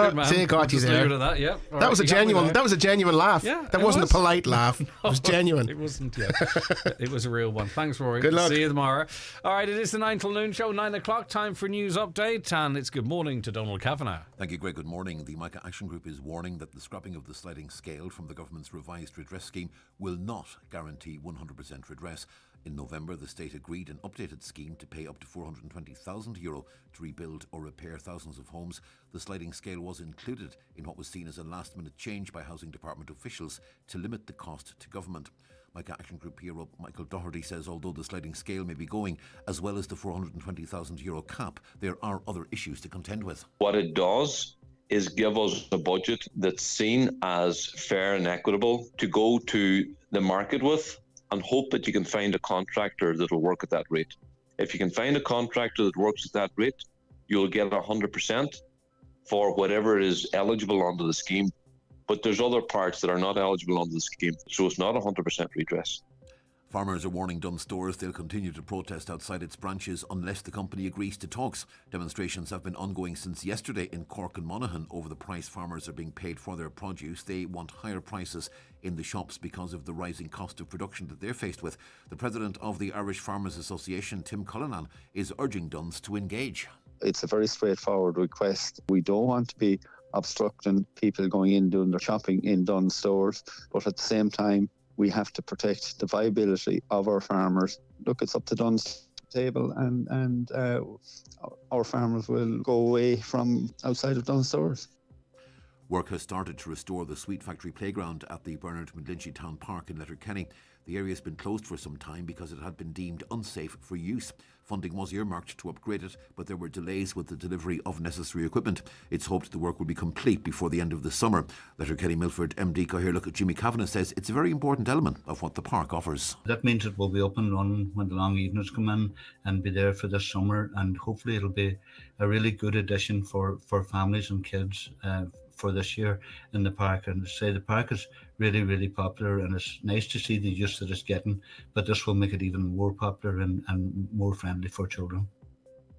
good, man. See, got you Just there. leave it at that, yeah. That was a genuine. That was a genuine laugh. Yeah, that wasn't a polite laugh. It was genuine. It wasn't. Yeah, it was a real one. Thanks, Rory. Good luck. See you tomorrow. All right, it is the 9 till noon show, 9 o'clock. Time for news update, and it's good morning to Donald Kavanagh. Thank you, Greg. Good morning. The Micah Action Group is warning that the scrapping of the sliding scale from the government's revised redress scheme will not guarantee 100% redress. In November, the state agreed an updated scheme to pay up to €420,000 to rebuild or repair thousands of homes. The sliding scale was included in what was seen as a last-minute change by Housing Department officials to limit the cost to government. Micah Action Group hero Michael Doherty says although the sliding scale may be going, as well as the €420,000 cap, there are other issues to contend with. What it does is give us a budget that's seen as fair and equitable to go to the market with, and hope that you can find a contractor that will work at that rate. If you can find a contractor that works at that rate, you'll get 100% for whatever is eligible under the scheme. But there's other parts that are not eligible under the scheme, so it's not 100% redress. Farmers are warning Dunnes Stores they'll continue to protest outside its branches unless the company agrees to talks. Demonstrations have been ongoing since yesterday in Cork and Monaghan over the price farmers are being paid for their produce. They want higher prices in the shops because of the rising cost of production that they're faced with. The president of the Irish Farmers Association, Tim Cullinan, is urging Dunnes to engage. It's a very straightforward request. We don't want to be obstructing people going in doing their shopping in Dunnes Stores, but at the same time we have to protect the viability of our farmers. Look, it's up to Dunnes table and our farmers will go away from outside of Dunnes Stores. Work has started to restore the Sweet Factory playground at the Bernard McGlinchey Town Park in Letterkenny. The area has been closed for some time because it had been deemed unsafe for use. Funding was earmarked to upgrade it, but there were delays with the delivery of necessary equipment. It's hoped the work will be complete before the end of the summer. Letterkenny Milford MD Cathaoirleach Jimmy Kavanagh says it's a very important element of what the park offers. That means it will be up and running when the long evenings come in and be there for this summer, and hopefully it'll be a really good addition for families and kids for this year in the park. And to say the park is really, really popular, and it's nice to see the use that it's getting, but this will make it even more popular and more friendly for children.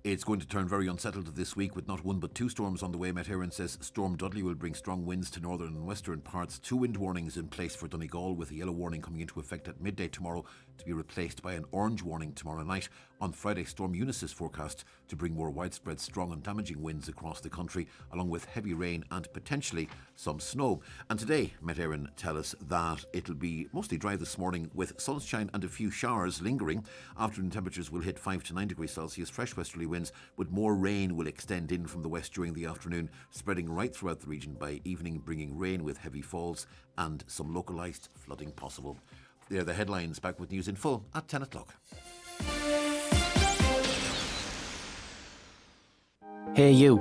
It's going to turn very unsettled this week with not one but two storms on the way. Met Éireann says Storm Dudley will bring strong winds to northern and western parts. 2 wind warnings in place for Donegal, with a yellow warning coming into effect at midday tomorrow to be replaced by an orange warning tomorrow night. On Friday, Storm Eunice is forecast to bring more widespread strong and damaging winds across the country, along with heavy rain and potentially some snow. And today, Met Éireann tell us that it'll be mostly dry this morning with sunshine and a few showers lingering. Afternoon temperatures will hit 5 to 9 degrees Celsius, fresh westerly winds, but more rain will extend in from the west during the afternoon, spreading right throughout the region by evening, bringing rain with heavy falls and some localised flooding possible. They're the headlines. Back with news in full at 10 o'clock. Hey you.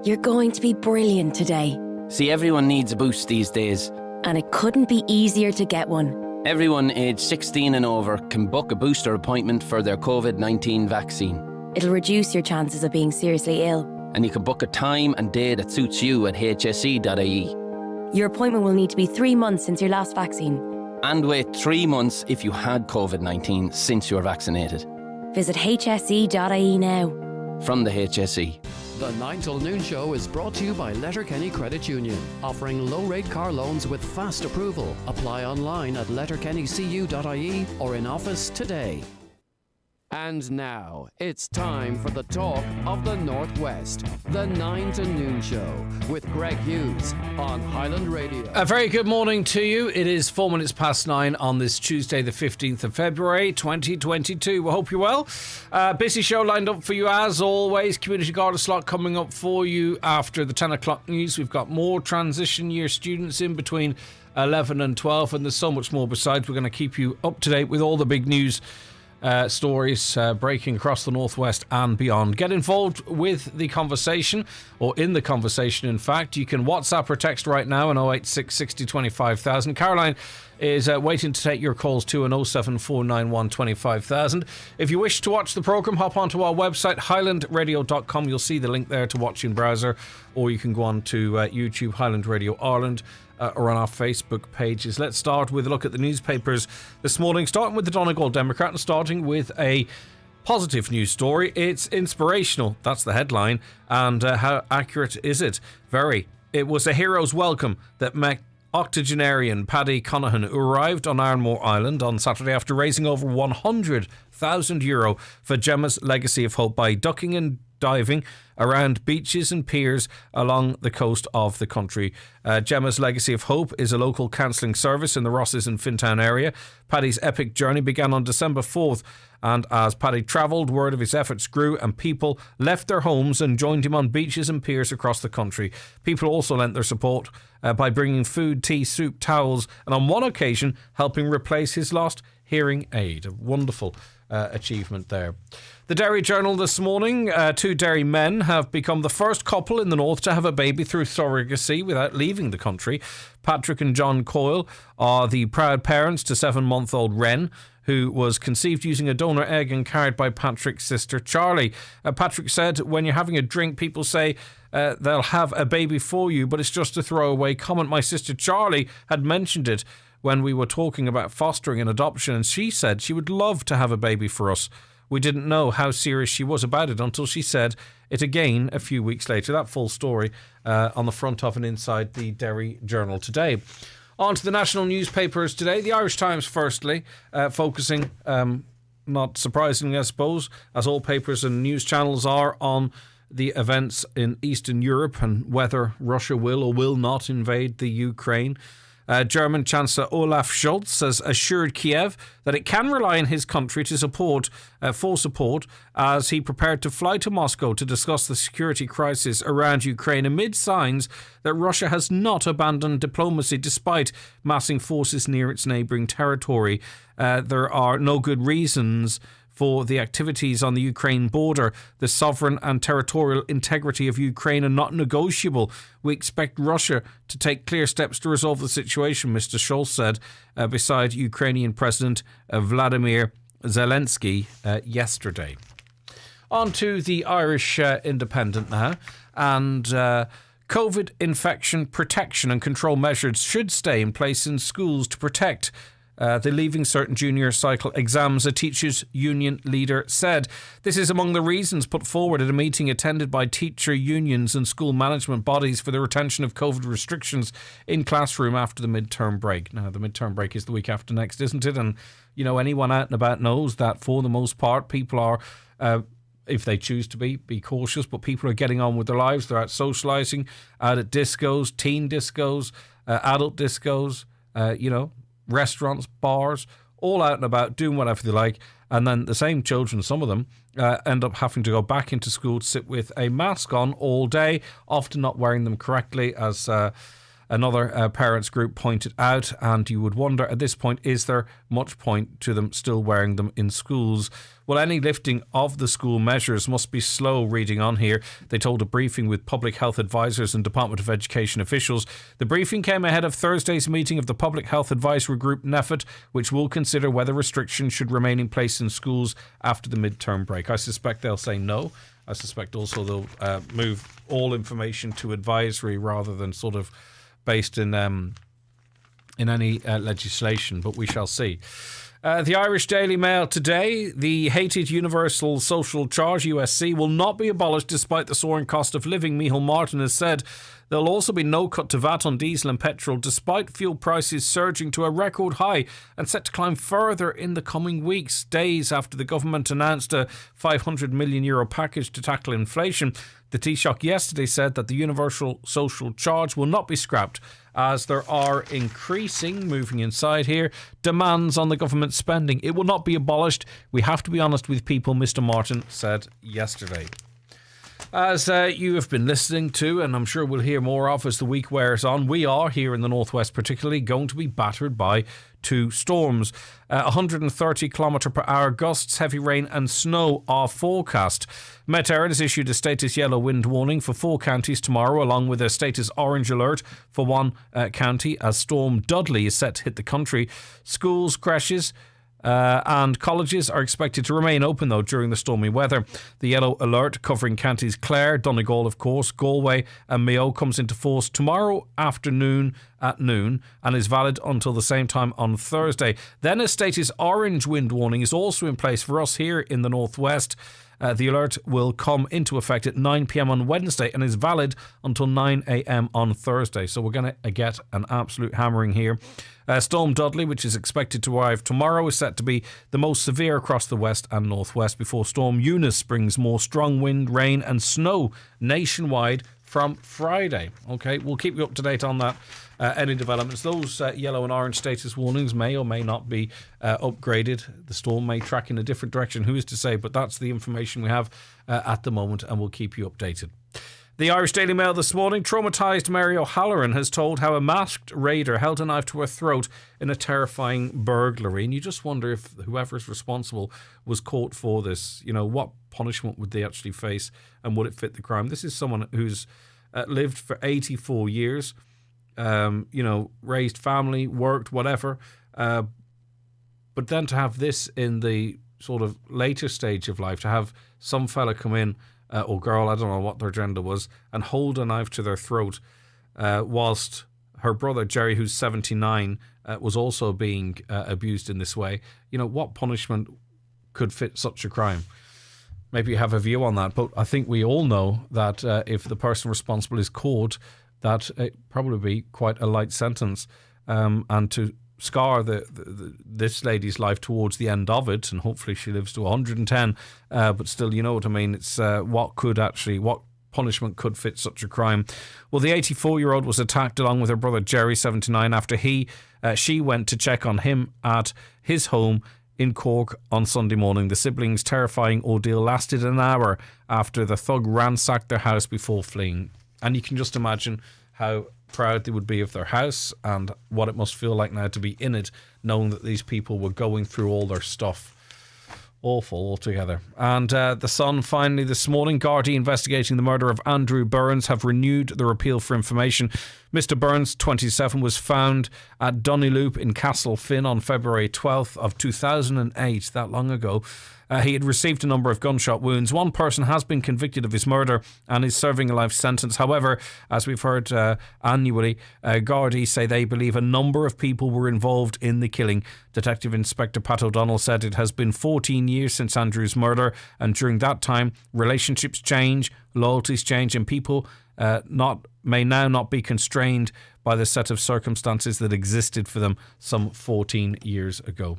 You're going to be brilliant today. See, everyone needs a boost these days. And it couldn't be easier to get one. Everyone aged 16 and over can book a booster appointment for their COVID-19 vaccine. It'll reduce your chances of being seriously ill. And you can book a time and day that suits you at hse.ie. Your appointment will need to be 3 months since your last vaccine. And wait 3 months if you had COVID-19 since you were vaccinated. Visit hse.ie now. From the HSE. The 9 till noon show is brought to you by Letterkenny Credit Union, offering low-rate car loans with fast approval. Apply online at letterkennycu.ie or in office today. And now, it's time for the talk of the Northwest, the 9 to noon show with Greg Hughes on Highland Radio. A very good morning to you. It is 4 minutes past 9 on this Tuesday, the 15th of February, 2022. We hope you're well. Busy show lined up for you as always. Community Garda slot coming up for you after the 10 o'clock news. We've got more transition year students in between 11 and 12, and there's so much more besides. We're going to keep you up to date with all the big news stories breaking across the Northwest and beyond. Get involved with the conversation, or in the conversation in fact. You can WhatsApp or text right now on 086 60 25,000. Caroline is waiting to take your calls too on 07491 25,000. If you wish to watch the programme, hop onto our website highlandradio.com. You'll see the link there to watch in browser, or you can go on to YouTube, Highland Radio Ireland, or on our Facebook pages. Let's start with a look at the newspapers this morning, starting with the Donegal Democrat and starting with a Positive news story. It's inspirational. That's the headline. And how accurate is it? Very. It was a hero's welcome that met octogenarian Paddy Connahan, who arrived on Ironmore Island on Saturday after raising over €100,000 for Gemma's Legacy of Hope by ducking and diving around beaches and piers along the coast of the country. Gemma's Legacy of Hope is a local counselling service in the Rosses and Fintown area. Paddy's epic journey began on December 4th, and as Paddy travelled, word of his efforts grew and people left their homes and joined him on beaches and piers across the country. People also lent their support by bringing food, tea, soup, towels, and on one occasion helping replace his lost hearing aid. A wonderful achievement there. The Derry Journal this morning, 2 Derry men have become the first couple in the north to have a baby through surrogacy without leaving the country. Patrick and John Coyle are the proud parents to 7-month-old Wren, who was conceived using a donor egg and carried by Patrick's sister Charlie. Patrick said, when you're having a drink, people say they'll have a baby for you, but it's just a throwaway comment. My sister Charlie had mentioned it when we were talking about fostering and adoption, and she said she would love to have a baby for us. We didn't know how serious she was about it until she said it again a few weeks later. That full story on the front of and inside the Derry Journal today. On to the national newspapers today. The Irish Times, firstly, focusing, not surprisingly, I suppose, as all papers and news channels are, on the events in Eastern Europe and whether Russia will or will not invade the Ukraine. German Chancellor Olaf Scholz has assured Kiev that it can rely on his country to support as he prepared to fly to Moscow to discuss the security crisis around Ukraine amid signs that Russia has not abandoned diplomacy despite massing forces near its neighbouring territory. There are no good reasons for the activities on the Ukraine border. The sovereign and territorial integrity of Ukraine are not negotiable. We expect Russia to take clear steps to resolve the situation, Mr. Scholz said, beside Ukrainian President Vladimir Zelensky yesterday. On to the Irish Independent now. And COVID infection protection and control measures should stay in place in schools to protect the Leaving Cert Junior Cycle exams, a teachers' union leader said. This is among the reasons put forward at a meeting attended by teacher unions and school management bodies for the retention of COVID restrictions in classroom after the midterm break. Now, the midterm break is the week after next, isn't it? And, you know, anyone out and about knows that for the most part, people are, if they choose to be cautious, but people are getting on with their lives. They're out socialising, out at discos, teen discos, adult discos, restaurants, bars, all out and about, doing whatever they like. And then the same children, some of them, end up having to go back into school to sit with a mask on all day, often not wearing them correctly, as another parents group pointed out. And you would wonder at this point, is there much point to them still wearing them in schools? Well, any lifting of the school measures must be slow, reading on here. They told a briefing with public health advisors and Department of Education officials. The briefing came ahead of Thursday's meeting of the Public Health Advisory Group, NPHET, which will consider whether restrictions should remain in place in schools after the midterm break. I suspect they'll say no. I suspect also they'll move all information to advisory rather than sort of based in any legislation, but we shall see. The Irish Daily Mail today, the hated Universal Social Charge, USC, will not be abolished despite the soaring cost of living. Micheál Martin has said there'll also be no cut to VAT on diesel and petrol, despite fuel prices surging to a record high and set to climb further in the coming weeks. Days after the government announced a €500 million package to tackle inflation, the Taoiseach yesterday said that the Universal Social Charge will not be scrapped, as there are increasing, moving inside here, demands on the government spending. It will not be abolished. We have to be honest with people, Mr. Martin said yesterday. As you have been listening to, and I'm sure we'll hear more of as the week wears on, we are, here in the northwest particularly, going to be battered by two storms. 130 km/h gusts, heavy rain and snow are forecast. Met Éireann has issued a status yellow wind warning for 4 counties tomorrow, along with a status orange alert for 1 county, as Storm Dudley is set to hit the country. Schools, creches, And colleges are expected to remain open, though, during the stormy weather. The yellow alert covering counties Clare, Donegal, of course, Galway and Mayo comes into force tomorrow afternoon at noon and is valid until the same time on Thursday. Then a status orange wind warning is also in place for us here in the northwest. The alert will come into effect at 9 p.m. on Wednesday and is valid until 9 a.m. on Thursday. So we're going to get an absolute hammering here. Storm Dudley, which is expected to arrive tomorrow, is set to be the most severe across the west and northwest before Storm Eunice brings more strong wind, rain and snow nationwide from Friday. Okay, we'll keep you up to date on that. Any developments. Those yellow and orange status warnings may or may not be upgraded. The storm may track in a different direction. Who is to say? But that's the information we have at the moment, and we'll keep you updated. The Irish Daily Mail this morning. Traumatised Mary O'Halloran has told how a masked raider held a knife to her throat in a terrifying burglary. And you just wonder if whoever's responsible was caught for this. You know, what punishment would they actually face, and would it fit the crime? This is someone who's lived for 84 years. Raised family, worked, whatever. But then to have this in the sort of later stage of life, to have some fella come in, or girl, I don't know what their gender was, and hold a knife to their throat whilst her brother, Jerry, who's 79, was also being abused in this way. You know, what punishment could fit such a crime? Maybe you have a view on that, but I think we all know that if the person responsible is caught, that it probably be quite a light sentence, and to scar this lady's life towards the end of it, and hopefully she lives to 110. But still, you know what I mean. It's what punishment could fit such a crime? Well, the 84-year-old was attacked along with her brother Jerry, 79, after she went to check on him at his home in Cork on Sunday morning. The siblings' terrifying ordeal lasted an hour after the thug ransacked their house before fleeing. And you can just imagine how proud they would be of their house and what it must feel like now to be in it, knowing that these people were going through all their stuff. Awful altogether. And the Sun finally this morning, Gardaí investigating the murder of Andrew Burns have renewed their appeal for information. Mr. Burns, 27, was found at Dunnyloop in Castlefin on February 12th of 2008, that long ago. He had received a number of gunshot wounds. One person has been convicted of his murder and is serving a life sentence. However, as we've heard annually, Gardaí say they believe a number of people were involved in the killing. Detective Inspector Pat O'Donnell said it has been 14 years since Andrew's murder, and during that time, relationships change, loyalties change, and people may now not be constrained by the set of circumstances that existed for them some 14 years ago.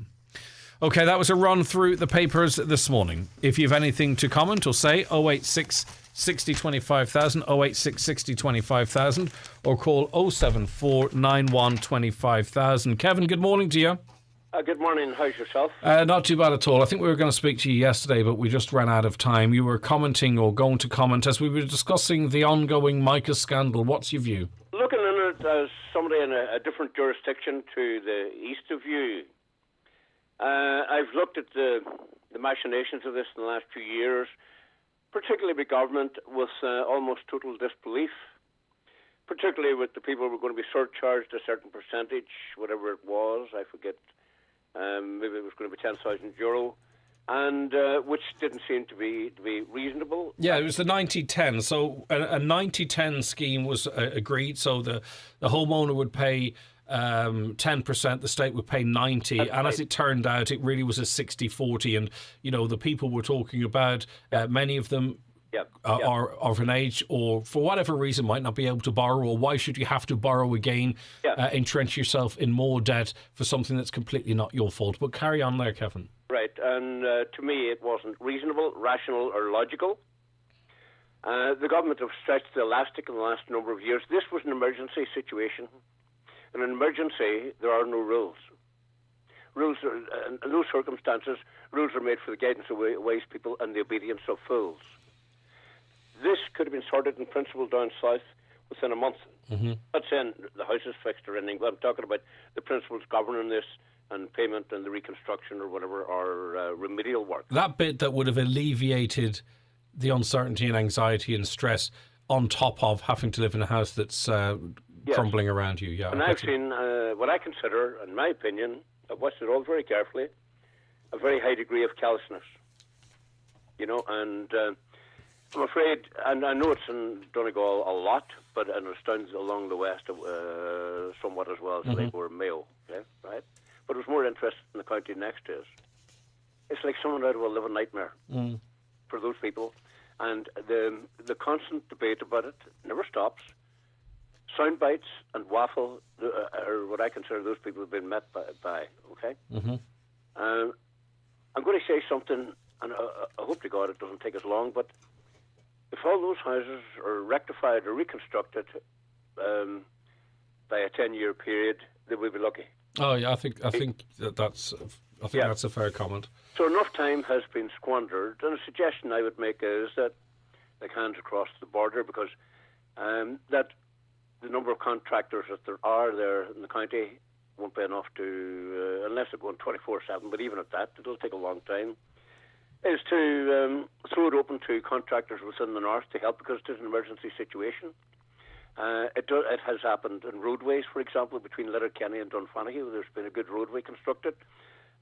Okay, that was a run through the papers this morning. If you have anything to comment or say, 086 60 25000, 086 60 25000, or call 074 91 25000. Kevin, good morning to you. Good morning. How's yourself? Not too bad at all. I think we were going to speak to you yesterday, but we just ran out of time. You were commenting or going to comment as we were discussing the ongoing Micah scandal. What's your view? Looking at it as somebody in a different jurisdiction to the east of you, I've looked at the machinations of this in the last few years, particularly with government, with almost total disbelief, particularly with the people who were going to be surcharged a certain percentage, whatever it was, I forget, maybe it was going to be €10,000, and which didn't seem to be reasonable. Yeah, it was the 90-10. So a 90-10 scheme was agreed, so the homeowner would pay 10%, the state would pay 90%, and right. As it turned out, it really was a 60-40, and you know the people we're talking about, many of them are of an age, or for whatever reason might not be able to borrow, or why should you have to borrow again, entrench yourself in more debt for something that's completely not your fault. But carry on there, Kevin. Right, and to me it wasn't reasonable, rational or logical. The government have stretched the elastic in the last number of years. This was an emergency situation. In an emergency, there are no rules. Rules are, in those circumstances, rules are made for the guidance of wise people and the obedience of fools. This could have been sorted in principle down south within a month. Mm-hmm. Not saying the house is fixed or anything, but I'm talking about the principles governing this and payment and the reconstruction or whatever, or remedial work. That bit that would have alleviated the uncertainty and anxiety and stress on top of having to live in a house that's crumbling around you. Yeah, and I've seen what I consider, in my opinion, I've watched it all very carefully, a very high degree of callousness. And I'm afraid, and I know it's in Donegal a lot, and it's down along the west somewhat as well, so like we're Mayo, okay, right? But it was more interested in the county next to us. It's like someone out of a living nightmare for those people. And the constant debate about it never stops. Sound bites and waffle are what I consider those people have been met by okay? I'm going to say something, and I hope to God it doesn't take us long, but if all those houses are rectified or reconstructed by a 10-year period, then we'll be lucky. Oh yeah, I think that's a fair comment. So enough time has been squandered, and a suggestion I would make is that they hands across the border, because that the number of contractors that there are there in the county won't be enough to, unless they're going 24/7. But even at that, it'll take a long time. Is to throw it open to contractors within the north to help, because it is an emergency situation. It has happened in roadways, for example, between Letterkenny and Dunfanaghy, where there's been a good roadway constructed,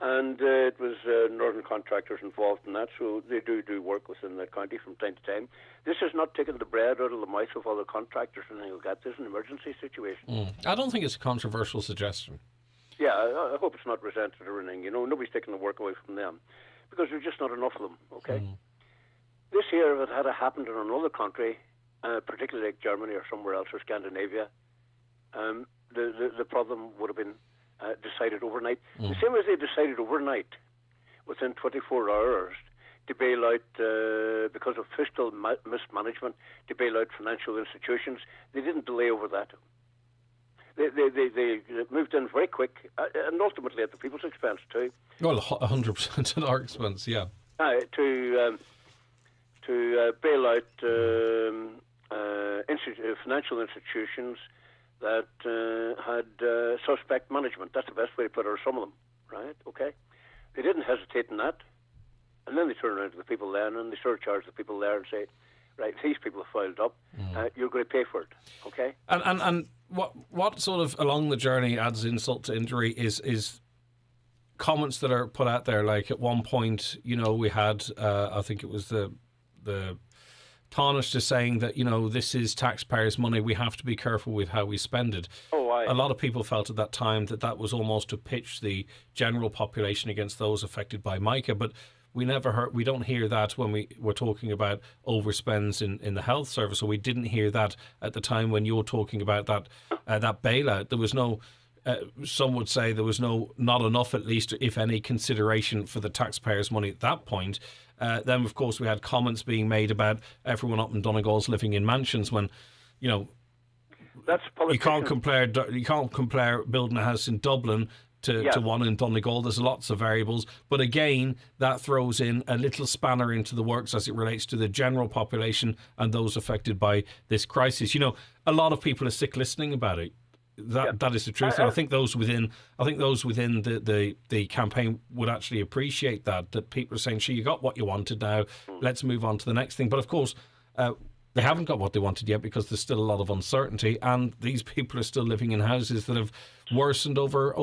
and it was northern contractors involved in that, so they do work within the county from time to time. This has not taken the bread out of the mouth of other contractors or anything like that. This is an emergency situation. I don't think it's a controversial suggestion. Yeah, I hope it's not resented or anything. Nobody's taking the work away from them, because there's just not enough of them, okay? This year, if it had happened in another country, particularly like Germany or somewhere else, or Scandinavia, the problem would have been decided overnight. The same as they decided overnight, within 24 hours, to bail out, because of fiscal mismanagement, to bail out financial institutions. They didn't delay over that. They moved in very quick, and ultimately at the people's expense too. Well, 100% at our expense, yeah. To bail out financial institutions that had suspect management. That's the best way to put it, or some of them, right? Okay? They didn't hesitate in that. And then they turn around to the people there, and they surcharge the people there and say, right, these people have filed up, you're going to pay for it, okay? And what sort of along the journey adds insult to injury is comments that are put out there. Like at one point, we had, I think it was the Tánaiste just saying that, this is taxpayers' money, we have to be careful with how we spend it. A lot of people felt at that time that was almost to pitch the general population against those affected by Micah, but we don't hear that when we're talking about overspends in the health service, or we didn't hear that at the time when you're talking about that bailout. There was no, some would say there was not enough, at least, if any, consideration for the taxpayers' money at that point. Then, of course, we had comments being made about everyone up in Donegal's living in mansions when, that's you can't compare building a house in Dublin to one in Donegal. There's lots of variables, but again, that throws in a little spanner into the works as it relates to the general population and those affected by this crisis. A lot of people are sick listening about it. That is the truth. And I think those within the campaign would actually appreciate that people are saying, "Sure, you got what you wanted. Now let's move on to the next thing." But of course, they haven't got what they wanted yet, because there's still a lot of uncertainty, and these people are still living in houses that have worsened over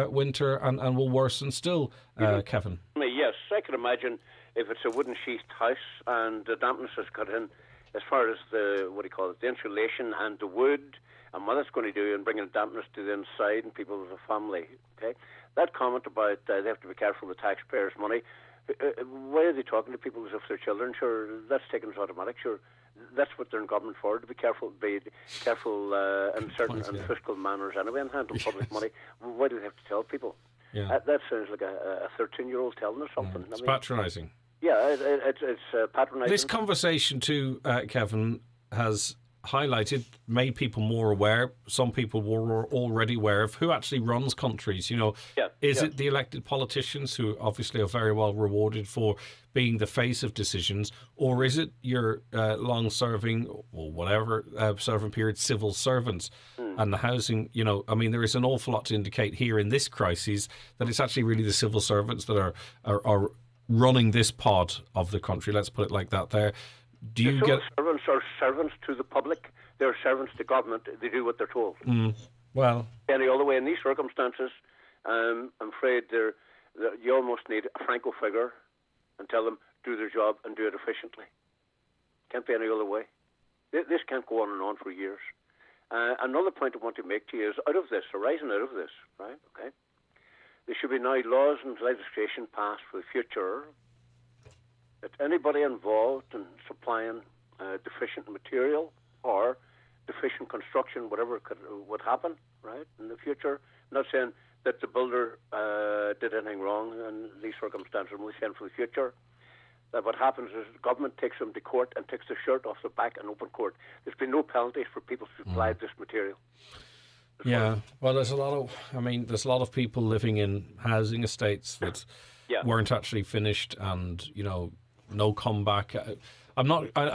winter and will worsen still. Kevin. Yes, I can imagine if it's a wooden sheathed house and the dampness has got in, as far as the insulation and the wood, and what it's going to do in bringing dampness to the inside and people with a family. Okay, that comment about they have to be careful with taxpayers' money. Why are they talking to people as if they're children? Sure, that's taken as automatic. Sure, that's what they're in government for, to be careful in certain fiscal manners anyway, and handle public money. Why do they have to tell people? Yeah. That sounds like a 13-year-old telling us something. It's patronising. Yeah, it's patronising. This conversation too, Kevin, has made people more aware. Some people were already aware of who actually runs countries. Is it the elected politicians, who obviously are very well rewarded for being the face of decisions, or is it your long-serving or whatever serving period civil servants and the housing? There is an awful lot to indicate here in this crisis that it's actually really the civil servants that are running this part of the country. Let's put it like that. There. Servants are servants to the public. They're servants to government. They do what they're told. Well, any other way in these circumstances, I'm afraid You almost need a Franco figure and tell them, do their job and do it efficiently. Can't be any other way. This can't go on and on for years. Another point I want to make to you is arising out of this, right? Okay. There should be now laws and legislation passed for the future that anybody involved in supplying deficient material or deficient construction, whatever would happen, right, in the future. I'm not saying that the builder did anything wrong in these circumstances. I'm only saying for the future that what happens is the government takes them to court and takes the shirt off their back in open court. There's been no penalties for people who supplied this material. Yeah, well, there's a lot of people living in housing estates that weren't actually finished, and no comeback. I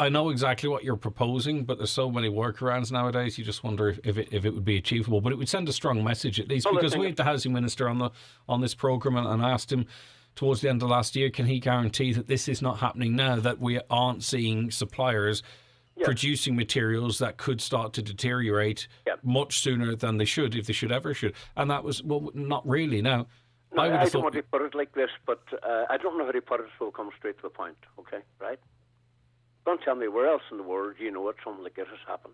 know exactly what you're proposing, but there's so many workarounds nowadays. You just wonder if it would be achievable. But it would send a strong message at least, because we had the housing minister on this program, and I asked him towards the end of last year, can he guarantee that this is not happening now, that we aren't seeing suppliers producing materials that could start to deteriorate much sooner than they should, if they should ever should. And that was, well, not really. Now, no, I don't want to put it like this, but I don't know how to put it, so we'll come straight to the point, okay, right? Don't tell me where else in the world you know something like this has happened.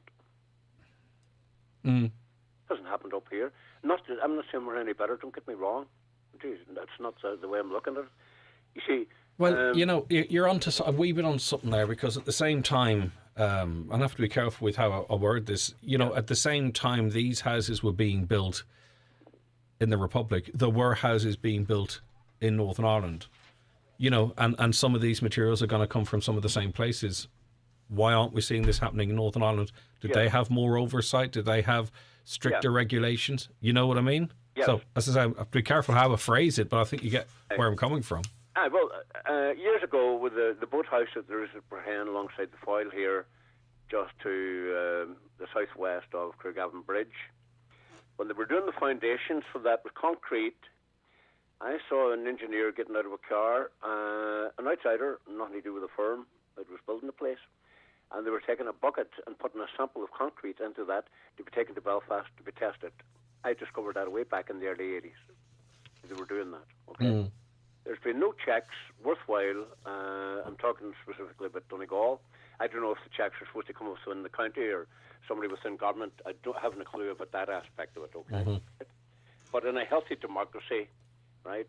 It hasn't happened up here. I'm not saying we're any better, don't get me wrong. Jeez, that's not the way I'm looking at it. You see... Well, you're onto a wee bit on something there, because at the same time, and I have to be careful with how I word this, at the same time these houses were being built in the Republic, there were houses being built in Northern Ireland, and some of these materials are going to come from some of the same places. Why aren't we seeing this happening in Northern Ireland? Did they have more oversight? Did they have stricter regulations? You know what I mean? Yeah. So, as I say, I have to be careful how I phrase it, but I think you get where I'm coming from. Years ago, with the boathouse that there is at Brahan alongside the Foyle here, just to the southwest of Craigavon Bridge, when they were doing the foundations for that with concrete, I saw an engineer getting out of a car, an outsider, nothing to do with the firm that was building the place, and they were taking a bucket and putting a sample of concrete into that to be taken to Belfast to be tested. I discovered that way back in the early 80s. They were doing that, okay? There's been no checks worthwhile. I'm talking specifically about Donegal. I don't know if the checks are supposed to come within the county or somebody within government. I don't have a clue about that aspect of it, okay? But in a healthy democracy, right,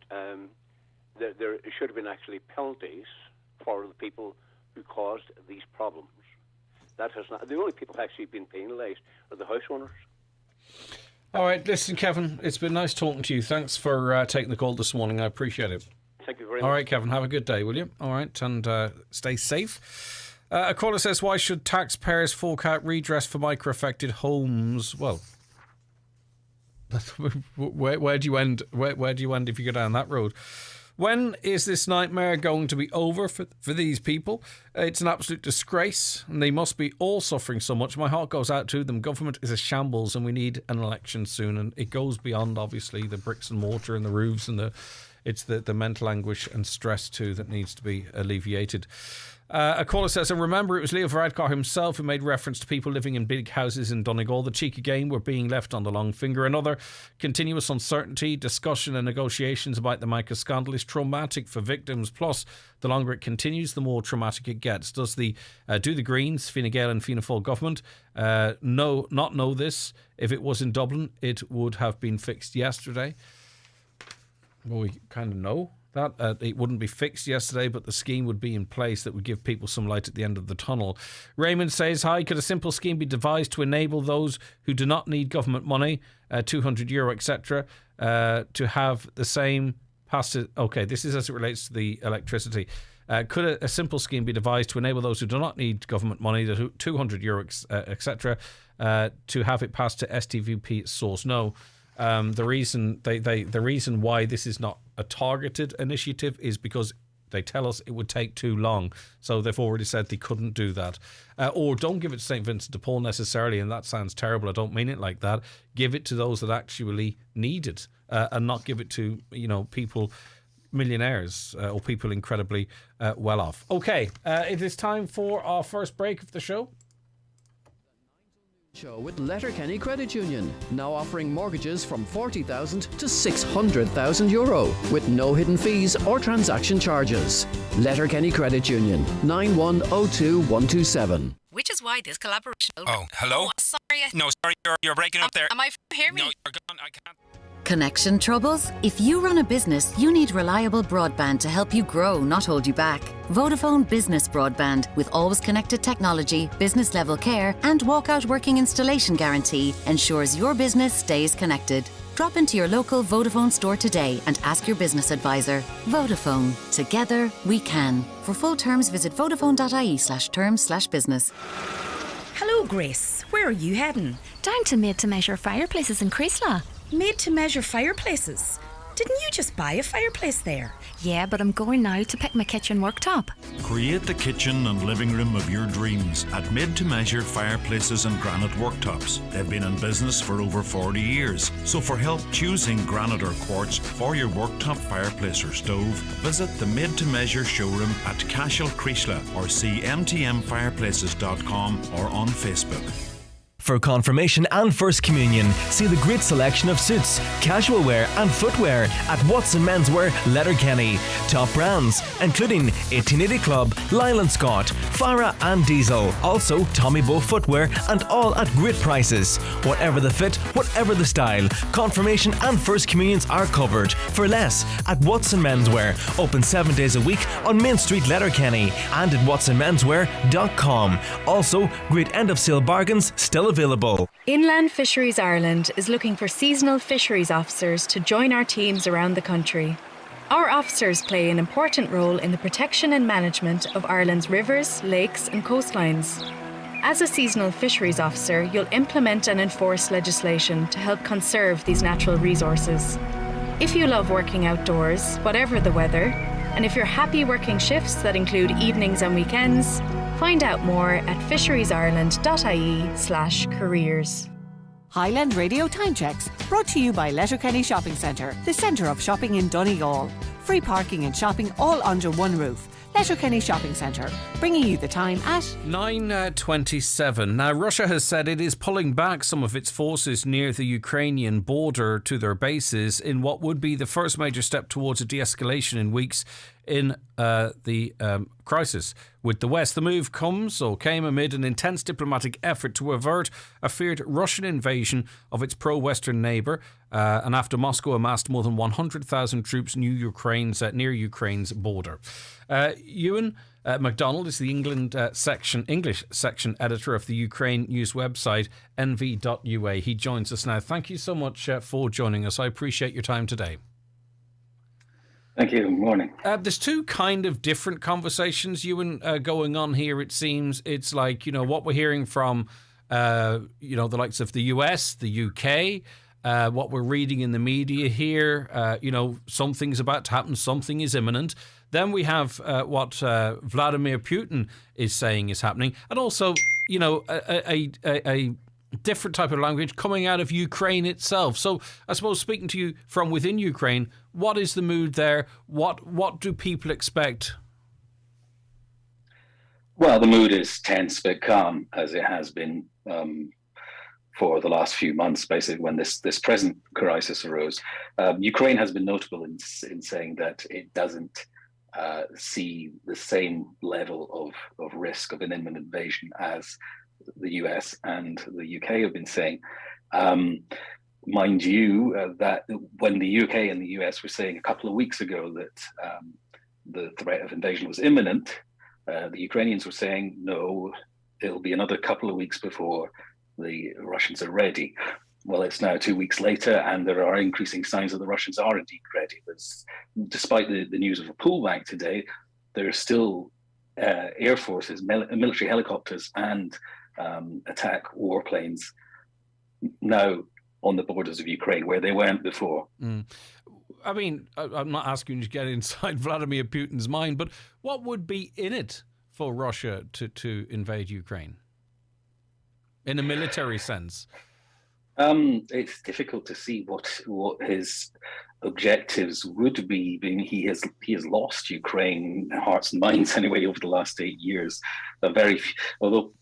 there should have been actually penalties for the people who caused these problems. That has not. The only people who have actually been penalised are the house owners. All right, listen, Kevin, it's been nice talking to you. Thanks for taking the call this morning. I appreciate it. Thank you very much. All right, Kevin, have a good day, will you? All right, and stay safe. A caller says, why should taxpayers fork out redress for micro-affected homes? Well, where do you end? Where do you end if you go down that road? When is this nightmare going to be over for these people? It's an absolute disgrace, and they must be all suffering so much. My heart goes out to them. Government is a shambles, and we need an election soon. And it goes beyond, obviously, the bricks and mortar and the roofs, and it's the mental anguish and stress too that needs to be alleviated. A caller says, and remember, it was Leo Varadkar himself who made reference to people living in big houses in Donegal. The cheek again were being left on the long finger. Another continuous uncertainty, discussion and negotiations about the Micah scandal is traumatic for victims. Plus, the longer it continues, the more traumatic it gets. Do the Greens, Fine Gael and Fianna Fáil government not know this? If it was in Dublin, it would have been fixed yesterday. Well, we kind of know that it wouldn't be fixed yesterday, but the scheme would be in place that would give people some light at the end of the tunnel. Raymond says, hi, could a simple scheme be devised to enable those who do not need government money, €200, etc., to have the same passive... Okay, this is as it relates to the electricity. Could a simple scheme be devised to enable those who do not need government money, the €200, etc., to have it passed to STVP source? No. The reason why this is not a targeted initiative is because they tell us it would take too long. So they've already said they couldn't do that. Or don't give it to St. Vincent de Paul necessarily, and that sounds terrible. I don't mean it like that. Give it to those that actually need it, and not give it to, people, millionaires, or people incredibly well off. Okay, it is time for our first break of the show. Show with Letterkenny Credit Union, now offering mortgages from €40,000 to €600,000 with no hidden fees or transaction charges. Letterkenny Credit Union, 9102127. Which is why this collaboration... Oh, hello? Oh, sorry. No, sorry, you're breaking up there. Am I hear me? No, you're gone, I can't. Connection troubles? If you run a business, you need reliable broadband to help you grow, not hold you back. Vodafone Business Broadband, with always connected technology, business level care, and walkout working installation guarantee, ensures your business stays connected. Drop into your local Vodafone store today and ask your business advisor. Vodafone. Together we can. For full terms, visit vodafone.ie/terms/business. Hello, Grace. Where are you heading? Down to Made to Measure Fireplaces in Crimea. Made to Measure Fireplaces? Didn't you just buy a fireplace there? Yeah, but I'm going now to pick my kitchen worktop. Create the kitchen and living room of your dreams at Made to Measure Fireplaces and Granite Worktops. They've been in business for over 40 years. So for help choosing granite or quartz for your worktop, fireplace or stove, visit the Made to Measure showroom at Cashel Creesla or see mtmfireplaces.com or on Facebook. For confirmation and First Communion, see the great selection of suits, casual wear and footwear at Watson Menswear, Letterkenny. Top brands, including 1880 Club, Lyle & Scott, Farah and Diesel. Also Tommy Bow footwear, and all at great prices. Whatever the fit, whatever the style, confirmation and First Communions are covered for less at Watson Menswear. Open 7 days a week on Main Street, Letterkenny, and at watsonmenswear.com. Also, great end of sale bargains still available. Inland Fisheries Ireland is looking for seasonal fisheries officers to join our teams around the country. Our officers play an important role in the protection and management of Ireland's rivers, lakes and coastlines. As a seasonal fisheries officer, you'll implement and enforce legislation to help conserve these natural resources. If you love working outdoors, whatever the weather, and if you're happy working shifts that include evenings and weekends, find out more at fisheriesireland.ie/careers. Highland Radio Time Checks, brought to you by Letterkenny Shopping Centre, the centre of shopping in Donegal. Free parking and shopping all under one roof. Letterkenny Shopping Centre, bringing you the time at 9:27. Now, Russia has said it is pulling back some of its forces near the Ukrainian border to their bases in what would be the first major step towards a de-escalation in weeks in the crisis with the West. The move came amid an intense diplomatic effort to avert a feared Russian invasion of its pro-Western neighbour, and after Moscow amassed more than 100,000 troops near Ukraine's border. Ewan MacDonald is the English section editor of the Ukraine news website Ncbi.ua. He joins us now. Thank you so much for joining us. I appreciate your time today. Thank you. Good morning. There's two kind of different conversations, Ewan, going on here. It seems it's like, what we're hearing from, the likes of the US, the UK, what we're reading in the media here, something's about to happen, something is imminent. Then we have what Vladimir Putin is saying is happening. And also, a different type of language coming out of Ukraine itself. So I suppose speaking to you from within Ukraine, what is the mood there? What do people expect? Well, the mood is tense but calm, as it has been for the last few months, basically, when this present crisis arose. Ukraine has been notable in saying that it doesn't see the same level of risk of an imminent invasion as the US and the UK have been saying. Mind you, that when the UK and the US were saying a couple of weeks ago that the threat of invasion was imminent, the Ukrainians were saying, no, it'll be another couple of weeks before the Russians are ready. Well, it's now 2 weeks later, and there are increasing signs that the Russians are indeed ready. Despite the news of a pullback today, there are still air forces, military helicopters, and attack warplanes now on the borders of Ukraine where they weren't before. I mean, I'm not asking you to get inside Vladimir Putin's mind, but what would be in it for Russia to invade Ukraine in a military sense? It's difficult to see what his objectives would be, being he has lost Ukraine hearts and minds anyway over the last 8 years. Although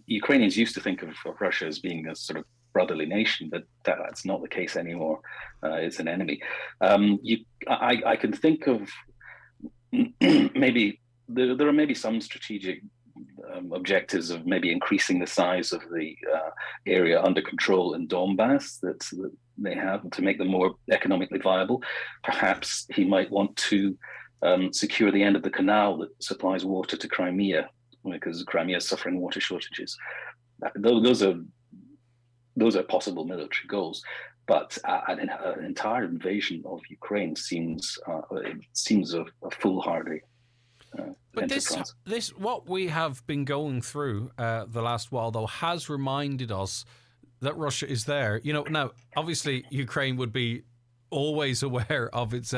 Ukrainians used to think of Russia as being a sort of brotherly nation, but that's not the case anymore. It's an enemy. I can think of maybe there are maybe some strategic objectives of maybe increasing the size of the area under control in Donbass that they have to make them more economically viable. Perhaps he might want to secure the end of the canal that supplies water to Crimea, because Crimea is suffering water shortages. Those are possible military goals, but an entire invasion of Ukraine seems a foolhardy. But this what we have been going through the last while, though, has reminded us that Russia is there. Now, obviously, Ukraine would be always aware of its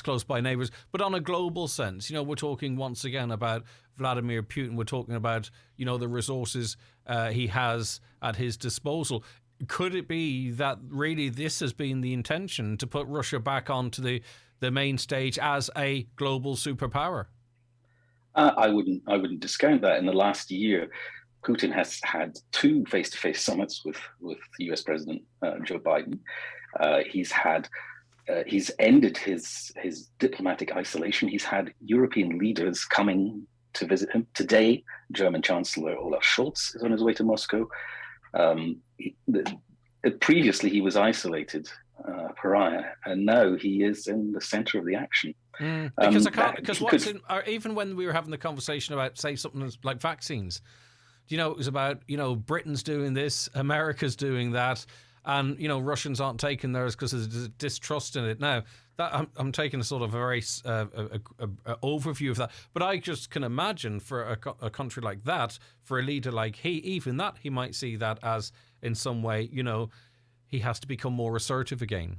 close by neighbours, but on a global sense, we're talking once again about Vladimir Putin. We're talking about the resources he has at his disposal. Could it be that really this has been the intention, to put Russia back onto the main stage as a global superpower? I wouldn't discount that. In the last year, Putin has had 2 face-to-face summits with U.S. President Joe Biden. He's ended his diplomatic isolation. He's had European leaders coming to visit him. Today, German Chancellor Olaf Scholz is on his way to Moscow. Previously, he was isolated, pariah, and now he is in the center of the action. Even when we were having the conversation about, say, something like vaccines, it was about, Britain's doing this, America's doing that, and, Russians aren't taking theirs because there's distrust in it. Now, that I'm taking a sort of a very overview of that, but I just can imagine for a country like that, for a leader like he might see that as, in some way, he has to become more assertive again.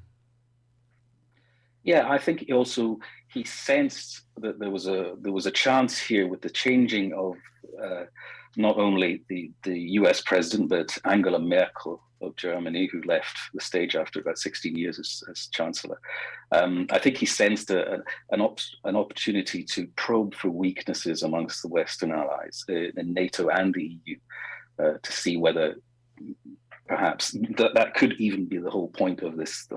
Yeah, I think he sensed that there was a chance here with the changing of not only the US president, but Angela Merkel of Germany, who left the stage after about 16 years as chancellor. I think he sensed an opportunity to probe for weaknesses amongst the Western allies in NATO and the EU to see whether perhaps that could even be the whole point of this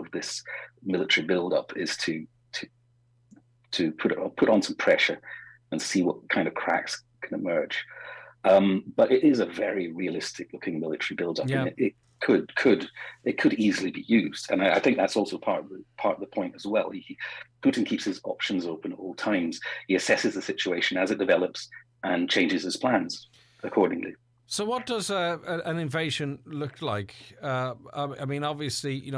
military build-up, is to put on some pressure and see what kind of cracks can emerge. But it is a very realistic-looking military build-up, yeah. And it could easily be used, and I think that's also part of the point as well. Putin keeps his options open at all times. He assesses the situation as it develops and changes his plans accordingly. So what does an invasion look like? I mean, obviously,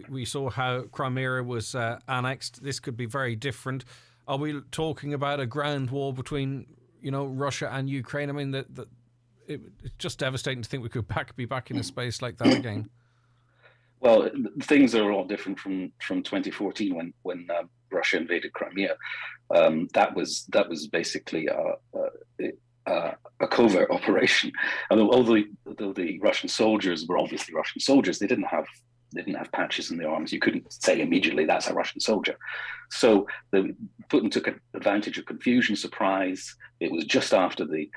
we saw how Crimea was annexed. This could be very different. Are we talking about a ground war between, Russia and Ukraine? I mean, it's just devastating to think we could be back in a space like that again. Well, things are all different from 2014 when Russia invaded Crimea. That was basically a covert operation. And although the Russian soldiers were obviously Russian soldiers, they didn't have patches in their arms. You couldn't say immediately that's a Russian soldier. So Putin took advantage of confusion, surprise. It was just after the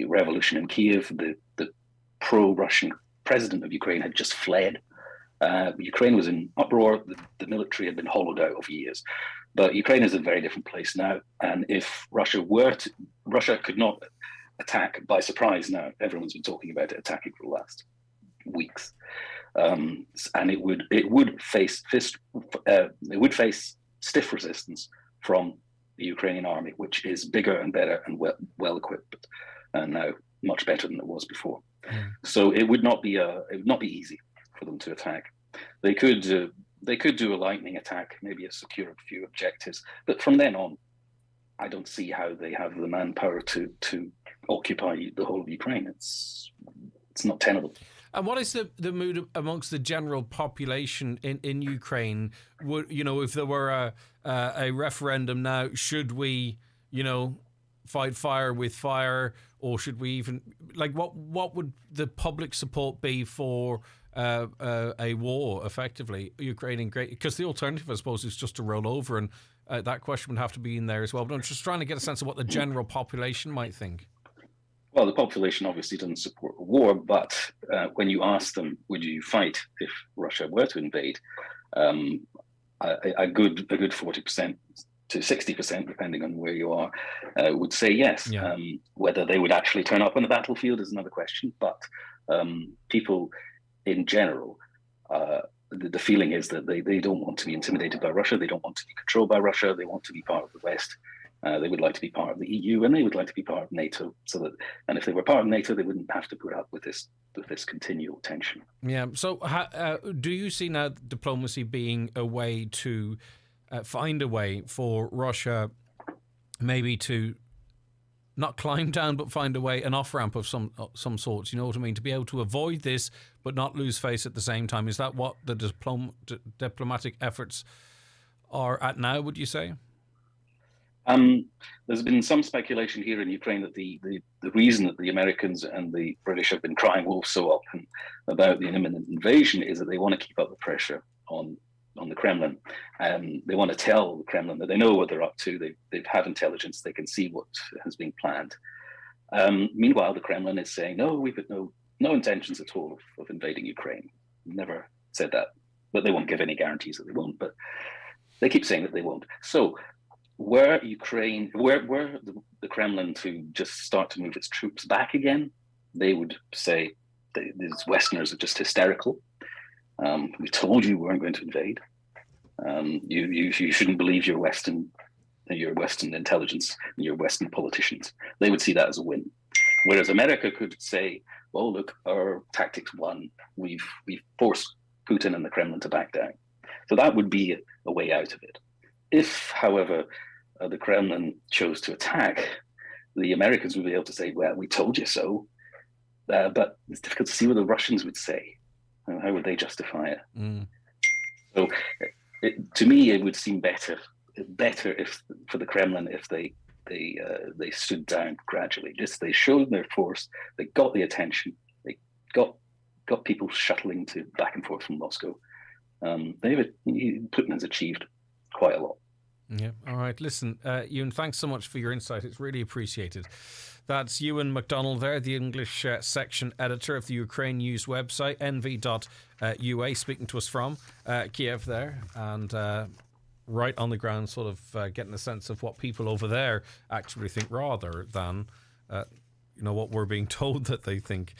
revolution in Kiev. The pro-Russian president of Ukraine had just fled. Ukraine was in uproar. The military had been hollowed out over years. But Ukraine is a very different place now. And if Russia could not attack by surprise now. Everyone's been talking about it attacking for the last weeks. And it would face stiff resistance from the Ukrainian army, which is bigger and better and well equipped, and now much better than it was before. So it would not be easy for them to attack. They could do a lightning attack, maybe secure a few objectives, but from then on, I don't see how they have the manpower to occupy the whole of Ukraine. It's not tenable. And what is the mood amongst the general population in Ukraine? If there were a referendum now, should we, fight fire with fire, or should we even what would the public support be for a war, effectively. Ukraine, because the alternative, I suppose, is just to roll over, and that question would have to be in there as well. But I'm just trying to get a sense of what the general population might think. Well, the population obviously doesn't support a war, but when you ask them, would you fight if Russia were to invade, a good 40% to 60%, depending on where you are, would say yes. Yeah. Whether they would actually turn up on the battlefield is another question, but people in general, the feeling is that they don't want to be intimidated by Russia, they don't want to be controlled by Russia, they want to be part of the West. They would like to be part of the EU, and they would like to be part of NATO. And if they were part of NATO, they wouldn't have to put up with this continual tension. Yeah. So, do you see now diplomacy being a way to find a way for Russia, maybe to not climb down, but find a way, an off ramp of some sorts? You know what I mean? To be able to avoid this, but not lose face at the same time. Is that what the diplomatic efforts are at now? Would you say? There's been some speculation here in Ukraine that the reason that the Americans and the British have been crying wolf so often about the imminent invasion is that they want to keep up the pressure on the Kremlin. They want to tell the Kremlin that they know what they're up to. They've had intelligence. They can see what has been planned. Meanwhile, the Kremlin is saying, no, we've got no intentions at all of invading Ukraine. Never said that. But they won't give any guarantees that they won't. But they keep saying that they won't. So were the Kremlin to just start to move its troops back again, they would say these Westerners are just hysterical. We told you we weren't going to invade. You shouldn't believe your Western intelligence and your Western politicians. They would see that as a win. Whereas America could say, well, look, our tactics won. We've forced Putin and the Kremlin to back down. So that would be a way out of it. If, however, the Kremlin chose to attack, the Americans would be able to say, well, we told you so. But it's difficult to see what the Russians would say. How would they justify it? Mm. So to me, it would seem better if for the Kremlin if they stood down gradually. Just they showed their force, they got the attention, they got people shuttling to back and forth from Moscow. Putin has achieved quite a lot. Yeah. All right. Listen, Ewan, thanks so much for your insight. It's really appreciated. That's Ewan MacDonald there, the English section editor of the Ukraine news website, nv.ua, speaking to us from Kiev there, and right on the ground, sort of getting a sense of what people over there actually think rather than, what we're being told that they think.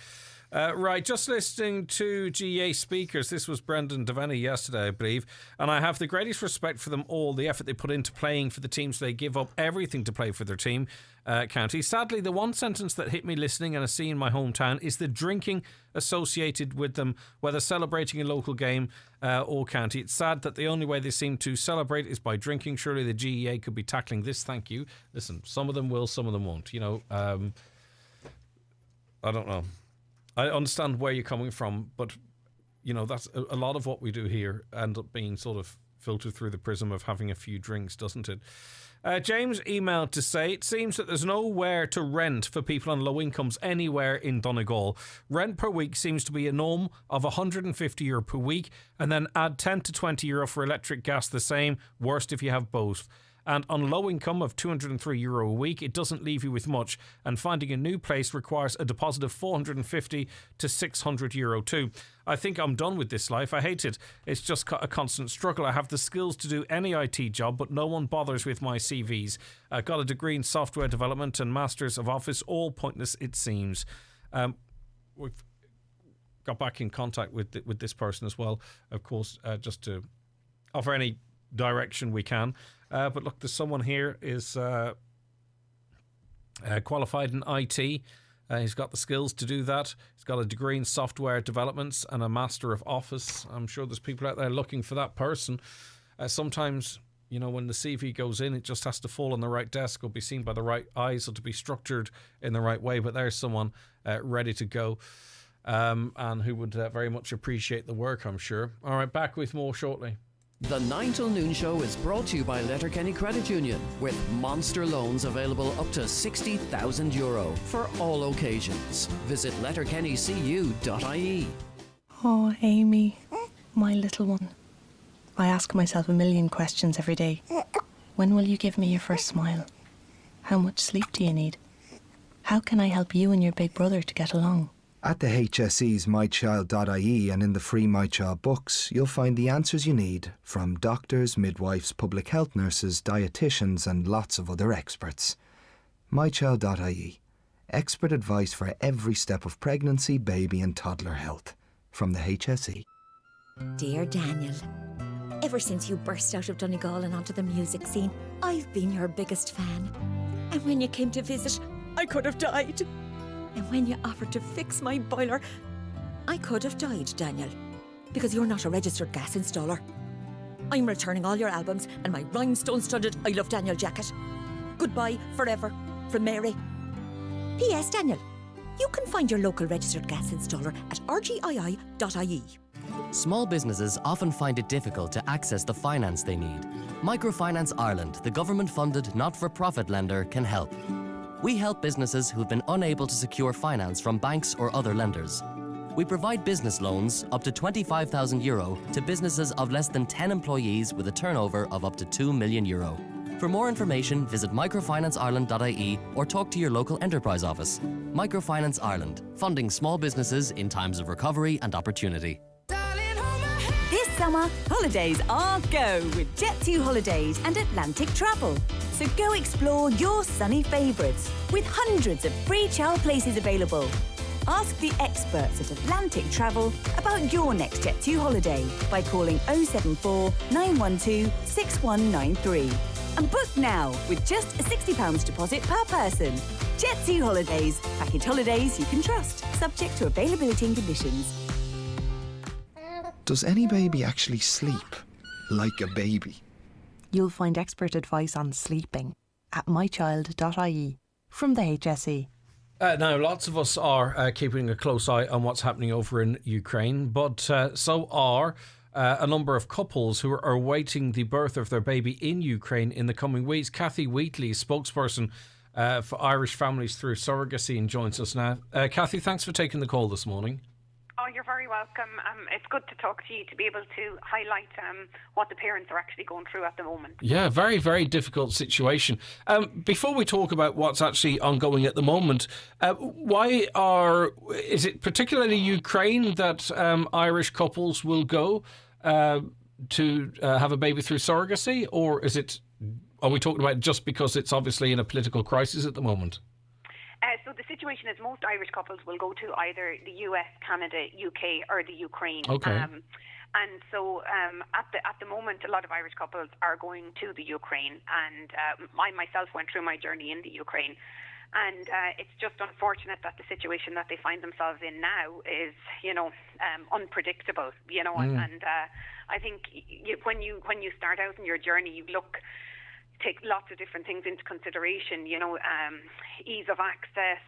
Right, just listening to GA speakers. This was Brendan Devaney yesterday, I believe, and I have the greatest respect for them all, the effort they put into playing for the team, so they give up everything to play for their team county. Sadly, the one sentence that hit me listening and I see in my hometown is the drinking associated with them, whether celebrating a local game or county. It's sad that the only way they seem to celebrate is by drinking. Surely the GEA could be tackling this. Thank you. Listen, some of them will, some of them won't. I don't know. I understand where you're coming from, but, that's a lot of what we do here end up being sort of filtered through the prism of having a few drinks, doesn't it? James emailed to say, it seems that there's nowhere to rent for people on low incomes anywhere in Donegal. Rent per week seems to be a norm of €150 per week, and then add €10 to €20 for electric, gas the same, worst if you have both. And on low income of €203 a week, it doesn't leave you with much. And finding a new place requires a deposit of €450 to €600 too. I think I'm done with this life. I hate it. It's just a constant struggle. I have the skills to do any IT job, but no one bothers with my CVs. I've got a degree in software development and Masters of Office. All pointless, it seems. We've got back in contact with this person as well, of course, just to offer any direction we can. But look, there's someone here is qualified in IT. He's got the skills to do that. He's got a degree in software developments and a Master of Office. I'm sure there's people out there looking for that person. Sometimes, when the CV goes in, it just has to fall on the right desk or be seen by the right eyes or to be structured in the right way. But there's someone ready to go and who would very much appreciate the work, I'm sure. All right, back with more shortly. The 9 till noon show is brought to you by Letterkenny Credit Union, with monster loans available up to €60,000 for all occasions. Visit letterkennycu.ie. Oh, Amy, my little one. I ask myself a million questions every day. When will you give me your first smile? How much sleep do you need? How can I help you and your big brother to get along? At the HSE's mychild.ie and in the free My Child books, you'll find the answers you need from doctors, midwives, public health nurses, dietitians and lots of other experts. mychild.ie. Expert advice for every step of pregnancy, baby and toddler health. From the HSE. Dear Daniel, ever since you burst out of Donegal and onto the music scene, I've been your biggest fan. And when you came to visit, I could have died. And when you offered to fix my boiler, I could have died, Daniel. Because you're not a registered gas installer. I'm returning all your albums and my rhinestone-studded I Love Daniel jacket. Goodbye forever, from Mary. P.S. Daniel, you can find your local registered gas installer at rgii.ie. Small businesses often find it difficult to access the finance they need. Microfinance Ireland, the government-funded, not-for-profit lender, can help. We help businesses who've been unable to secure finance from banks or other lenders. We provide business loans up to €25,000 to businesses of less than 10 employees with a turnover of up to €2 million. For more information, visit microfinanceIreland.ie or talk to your local enterprise office. Microfinance Ireland, funding small businesses in times of recovery and opportunity. This summer, holidays are go with Jet2 Holidays and Atlantic Travel. So go explore your sunny favourites with hundreds of free child places available. Ask the experts at Atlantic Travel about your next Jet2 holiday by calling 074 912 6193. And book now with just a £60 deposit per person. Jet2 Holidays. Package holidays you can trust. Subject to availability and conditions. Does any baby actually sleep like a baby? You'll find expert advice on sleeping at mychild.ie from the HSE. Now, lots of us are keeping a close eye on what's happening over in Ukraine, but so are a number of couples who are awaiting the birth of their baby in Ukraine in the coming weeks. Kathy Wheatley, spokesperson for Irish Families Through Surrogacy, and joins us now. Kathy, thanks for taking the call this morning. Oh, you're very welcome. It's good to talk to you, to be able to highlight what the parents are actually going through at the moment. Yeah, very, very difficult situation. Before we talk about what's actually ongoing at the moment, is it particularly Ukraine that Irish couples will go to have a baby through surrogacy, or are we talking about just because it's obviously in a political crisis at the moment? So the situation is most Irish couples will go to either the US, Canada, UK or the Ukraine. Okay. And so at the moment, a lot of Irish couples are going to the Ukraine. And I myself went through my journey in the Ukraine. And it's just unfortunate that the situation that they find themselves in now is, unpredictable, And I think when you start out in your journey, you take lots of different things into consideration, ease of access,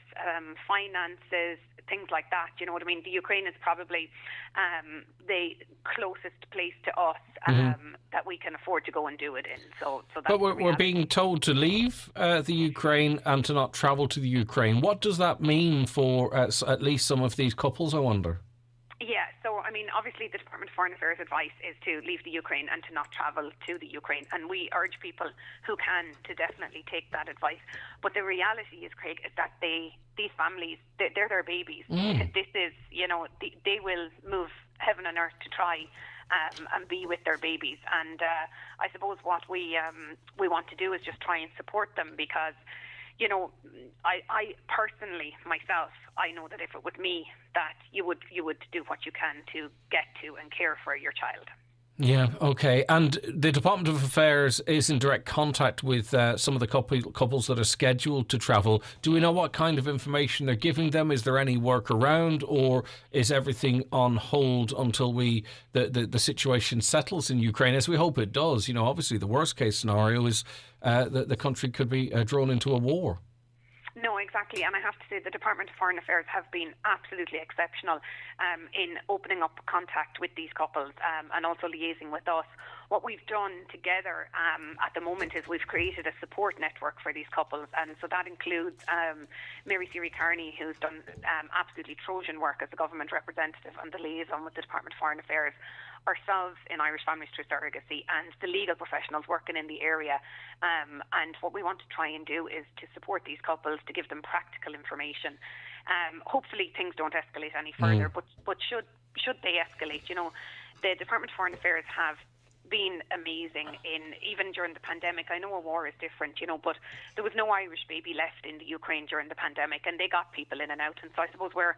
finances, things like that. You know what I mean? The Ukraine is probably the closest place to us that we can afford to go and do it in. So that's but we're being told to leave the Ukraine and to not travel to the Ukraine. What does that mean for at least some of these couples, I wonder? Yeah, so I mean, obviously the Department of Foreign Affairs advice is to leave the Ukraine and to not travel to the Ukraine, and we urge people who can to definitely take that advice. But the reality is, Craig, is that these families, they're their babies. This is, they will move heaven and earth to try and be with their babies. And I suppose what we want to do is just try and support them, because I personally, myself, I know that if it were me, that you would do what you can to get to and care for your child. Yeah, okay. And the Department of Affairs is in direct contact with some of the couples that are scheduled to travel. Do we know what kind of information they're giving them? Is there any workaround, or is everything on hold until the situation settles in Ukraine, as we hope it does? Obviously the worst case scenario is that the country could be drawn into a war. No, exactly. And I have to say the Department of Foreign Affairs have been absolutely exceptional in opening up contact with these couples and also liaising with us. What we've done together at the moment is we've created a support network for these couples, and so that includes Mary Siri Carney, who's done absolutely Trojan work as a government representative and the liaison with the Department of Foreign Affairs, ourselves in Irish Families Through Surrogacy, and the legal professionals working in the area. And what we want to try and do is to support these couples, to give them practical information. Hopefully things don't escalate any further, but should they escalate, the Department of Foreign Affairs have been amazing even during the pandemic. I know a war is different, but there was no Irish baby left in the Ukraine during the pandemic, and they got people in and out. And so I suppose we're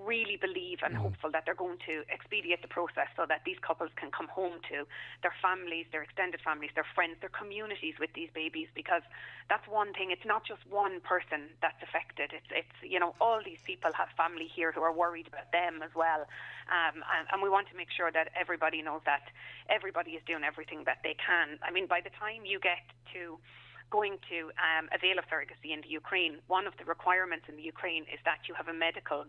really believe and hopeful that they're going to expedite the process so that these couples can come home to their families, their extended families, their friends, their communities with these babies, because that's one thing. It's not just one person that's affected. It's all these people have family here who are worried about them as well. And we want to make sure that everybody knows that everybody is doing everything that they can. I mean, by the time you get to going to avail of surrogacy in the Ukraine, one of the requirements in the Ukraine is that you have a medical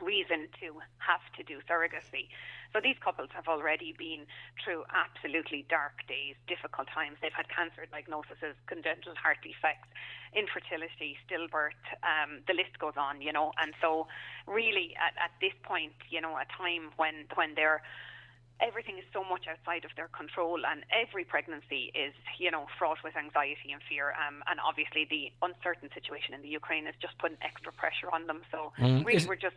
reason to have to do surrogacy. So these couples have already been through absolutely dark days, difficult times. They've had cancer diagnoses, congenital heart defects, infertility, stillbirth, the list goes on, and so really at this point, a time when everything is so much outside of their control, and every pregnancy is, fraught with anxiety and fear. And obviously the uncertain situation in the Ukraine is just putting extra pressure on them. So really we're just...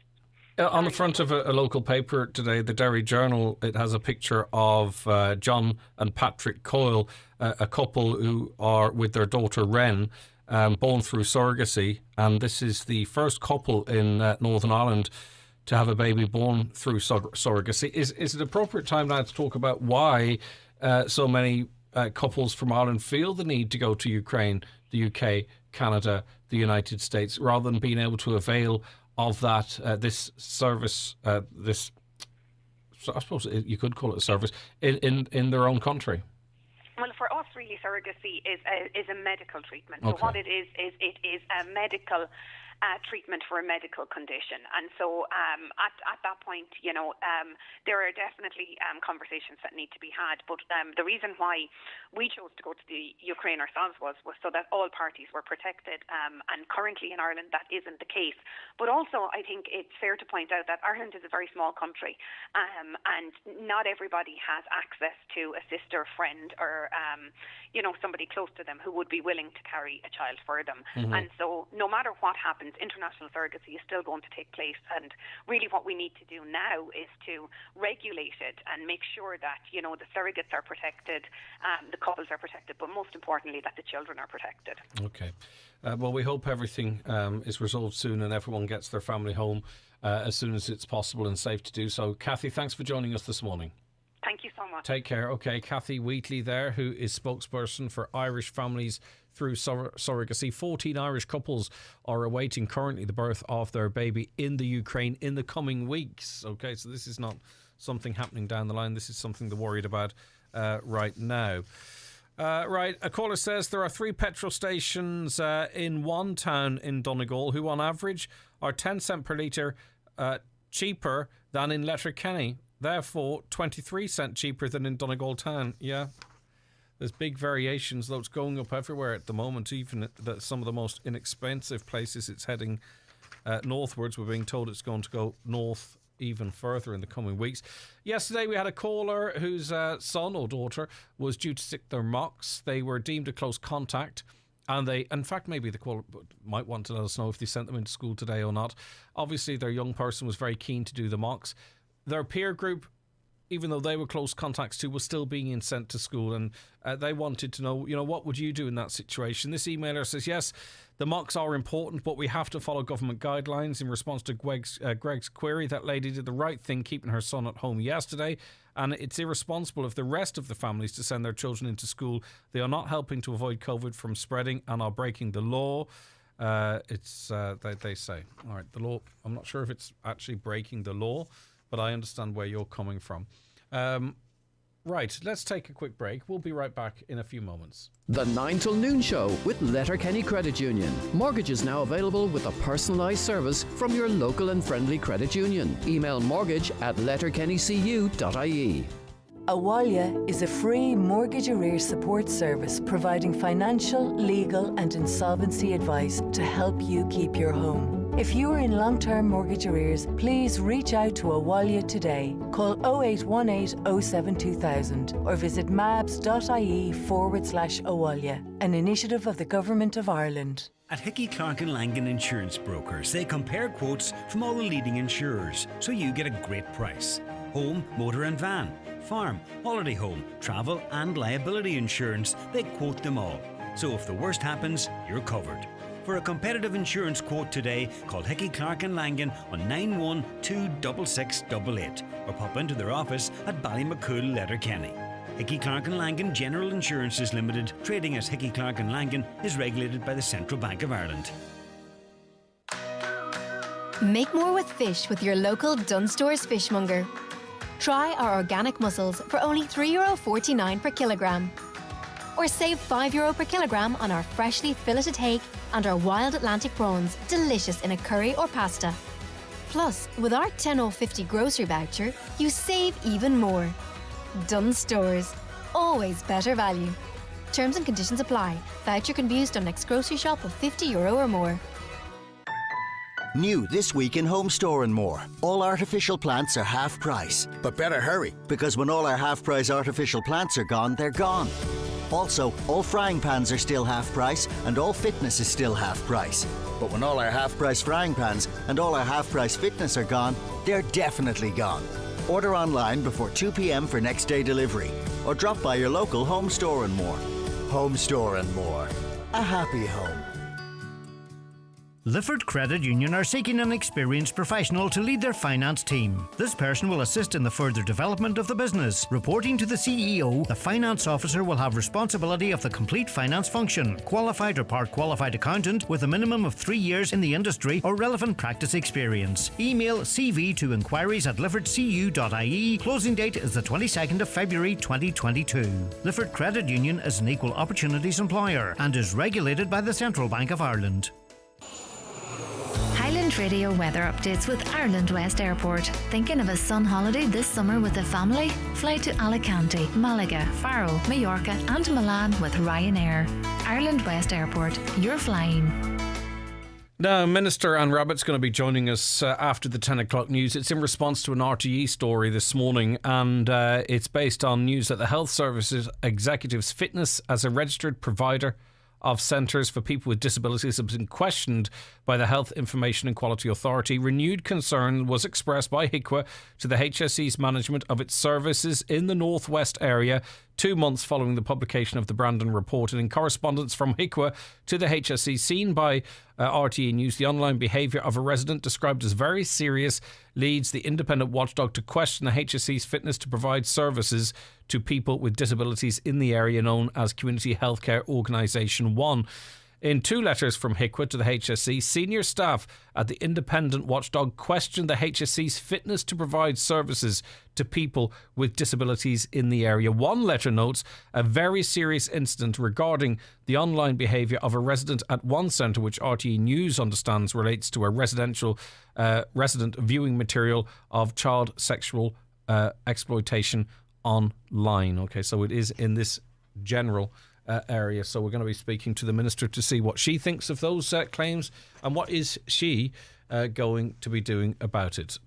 On the front of a local paper today, the Derry Journal, it has a picture of John and Patrick Coyle, a couple who are with their daughter Wren, born through surrogacy. And this is the first couple in Northern Ireland to have a baby born through surrogacy. Is it appropriate time now to talk about why so many couples from Ireland feel the need to go to Ukraine, the UK, Canada, the United States, rather than being able to avail of that, this service, I suppose you could call it a service, in their own country? Well, for us, really, surrogacy is a medical treatment. Okay. So what it is a medical treatment for a medical condition. And so at that point, there are definitely conversations that need to be had. But the reason why we chose to go to the Ukraine ourselves was so that all parties were protected. And currently in Ireland, that isn't the case. But also, I think it's fair to point out that Ireland is a very small country, and not everybody has access to a sister, friend, or somebody close to them who would be willing to carry a child for them. Mm-hmm. And so no matter what happens, international surrogacy is still going to take place. And really what we need to do now is to regulate it and make sure that, the surrogates are protected, the couples are protected, but most importantly, that the children are protected. Okay. Well, we hope everything is resolved soon and everyone gets their family home as soon as it's possible and safe to do so. Kathy, thanks for joining us this morning. Thank you so much. Take care. Okay, Kathy Wheatley there, who is spokesperson for Irish Families Through Surrogacy. 14 Irish couples are awaiting currently the birth of their baby in the Ukraine in the coming weeks. Okay, so this is not something happening down the line. This is something they're worried about right now. Right, a caller says there are 3 petrol stations in one town in Donegal who on average are 10 cent per litre cheaper than in Letterkenny. Therefore, 23 cent cheaper than in Donegal town. Yeah. There's big variations, though it's going up everywhere at the moment. Even at some of the most inexpensive places, it's heading northwards. We're being told it's going to go north even further in the coming weeks. Yesterday, we had a caller whose son or daughter was due to stick their mocks. They were deemed a close contact. And they, in fact, maybe the caller might want to let us know if they sent them into school today or not. Obviously, their young person was very keen to do the mocks. Their peer group, even though they were close contacts too, was still being sent to school, and they wanted to know, what would you do in that situation? This emailer says, yes, the mocks are important, but we have to follow government guidelines. In response to Greg's query, that lady did the right thing keeping her son at home yesterday, and it's irresponsible of the rest of the families to send their children into school. They are not helping to avoid COVID from spreading and are breaking the law. They say. All right, the law, I'm not sure if it's actually breaking the law, but I understand where you're coming from. Right, let's take a quick break. We'll be right back in a few moments. The 9 till noon show with Letterkenny Credit Union. Mortgages now available with a personalised service from your local and friendly credit union. Email mortgage@letterkennycu.ie. Awalia is a free mortgage arrears support service providing financial, legal and insolvency advice to help you keep your home. If you are in long-term mortgage arrears, please reach out to Awalia today. Call 0818 07 2000 or visit mabs.ie/Awalia, an initiative of the Government of Ireland. At Hickey, Clark and Langan Insurance Brokers, they compare quotes from all the leading insurers, so you get a great price. Home, motor and van, farm, holiday home, travel and liability insurance, they quote them all. So if the worst happens, you're covered. For a competitive insurance quote today, call Hickey, Clark and Langan on 9126688 or pop into their office at Ballymacool, Letterkenny. Hickey, Clark and Langan General Insurances Limited, trading as Hickey, Clark and Langan, is regulated by the Central Bank of Ireland. Make more with fish with your local Dunnes Stores fishmonger. Try our organic mussels for only €3.49 per kilogram. Or save €5 per kilogram on our freshly filleted hake and our wild Atlantic prawns, delicious in a curry or pasta. Plus, with our €10.50 grocery voucher, you save even more. Dunnes Stores. Always better value. Terms and conditions apply. Voucher can be used on next grocery shop of €50 or more. New this week in Home Store and More. All artificial plants are half price. But better hurry, because when all our half price artificial plants are gone, they're gone. Also, all frying pans are still half price and all fitness is still half price. But when all our half price frying pans and all our half price fitness are gone, they're definitely gone. Order online before 2 p.m. for next day delivery or drop by your local Home Store and More. Home Store and More. A happy home. Lifford Credit Union are seeking an experienced professional to lead their finance team. This person will assist in the further development of the business. Reporting to the CEO, the finance officer will have responsibility of the complete finance function. Qualified or part-qualified accountant with a minimum of 3 years in the industry or relevant practice experience. Email CV to inquiries@liffordcu.ie. Closing date is the 22nd of February 2022. Lifford Credit Union is an equal opportunities employer and is regulated by the Central Bank of Ireland. Highland Radio weather updates with Ireland West Airport. Thinking of a sun holiday this summer with the family? Fly to Alicante, Malaga, Faro, Mallorca and Milan with Ryanair. Ireland West Airport. You're flying. Now, Minister Anne Rabbitt's going to be joining us after the 10 o'clock news. It's in response to an RTE story this morning, and it's based on news that the Health Services Executive's fitness as a registered provider of centres for people with disabilities has been questioned by the Health Information and Quality Authority. Renewed concern was expressed by HIQA to the HSE's management of its services in the Northwest area 2 months following the publication of the Brandon report. And in correspondence from HIQA to the HSE seen by RTE News, the online behaviour of a resident described as very serious leads the independent watchdog to question the HSE's fitness to provide services to people with disabilities in the area known as Community Healthcare Organisation 1. In 2 letters from HIQA to the HSE, senior staff at the independent watchdog questioned the HSE's fitness to provide services to people with disabilities in the area. One letter notes a very serious incident regarding the online behaviour of a resident at one centre, which RTE News understands relates to a resident viewing material of child sexual exploitation online. Okay, so it is in this general area. So we're going to be speaking to the Minister to see what she thinks of those claims and what is she going to be doing about it.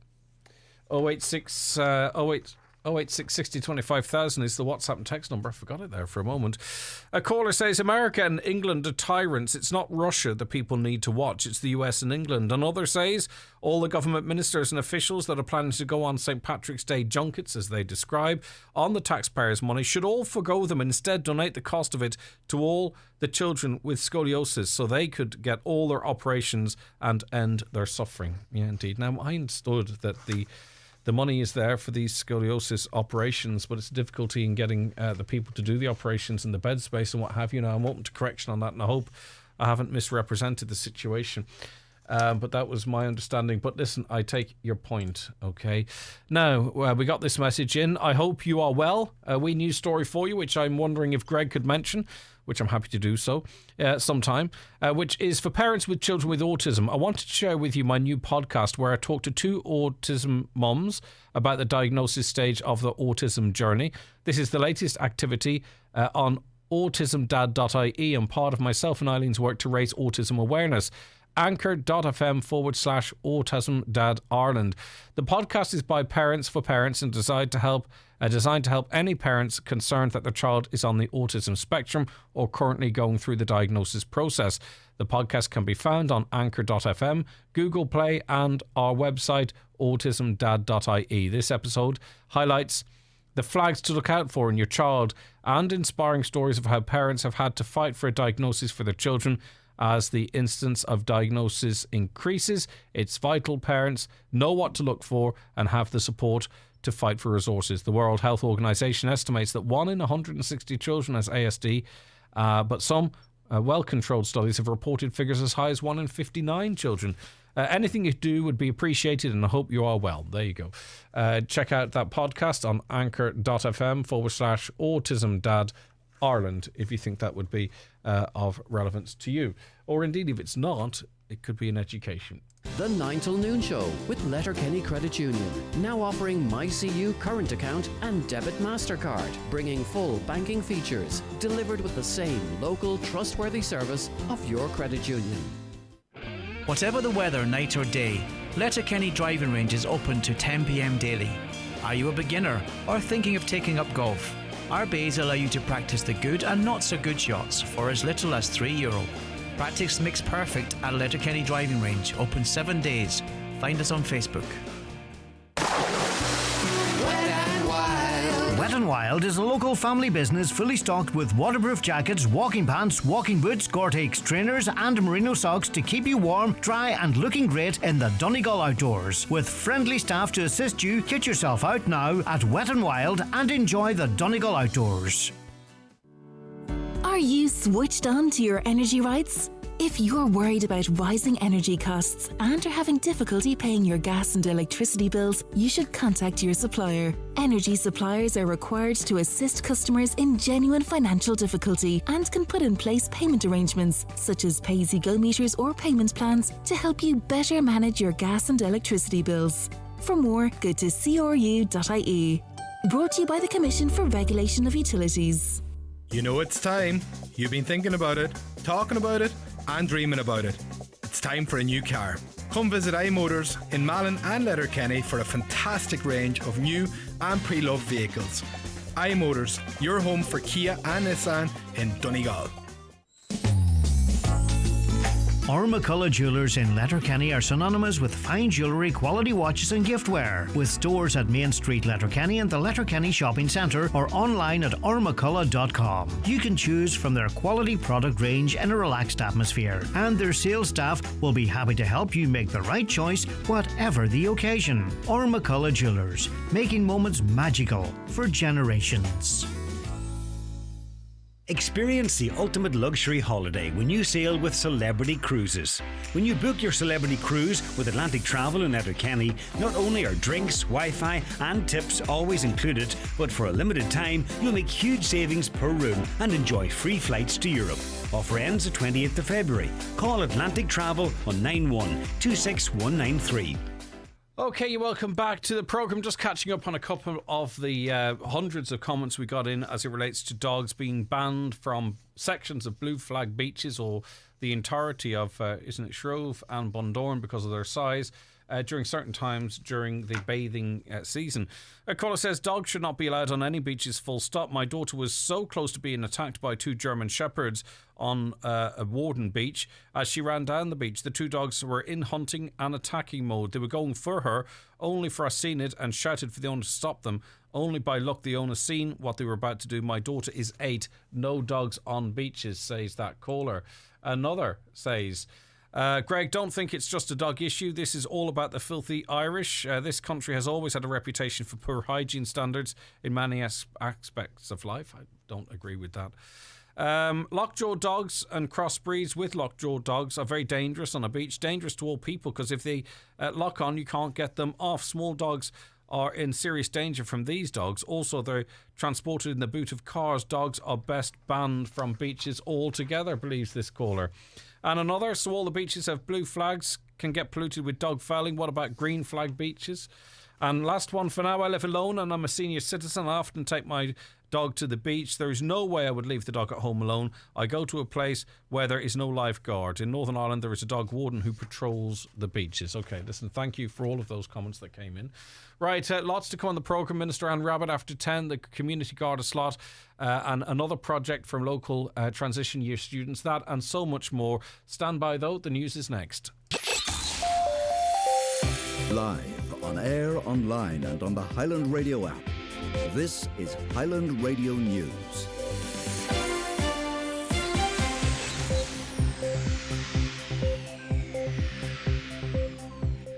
086 60 25,000 is the WhatsApp and text number. I forgot it there for a moment. A caller says, America and England are tyrants. It's not Russia the people need to watch. It's the US and England. Another says, all the government ministers and officials that are planning to go on St. Patrick's Day junkets, as they describe, on the taxpayers' money, should all forgo them and instead donate the cost of it to all the children with scoliosis so they could get all their operations and end their suffering. Yeah, indeed. Now, I understood that the money is there for these scoliosis operations, but it's difficulty in getting the people to do the operations in the bed space and what have you. Now, I'm open to correction on that, and I hope I haven't misrepresented the situation. But that was my understanding. But listen, I take your point, okay? Now, we got this message in. I hope you are well. A wee news story for you, which I'm wondering if Greg could mention, which I'm happy to do so sometime, which is for parents with children with autism. I wanted to share with you my new podcast where I talk to 2 autism mums about the diagnosis stage of the autism journey. This is the latest activity on autismdad.ie and part of myself and Eileen's work to raise autism awareness. Anchor.fm/autism dad Ireland. The podcast is by parents for parents and designed to help any parents concerned that their child is on the autism spectrum or currently going through the diagnosis process. The podcast can be found on Anchor.fm, Google Play, and our website autismdad.ie. This episode highlights the flags to look out for in your child and inspiring stories of how parents have had to fight for a diagnosis for their children. As the instance of diagnosis increases, it's vital parents know what to look for and have the support to fight for resources. The World Health Organization estimates that 1 in 160 children has ASD, but some well-controlled studies have reported figures as high as 1 in 59 children. Anything you do would be appreciated, and I hope you are well. There you go. Check out that podcast on Anchor.fm/autism dad Ireland if you think that would be of relevance to you. Or indeed, if it's not, it could be an education. The 9 till noon show with Letterkenny Credit Union. Now offering MyCU current account and debit MasterCard, bringing full banking features, delivered with the same local trustworthy service of your credit union. Whatever the weather, night or day, Letterkenny Driving Range is open to 10 p.m. daily. Are you a beginner or thinking of taking up golf? Our bays allow you to practice the good and not so good shots for as little as €3. Practice makes perfect at Letterkenny Driving Range, open 7 days. Find us on Facebook. Wet n Wild is a local family business fully stocked with waterproof jackets, walking pants, walking boots, Gore-Tex trainers and merino socks to keep you warm, dry and looking great in the Donegal outdoors. With friendly staff to assist you, get yourself out now at Wet n Wild and enjoy the Donegal outdoors. Are you switched on to your energy rights? If you're worried about rising energy costs and are having difficulty paying your gas and electricity bills, you should contact your supplier. Energy suppliers are required to assist customers in genuine financial difficulty and can put in place payment arrangements, such as pay-as-you-go meters or payment plans, to help you better manage your gas and electricity bills. For more, go to cru.ie. Brought to you by the Commission for Regulation of Utilities. You know it's time. You've been thinking about it, talking about it, and dreaming about it. It's time for a new car. Come visit iMotors in Malin and Letterkenny for a fantastic range of new and pre-loved vehicles. iMotors, your home for Kia and Nissan in Donegal. Our McCullough Jewellers in Letterkenny are synonymous with fine jewellery, quality watches and giftware. With stores at Main Street, Letterkenny and the Letterkenny Shopping Centre or online at ourmccullough.com. You can choose from their quality product range in a relaxed atmosphere, and their sales staff will be happy to help you make the right choice whatever the occasion. Our McCullough Jewellers, making moments magical for generations. Experience the ultimate luxury holiday when you sail with Celebrity Cruises. When you book your Celebrity Cruise with Atlantic Travel in Letterkenny, not only are drinks, Wi-Fi and tips always included, but for a limited time, you'll make huge savings per room and enjoy free flights to Europe. Offer ends the 28th of February. Call Atlantic Travel on 91 26193. Okay, you're welcome back to the programme. Just catching up on a couple of the hundreds of comments we got in as it relates to dogs being banned from sections of blue flag beaches or the entirety of, isn't it, Shrove and Bundoran because of their size during certain times during the bathing season. A caller says, dogs should not be allowed on any beaches, full stop. My daughter was so close to being attacked by 2 German Shepherds on a Warden beach. As she ran down the beach, the 2 dogs were in hunting and attacking mode. They were going for her, only for us seeing it, and shouted for the owner to stop them. Only by luck the owner seen what they were about to do. My daughter is 8. No dogs on beaches, says that caller. Another says, Greg, don't think it's just a dog issue. This is all about the filthy Irish. This country has always had a reputation for poor hygiene standards in many aspects of life. I don't agree with that. Lockjaw dogs and crossbreeds with lockjaw dogs are very dangerous on a beach. Dangerous to all people because if they lock on, you can't get them off. Small dogs are in serious danger from these dogs. Also, they're transported in the boot of cars. Dogs are best banned from beaches altogether, believes this caller. And another, so all the beaches have blue flags, can get polluted with dog fouling. What about green flag beaches? And last one for now, I live alone and I'm a senior citizen. I often take my dog to the beach. There is no way I would leave the dog at home alone. I go to a place where there is no lifeguard. In Northern Ireland, there is a dog warden who patrols the beaches. Okay, listen, thank you for all of those comments that came in. Right, lots to come on the programme. Minister Anne Rabbitte after 10, the Community Garda slot, and another project from local transition year students. That and so much more. Stand by though, the news is next. Live, on air, online and on the Highland Radio app. This is Highland Radio News.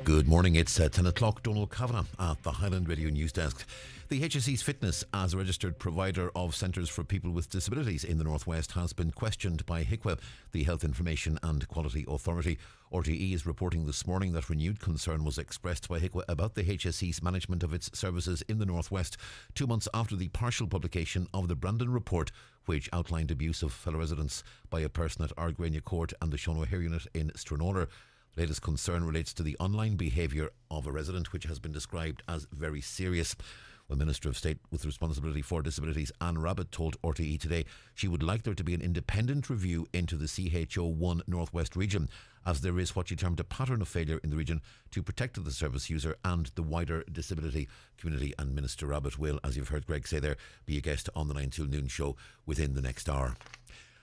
Good morning, it's 10 o'clock. Donald Kavanagh at the Highland Radio News Desk. The HSE's fitness as a registered provider of centres for people with disabilities in the North West has been questioned by HICWA, the Health Information and Quality Authority. RTE is reporting this morning that renewed concern was expressed by HICWA about the HSE's management of its services in the North West 2 months after the partial publication of the Brandon Report, which outlined abuse of fellow residents by a person at Ardgrania Court and the Sean O'Hare unit in Stranora. The latest concern relates to the online behaviour of a resident, which has been described as very serious. Well, Minister of State with responsibility for disabilities Anne Rabbitte told RTE today she would like there to be an independent review into the CHO1 North West region, as there is what she termed a pattern of failure in the region to protect the service user and the wider disability community. And Minister Rabbitte will, as you've heard Greg say there, be a guest on the 9 till noon show within the next hour.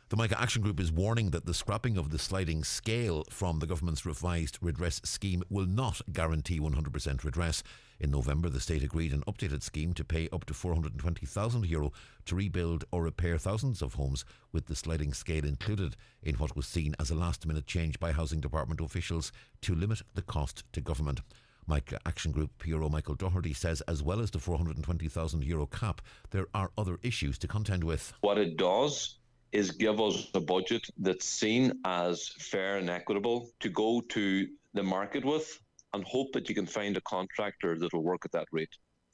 The Micah Action Group is warning that the scrapping of the sliding scale from the government's revised redress scheme will not guarantee 100% redress. In November, the state agreed an updated scheme to pay up to €420,000 to rebuild or repair thousands of homes, with the sliding scale included in what was seen as a last-minute change by Housing Department officials to limit the cost to government. Micah Action Group PRO Michael Doherty says as well as the €420,000 cap, there are other issues to contend with. What it does is give us a budget that's seen as fair and equitable to go to the market with and hope that you can find a contractor that will work at that rate.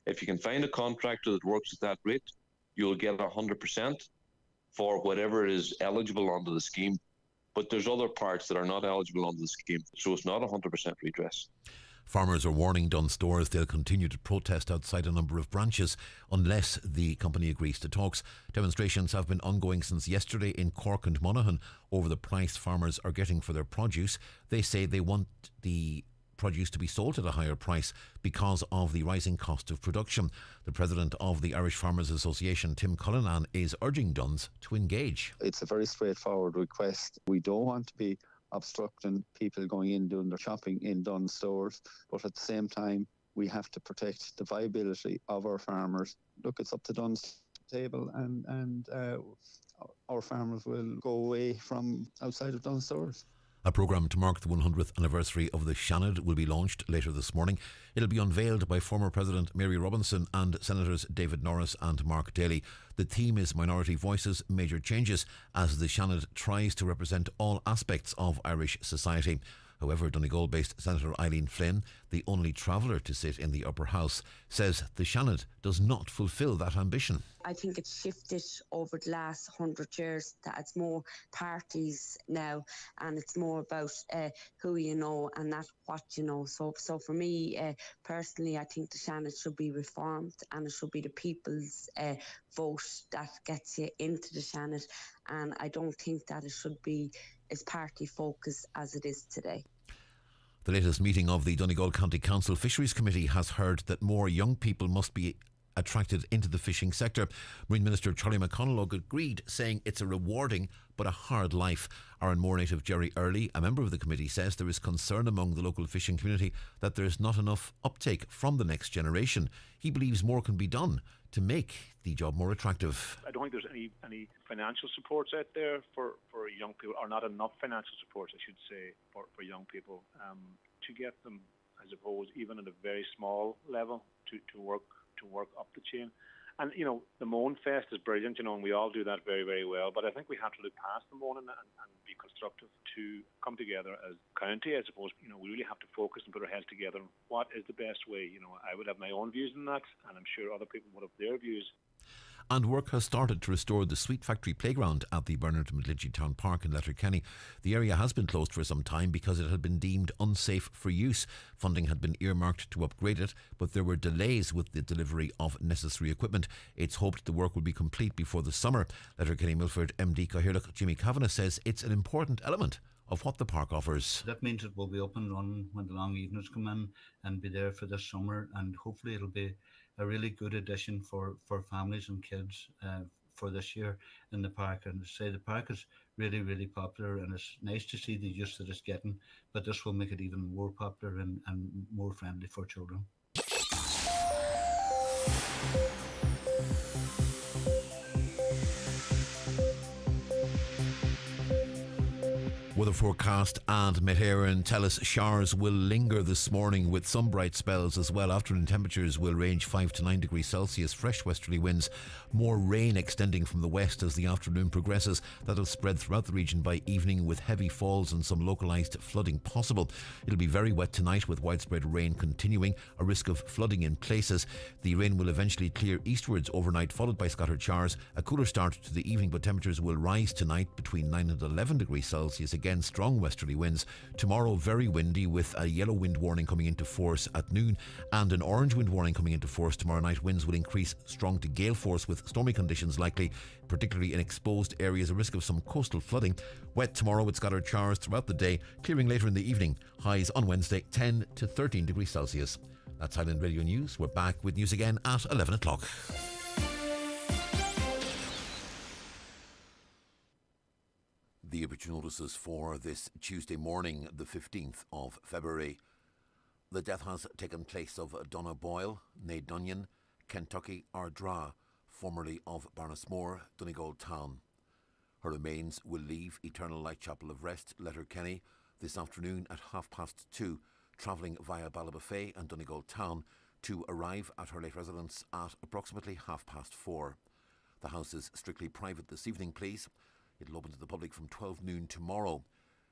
If you can find a contractor that works at that rate, you'll get 100% for whatever is eligible under the scheme. But there's other parts that are not eligible under the scheme, so it's not 100% redress. Farmers are warning Dunnes Stores they'll continue to protest outside a number of branches unless the company agrees to talks. Demonstrations have been ongoing since yesterday in Cork and Monaghan over the price farmers are getting for their produce. They say they want the produce to be sold at a higher price because of the rising cost of production. The president of the Irish Farmers Association, Tim Cullinan, is urging Dunnes to engage. It's a very straightforward request. We don't want to be obstructing people going in doing their shopping in Dunnes Stores, but at the same time we have to protect the viability of our farmers. Look, it's up to Dunnes table and our farmers will go away from outside of Dunnes Stores. A programme to mark the 100th anniversary of the Seanad will be launched later this morning. It'll be unveiled by former President Mary Robinson and Senators David Norris and Mark Daly. The theme is Minority Voices, Major Changes, as the Seanad tries to represent all aspects of Irish society. However, Donegal-based Senator Eileen Flynn, the only traveller to sit in the upper house, says the Seanad does not fulfil that ambition. I think it's shifted over the last 100 years, that it's more parties now and it's more about who you know and not what you know. So for me, personally, I think the Seanad should be reformed and it should be the people's vote that gets you into the Seanad, and I don't think that it should be as party focused as it is today. The latest meeting of the Donegal County Council Fisheries Committee has heard that more young people must be attracted into the fishing sector. Marine Minister Charlie McConalogue agreed, saying it's a rewarding but a hard life. Aaron Moore native Jerry Early, a member of the committee, says there is concern among the local fishing community that there is not enough uptake from the next generation. He believes more can be done to make the job more attractive. I don't think there's any financial supports out there for young people, or not enough financial supports, I should say, for young people to get them, I suppose, even at a very small level to work up the chain. And, the Moan Fest is brilliant, and we all do that very, very well. But I think we have to look past the moaning and be constructive to come together as a county. I suppose, we really have to focus and put our heads together on what is the best way. I would have my own views on that, and I'm sure other people would have their views. And work has started to restore the Sweet Factory playground at the Bernard McGlinchey Town Park in Letterkenny. The area has been closed for some time because it had been deemed unsafe for use. Funding had been earmarked to upgrade it, but there were delays with the delivery of necessary equipment. It's hoped the work will be complete before the summer. Letterkenny Milford MD Cathaoirleach Jimmy Kavanagh says it's an important element of what the park offers. That means it will be up and running when the long evenings come in and be there for this summer, and hopefully it'll be a really good addition for families and kids for this year in the park. And to say the park is really, really popular, and it's nice to see the use that it's getting, but this will make it even more popular and more friendly for children. Weather forecast and Met Éireann tell us showers will linger this morning with some bright spells as well. Afternoon temperatures will range 5 to 9 degrees Celsius, fresh westerly winds, more rain extending from the west as the afternoon progresses. That'll spread throughout the region by evening with heavy falls and some localised flooding possible. It'll be very wet tonight with widespread rain continuing, a risk of flooding in places. The rain will eventually clear eastwards overnight, followed by scattered showers. A cooler start to the evening, but temperatures will rise tonight between 9 and 11 degrees Celsius. Again, strong westerly winds. Tomorrow, very windy with a yellow wind warning coming into force at noon and an orange wind warning coming into force tomorrow night. Winds will increase strong to gale force with stormy conditions likely, particularly in exposed areas, a risk of some coastal flooding. Wet tomorrow with scattered showers throughout the day, clearing later in the evening. Highs on Wednesday 10 to 13 degrees Celsius. That's Highland Radio News. We're back with news again at 11 o'clock. The obituary notices for this Tuesday morning, the 15th of February. The death has taken place of Donna Boyle, née Dunyan, Kentucky Ardra, formerly of Barnesmore, Donegal Town. Her remains will leave Eternal Light Chapel of Rest, Letterkenny, this afternoon at 2:30, travelling via Ballybofey and Donegal Town to arrive at her late residence at approximately 4:30. The house is strictly private this evening, please. It'll open to the public from 12 noon tomorrow,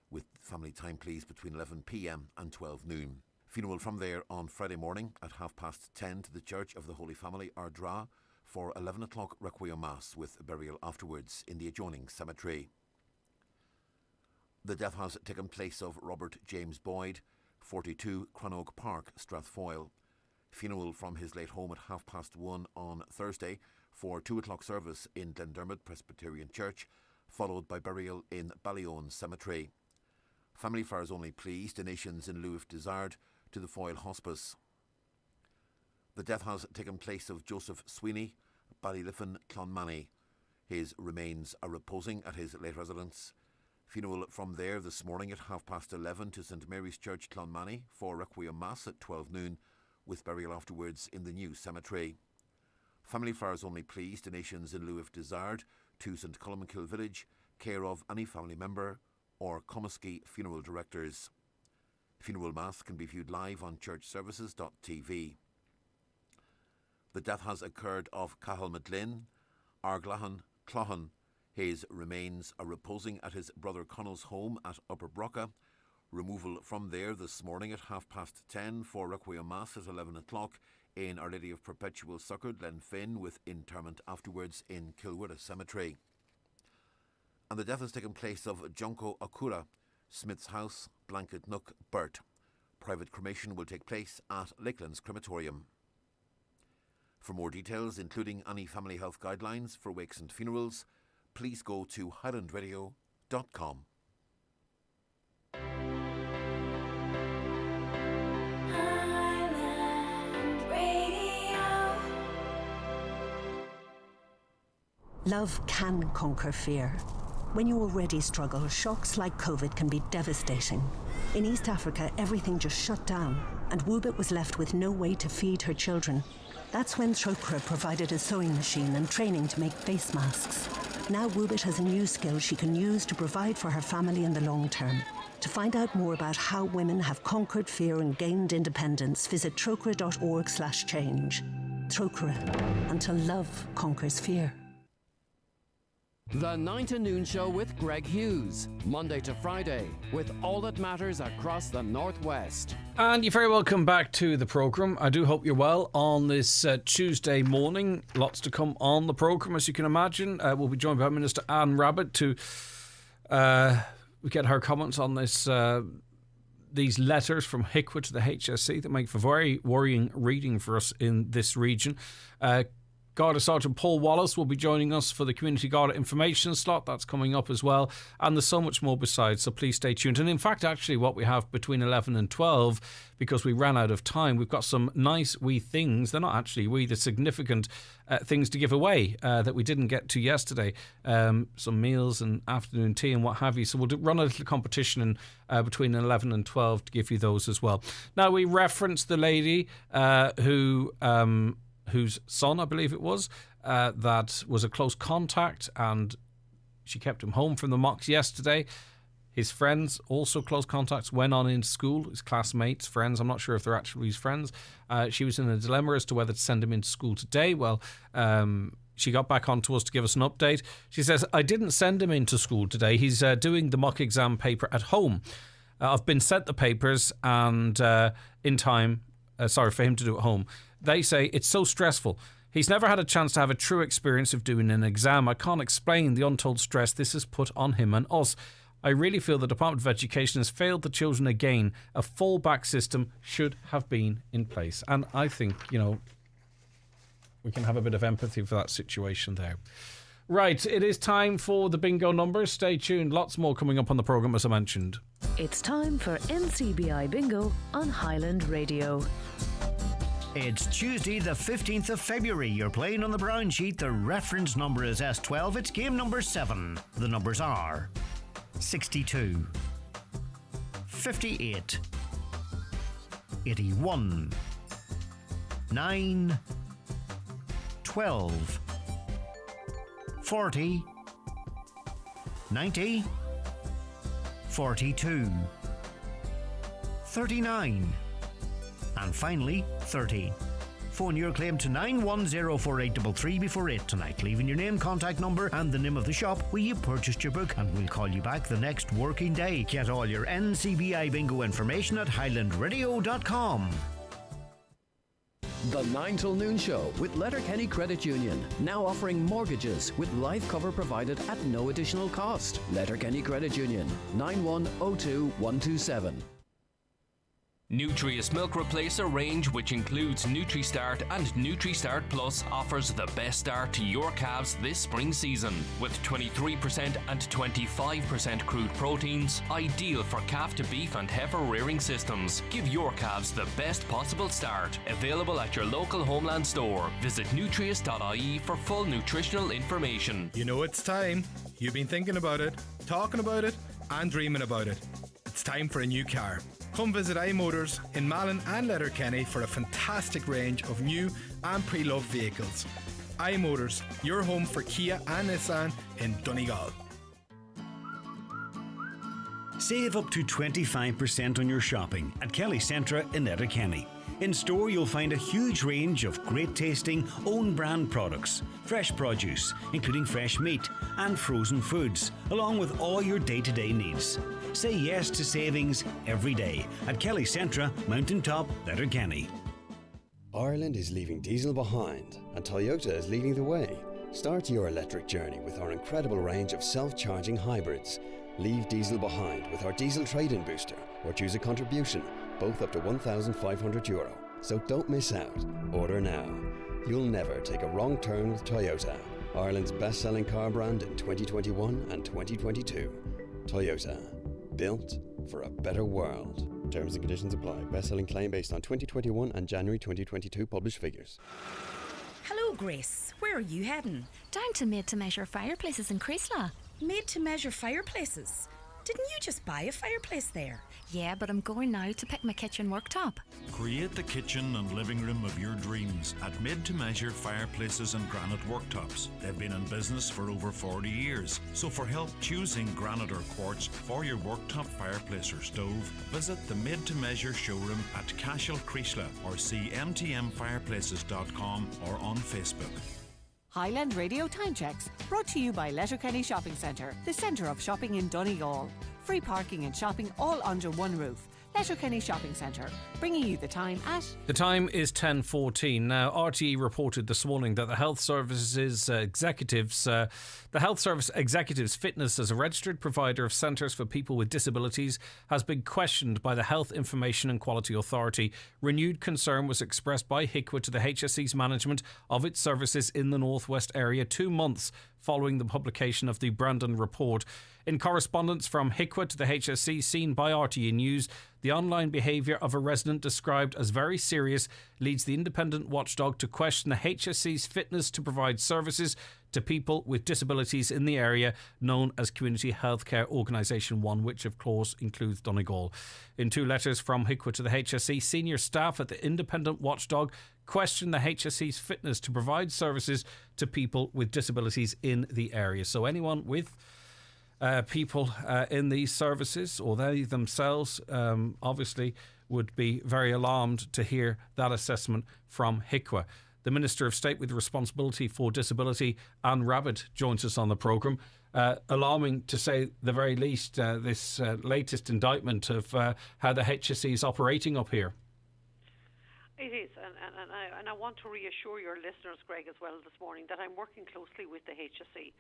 with family time, please, between 11 p.m. and 12 noon. Funeral from there on Friday morning at 10:30 to the Church of the Holy Family, Ardra, for 11 o'clock Requiem Mass, with burial afterwards in the adjoining cemetery. The death has taken place of Robert James Boyd, 42, Crannog Park, Strathfoyle. Funeral from his late home at 1:30 on Thursday for 2 o'clock service in Glendermot Presbyterian Church, followed by burial in Ballyone Cemetery. Family flowers only, please. Donations in lieu if desired to the Foyle Hospice. The death has taken place of Joseph Sweeney, Ballyliffin, Clonmany. His remains are reposing at his late residence. Funeral from there this morning at 11:30 to St Mary's Church, Clonmany, for Requiem Mass at 12 noon, with burial afterwards in the new cemetery. Family flowers only, please. Donations in lieu if desired to St Columkill Village, care of any family member or Comiskey Funeral Directors. Funeral Mass can be viewed live on churchservices.tv. The death has occurred of Cahal Madlin, Arglahan Clohan. His remains are reposing at his brother Connell's home at Upper Brocka. Removal from there this morning at 10:30 for Requiem Mass at 11 o'clock in Our Lady of Perpetual Succour, Glenfin, with interment afterwards in Kilwirra Cemetery. And the death has taken place of Junko Akura, Smith's House, Blanket Nook, Burt. Private cremation will take place at Lakelands Crematorium. For more details, including any family health guidelines for wakes and funerals, please go to highlandradio.com. Love can conquer fear. When you already struggle, shocks like COVID can be devastating. In East Africa, everything just shut down, and Wubit was left with no way to feed her children. That's when Chokra provided a sewing machine and training to make face masks. Now Wubit has a new skill she can use to provide for her family in the long term. To find out more about how women have conquered fear and gained independence, visit chokra.org/change. Trócaire, until love conquers fear. The 9 to Noon Show with Greg Hughes, Monday to Friday, with all that matters across the Northwest. And you're very welcome back to the programme. I do hope you're well on this Tuesday morning. Lots to come on the programme, as you can imagine. We'll be joined by Minister Anne Rabbitte to get her comments on this. These letters from HICWA to the HSE that make for very worrying reading for us in this region. Garda Sergeant Paul Wallace will be joining us for the Community Garda information slot. That's coming up as well. And there's so much more besides, so please stay tuned. And in fact, actually, what we have between 11 and 12, because we ran out of time, we've got some nice wee things. They're not actually wee, they're significant things to give away that we didn't get to yesterday. Some meals and afternoon tea and what have you. So we'll run a little competition between 11 and 12 to give you those as well. Now, we referenced the lady whose son, I believe it was, that was a close contact, and she kept him home from the mocks yesterday. His friends, also close contacts, went on into school, his classmates, friends. I'm not sure if they're actually his friends. She was in a dilemma as to whether to send him into school today. Well, she got back on to us to give us an update. She says, I didn't send him into school today. He's doing the mock exam paper at home. I've been sent the papers and in time, for him to do at home. They say it's so stressful. He's never had a chance to have a true experience of doing an exam. I can't explain the untold stress this has put on him and us. I really feel the Department of Education has failed the children again. A fallback system should have been in place. And I think, we can have a bit of empathy for that situation there. Right, it is time for the bingo numbers. Stay tuned. Lots more coming up on the programme, as I mentioned. It's time for Ncbi Bingo on Highland Radio. It's Tuesday the 15th of February. You're playing on the brown sheet. The reference number is S12. It's game number 7. The numbers are 62, 58, 81, 9, 12, 40, 90, 42, 39, and finally 30. Phone your claim to 9104833 before 8 tonight, leaving your name, contact number and the name of the shop where you purchased your book, and we'll call you back the next working day. Get all your NCBI Bingo information at highlandradio.com. The 9 till Noon Show with Letterkenny Credit Union, now offering mortgages with life cover provided at no additional cost. Letterkenny Credit Union, 9102127. Nutrius Milk Replacer range, which includes NutriStart and NutriStart Plus, offers the best start to your calves this spring season. With 23% and 25% crude proteins, ideal for calf to beef and heifer rearing systems. Give your calves the best possible start. Available at your local Homeland store. Visit nutrius.ie for full nutritional information. You know it's time. You've been thinking about it, talking about it, and dreaming about it. It's time for a new car. Come visit iMotors in Malin and Letterkenny for a fantastic range of new and pre-loved vehicles. iMotors, your home for Kia and Nissan in Donegal. Save up to 25% on your shopping at Kelly Centra in Letterkenny. In store, you'll find a huge range of great tasting own brand products, fresh produce, including fresh meat and frozen foods, along with all your day-to-day needs. Say yes to savings every day at Kelly Centra, Mountaintop, Letterkenny. Ireland is leaving diesel behind, and Toyota is leading the way. Start your electric journey with our incredible range of self-charging hybrids. Leave diesel behind with our diesel trade-in booster, or choose a contribution, both up to €1,500. So don't miss out. Order now. You'll never take a wrong turn with Toyota, Ireland's best-selling car brand in 2021 and 2022. Toyota. Built for a better world. Terms and conditions apply. Best-selling claim based on 2021 and January 2022 published figures. Hello, Grace. Where are you heading? Down to Made to Measure Fireplaces in Creasla. Made to Measure Fireplaces? Didn't you just buy a fireplace there? Yeah, but I'm going now to pick my kitchen worktop. Create the kitchen and living room of your dreams at Made to Measure Fireplaces and Granite Worktops. They've been in business for over 40 years. So for help choosing granite or quartz for your worktop, fireplace or stove, visit the Made to Measure showroom at Cashel Creesla or see mtmfireplaces.com or on Facebook. Highland Radio Time Checks, brought to you by Letterkenny Shopping Centre, the centre of shopping in Donegal. Free parking and shopping all under one roof. Letterkenny Shopping Centre, bringing you the time at... The time is 10:14. Now, RTE reported this morning that the Health Service Executives fitness as a registered provider of centres for people with disabilities has been questioned by the Health Information and Quality Authority. Renewed concern was expressed by HIQA to the HSE's management of its services in the North West area 2 months following the publication of the Brandon report. In correspondence from HIQA to the HSE seen by RTE News, the online behaviour of a resident described as very serious leads the independent watchdog to question the HSE's fitness to provide services to people with disabilities in the area known as Community Healthcare Organisation 1, which of course includes Donegal. In 2 letters from HIQA to the HSE, senior staff at the independent watchdog questioned the HSE's fitness to provide services to people with disabilities in the area. So anyone with people in these services, or they themselves, obviously would be very alarmed to hear that assessment from HIQA. The Minister of State with responsibility for disability, Anne Rabbitte, joins us on the programme. Alarming to say the very least, this latest indictment of how the HSE is operating up here. It is, and I want to reassure your listeners, Greg, as well this morning, that I'm working closely with the HSE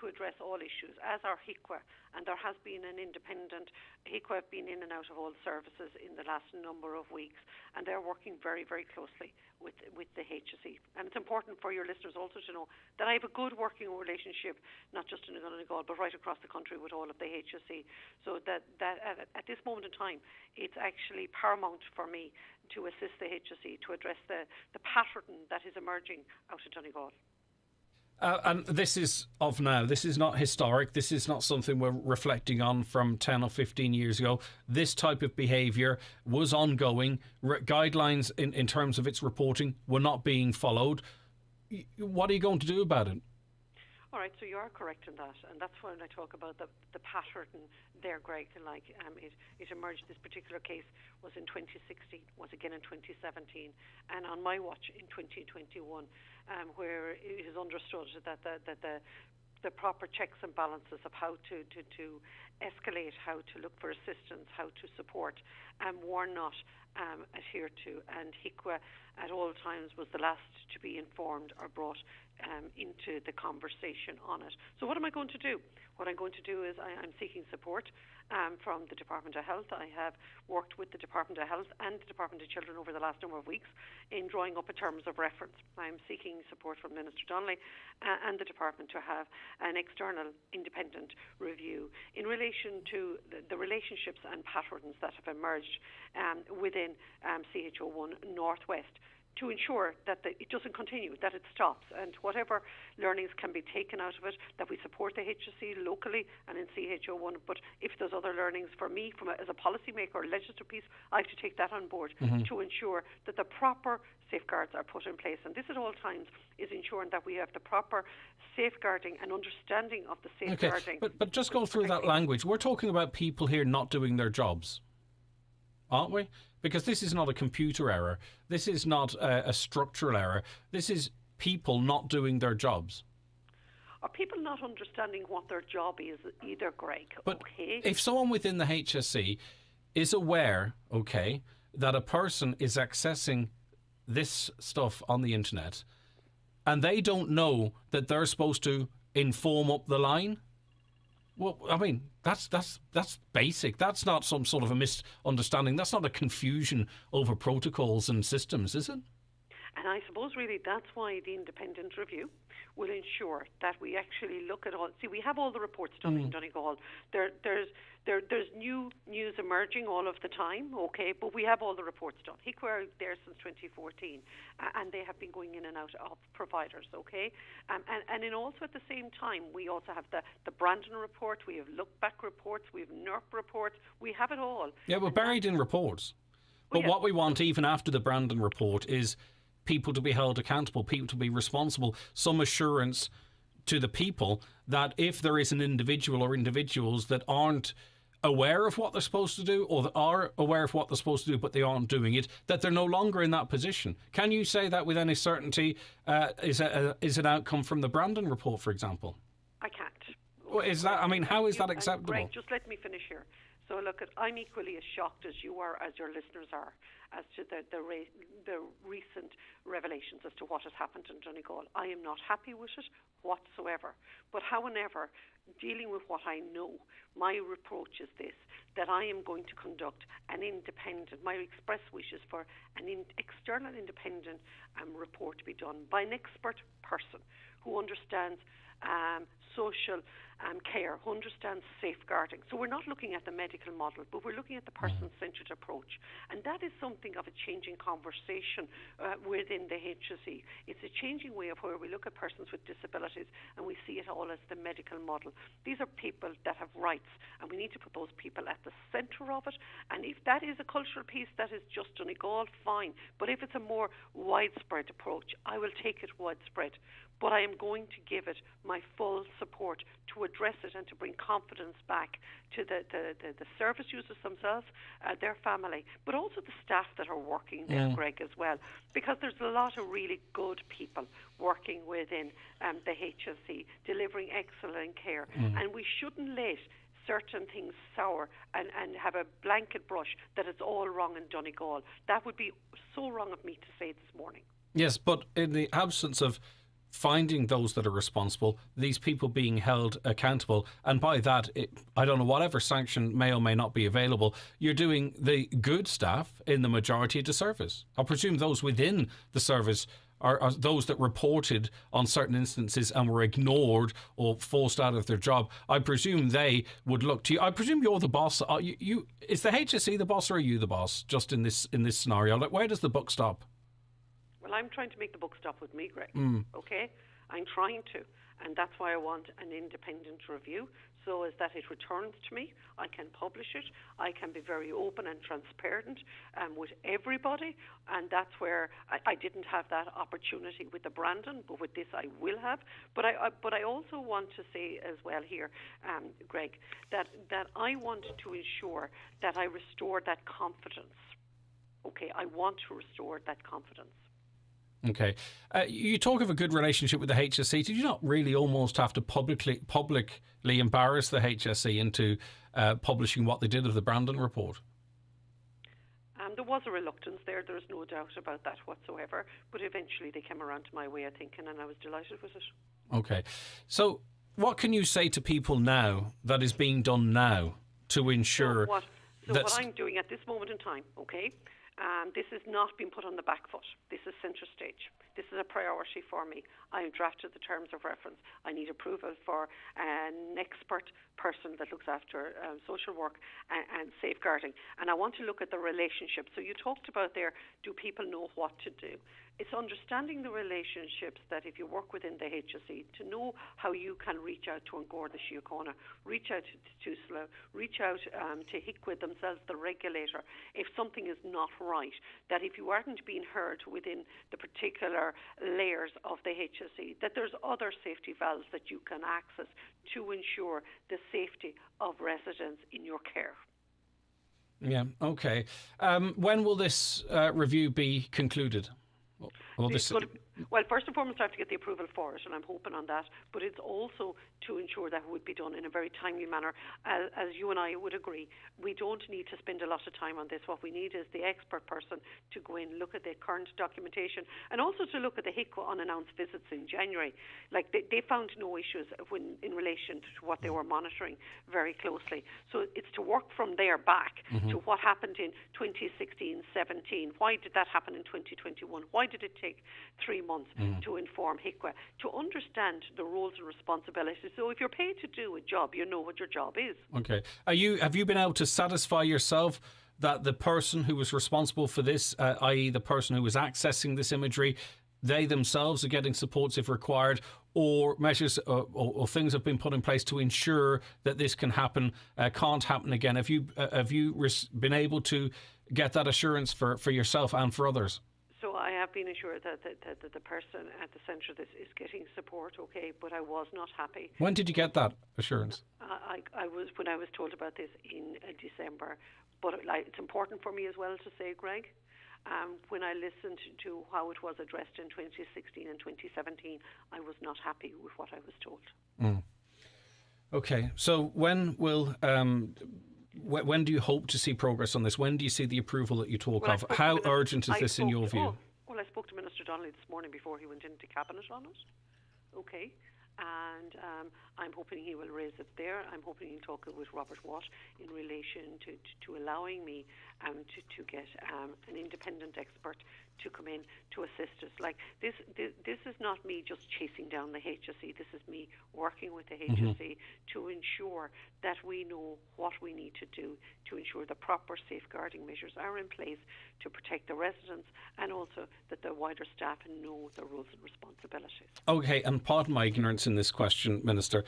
to address all issues, as are HIQA, and there has been an independent HIQA have been in and out of all services in the last number of weeks, and they're working very, very closely with the HSE. And it's important for your listeners also to know that I have a good working relationship, not just in Donegal, but right across the country with all of the HSE. So that at this moment in time, it's actually paramount for me to assist the HSE to address the pattern that is emerging out of Donegal. And this is of now. This is not historic. This is not something we're reflecting on from 10 or 15 years ago. This type of behaviour was ongoing. Guidelines in terms of its reporting were not being followed. What are you going to do about it? All right, so you are correct in that, and that's when I talk about the pattern there, Greg. Like it emerged. This particular case was in 2016, was again in 2017, and on my watch in 2021, where it is understood that the proper checks and balances of how to escalate, how to look for assistance, how to support, were not adhered to, and HIQA at all times was the last to be informed or brought into the conversation on it. So what am I going to do? What I'm going to do is I'm seeking support from the Department of Health. I have worked with the Department of Health and the Department of Children over the last number of weeks in drawing up a terms of reference. I'm seeking support from Minister Donnelly and the Department to have an external independent review in relation to the relationships and patterns that have emerged within CHO1 Northwest, to ensure that it doesn't continue, that it stops, and whatever learnings can be taken out of it, that we support the HSE locally and in CHO1. But if there's other learnings for me as a policymaker or legislative piece, I have to take that on board to ensure that the proper safeguards are put in place. And this at all times is ensuring that we have the proper safeguarding and understanding of the safeguarding. Okay, but just go through that language. We're talking about people here not doing their jobs, aren't we? Because this is not a computer error. This is not a structural error. This is people not doing their jobs. Are people not understanding what their job is either, Greg? But if someone within the HSE is aware, that a person is accessing this stuff on the internet and they don't know that they're supposed to inform up the line, well, I mean, that's basic. That's not some sort of a misunderstanding. That's not a confusion over protocols and systems, is it? And I suppose really that's why the independent review will ensure that we actually look at all. See, we have all the reports done in Donegal. There's new news emerging all of the time, okay, but we have all the reports done. HICWA are there since 2014, and they have been going in and out of providers, okay? And in also at the same time, we also have the Brandon report, we have look-back reports, we have NERP reports, we have it all. Yeah, we're buried in reports. But what we want, even after the Brandon report, is people to be held accountable, people to be responsible, some assurance to the people that if there is an individual or individuals that aren't aware of what they're supposed to do, or that are aware of what they're supposed to do but they aren't doing it, that they're no longer in that position. Can you say that with any certainty is an outcome from the Brandon report, for example? I can't. Well, is that? I mean, how is that acceptable? Greg, just let me finish here. So look, I'm equally as shocked as you are, as your listeners are, as to the recent revelations as to what has happened in Donegal. I am not happy with it whatsoever. But however, dealing with what I know, my approach is this, that I am going to conduct an independent, my express wish is for an external independent report to be done by an expert person who understands social care, who understands safeguarding. So we're not looking at the medical model, but we're looking at the person-centred approach. And that is something of a changing conversation within the HSE. It's a changing way of where we look at persons with disabilities and we see it all as the medical model. These are people that have rights, and we need to put those people at the centre of it. And if that is a cultural piece that is just Donegal, fine. But if it's a more widespread approach, I will take it widespread. But I am going to give it my full support to address it and to bring confidence back to the service users themselves, their family, but also the staff that are working there, Greg, as well. Because there's a lot of really good people working within the HSE, delivering excellent care. And we shouldn't let certain things sour and have a blanket brush that it's all wrong in Donegal. That would be so wrong of me to say this morning. Yes, but in the absence of finding those that are responsible, these people being held accountable, and by that, I don't know, whatever sanction may or may not be available, you're doing the good staff in the majority a disservice. I presume those within the service are those that reported on certain instances and were ignored or forced out of their job. I presume they would look to you. I presume you're the boss. Is the HSE the boss, or are you the boss, just in this scenario? Like, where does the buck stop? Well, I'm trying to make the book stop with me, Greg, okay? I'm trying to, and that's why I want an independent review, so as that it returns to me, I can publish it, I can be very open and transparent with everybody, and that's where I didn't have that opportunity with the Brandon, but with this I will have. But I also want to say as well here, Greg, that I want to ensure that I restore that confidence. Okay, I want to restore that confidence. Okay. You talk of a good relationship with the HSE. Did you not really almost have to publicly embarrass the HSE into publishing what they did of the Brandon report? There was a reluctance there. There's no doubt about that whatsoever. But eventually they came around to my way of thinking, and I was delighted with it. Okay. So what can you say to people now that is being done now to ensure what I'm doing at this moment in time, okay? This has not been put on the back foot. This is centre stage. This is a priority for me. I have drafted the terms of reference. I need approval for an expert person that looks after social work and safeguarding. And I want to look at the relationship. So you talked about there, do people know what to do? It's understanding the relationships that if you work within the HSE, to know how you can reach out to Garda Síochána, reach out to TUSLA, reach out to HICWA themselves, the regulator, if something is not right, that if you aren't being heard within the particular layers of the HSE, that there's other safety valves that you can access to ensure the safety of residents in your care. Yeah, okay. When will this review be concluded? It's Well, first and foremost, I have to get the approval for it, and I'm hoping on that. But it's also to ensure that it would be done in a very timely manner. As you and I would agree, we don't need to spend a lot of time on this. What we need is the expert person to go in, look at the current documentation, and also to look at the HICWA unannounced visits in January. Like, they found no issues in relation to what they were monitoring very closely. So it's to work from there back to what happened in 2016-17. Why did that happen in 2021? Why did it take 3 months to inform HICWA, to understand the roles and responsibilities? So if you're paid to do a job, you know what your job is. Okay. Have you been able to satisfy yourself that the person who was responsible for this, i.e. the person who was accessing this imagery, they themselves are getting supports if required, or measures or things have been put in place to ensure that this can't happen again? Have you been able to get that assurance for yourself and for others? So I have been assured that the person at the centre of this is getting support, okay, but I was not happy. When did you get that assurance? When I was told about this in December. But it's important for me as well to say, Greg, when I listened to how it was addressed in 2016 and 2017, I was not happy with what I was told. Okay, so when do you hope to see progress on this? When do you see the approval that you talk of? How urgent is this in your view? Well, I spoke to Minister Donnelly this morning before he went into Cabinet on it. Okay. And I'm hoping he will raise it there. I'm hoping he'll talk with Robert Watt in relation to allowing me to get an independent expert to come in to assist us. Like this is not me just chasing down the HSE. This is me working with the HSE to ensure that we know what we need to do to ensure the proper safeguarding measures are in place to protect the residents, and also that the wider staff know the roles and responsibilities. Okay, and pardon my ignorance in this question, Minister.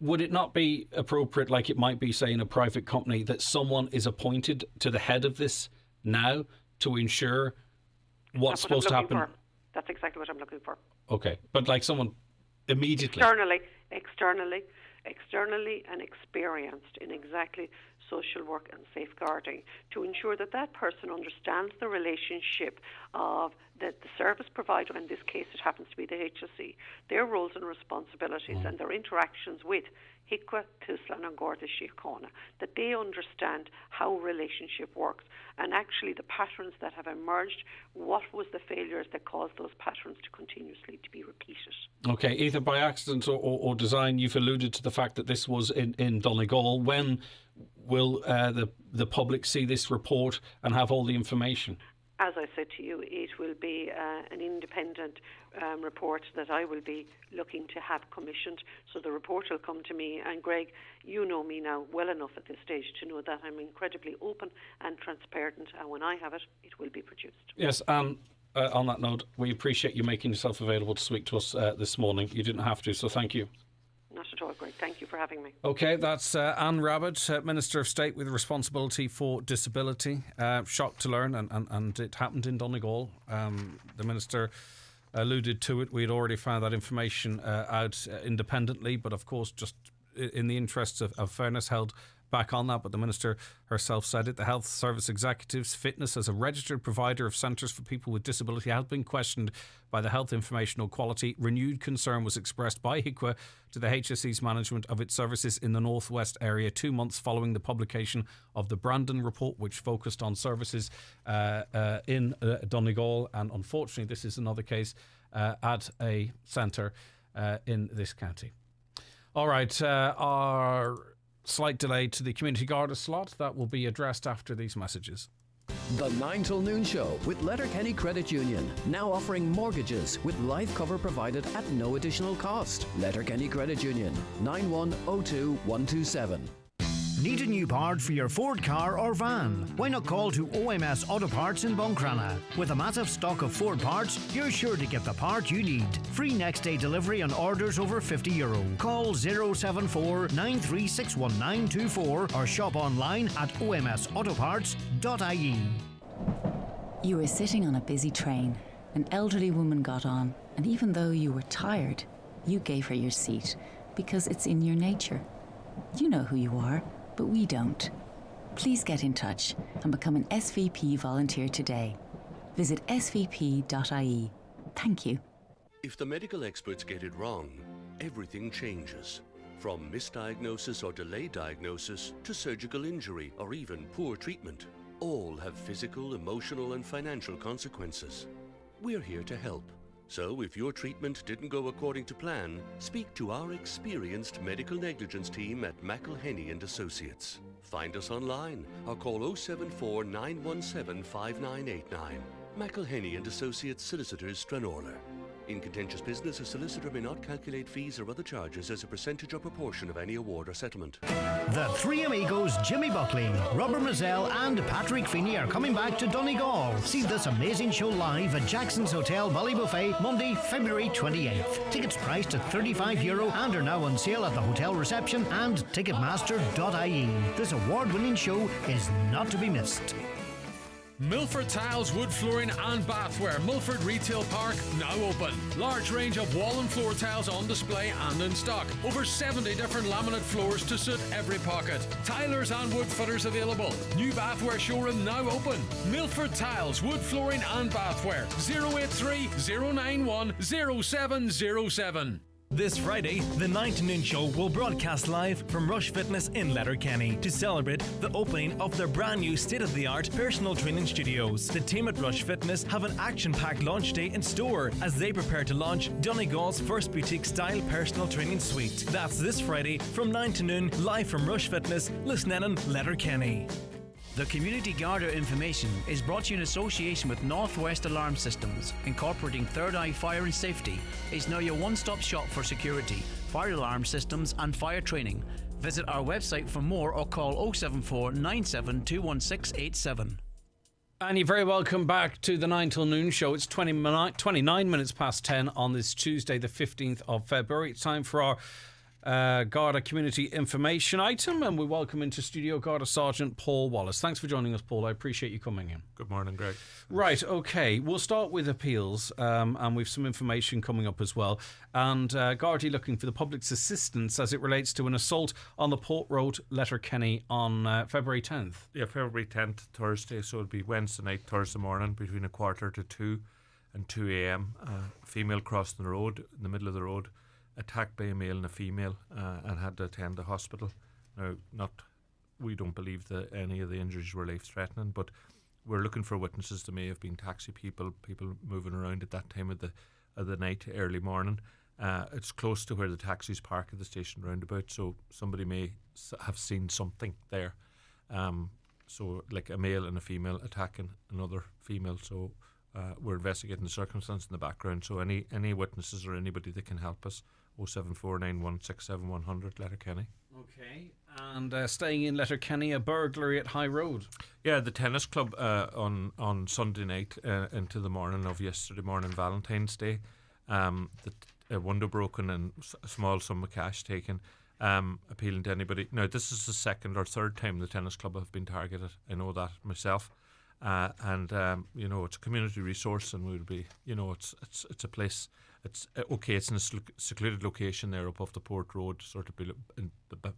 Would it not be appropriate, like it might be, say, in a private company, that someone is appointed to the head of this now to ensure what's supposed to happen? That's exactly what I'm looking for. Okay, but like someone immediately? Externally and experienced in exactly social work and safeguarding, to ensure that that person understands the relationship of the service provider, in this case it happens to be the HSE, their roles and responsibilities and their interactions with HICWA, Tuslan and Garda Síochána, that they understand how relationship works and actually the patterns that have emerged, what was the failures that caused those patterns to continuously to be repeated. Okay, either by accident or design. You've alluded to the fact that this was in Donegal. When will the public see this report and have all the information? As I said to you, it will be an independent report that I will be looking to have commissioned. So the report will come to me. And Greg, you know me now well enough at this stage to know that I'm incredibly open and transparent. And when I have it, it will be produced. Yes, on that note, we appreciate you making yourself available to speak to us this morning. You didn't have to, so thank you. Not at all, Greg. Thank you for having me. OK, that's Anne Rabbitte, Minister of State with responsibility for disability. Shocked to learn, and it happened in Donegal. The Minister alluded to it. We had already found that information out independently, but of course, just in the interests of fairness, held back on that. But the Minister herself said it. The Health Service Executive's fitness as a registered provider of centres for people with disability has been questioned by the Health Information Equality. Renewed concern was expressed by HICWA to the HSE's management of its services in the North West area 2 months following the publication of the Brandon report, which focused on services in Donegal. And unfortunately, this is another case at a centre in this county. All right, our slight delay to the Community Garda slot. That will be addressed after these messages. The 9 till noon show with Letterkenny Credit Union, now offering mortgages with life cover provided at no additional cost. Letterkenny Credit Union, 9102 127. Need a new part for your Ford car or van? Why not call to OMS Auto Parts in Buncrana? With a massive stock of Ford parts, you're sure to get the part you need. Free next day delivery on orders over €50. Call 074 9361924 or shop online at omsautoparts.ie. You were sitting on a busy train. An elderly woman got on, and even though you were tired, you gave her your seat because it's in your nature. You know who you are, but we don't. Please get in touch and become an SVP volunteer today. Visit svp.ie. Thank you. If the medical experts get it wrong, everything changes. From misdiagnosis or delayed diagnosis to surgical injury or even poor treatment. All have physical, emotional and financial consequences. We're here to help. So if your treatment didn't go according to plan, speak to our experienced medical negligence team at McElhenney and Associates. Find us online or call 074 917 5989. McElhenney and Associates Solicitors, Stranorlar. In contentious business, a solicitor may not calculate fees or other charges as a percentage or proportion of any award or settlement. The three amigos Jimmy Buckley, Robert Mazzell and Patrick Feeney are coming back to Donegal. See this amazing show live at Jackson's Hotel Ballybuffet Monday, February 28th. Tickets priced at €35 and are now on sale at the hotel reception and ticketmaster.ie. This award-winning show is not to be missed. Milford Tiles, Wood Flooring and Bathware, Milford Retail Park, now open. Large range of wall and floor tiles on display and in stock. Over 70 different laminate floors to suit every pocket. Tilers and wood fitters available. New Bathware showroom now open. Milford Tiles, Wood Flooring and Bathware, 083 091 0707. This Friday, the 9 to Noon Show will broadcast live from Rush Fitness in Letterkenny to celebrate the opening of their brand new state-of-the-art personal training studios. The team at Rush Fitness have an action-packed launch day in store as they prepare to launch Donegal's first boutique-style personal training suite. That's this Friday from 9 to noon, live from Rush Fitness, Lisnenan, Letterkenny. The Community Garda information is brought to you in association with Northwest Alarm Systems, incorporating Third Eye Fire and Safety. Is now your one-stop shop for security, fire alarm systems and fire training. Visit our website for more or call 074 97 21687. And you're very welcome back to the 9 till noon show. It's 29 minutes past 10 on this Tuesday, the 15th of February. It's time for our Garda community information item, and we welcome into studio Garda Sergeant Paul Wallace. Thanks for joining us, Paul. I appreciate you coming in. Good morning, Greg. Right, okay, we'll start with appeals, and we've some information coming up as well. And Gardaí looking for the public's assistance as it relates to an assault on the Port Road, Letterkenny on February 10th. Yeah, February 10th, Thursday, so it'll be Wednesday night, Thursday morning, between 1:45 and 2 a.m. A female crossed the road, in the middle of the road, attacked by a male and a female, and had to attend the hospital. Now, we don't believe that any of the injuries were life-threatening, but we're looking for witnesses. There may have been taxi people moving around at that time of the night, early morning. It's close to where the taxis park at the station roundabout, so somebody may have seen something there. So, like a male and a female attacking another female. So we're investigating the circumstance in the background. So any witnesses or anybody that can help us, 0749167 Letterkenny. Okay, and staying in Letterkenny, a burglary at High Road. Yeah, the tennis club on Sunday night into the morning of yesterday morning, Valentine's Day. A window broken and a small sum of cash taken. Appealing to anybody. Now, this is the second or third time the tennis club have been targeted. I know that myself. And it's a community resource, and we'll be, it's a place. It's okay. It's in a secluded location there up off the Port Road, sort of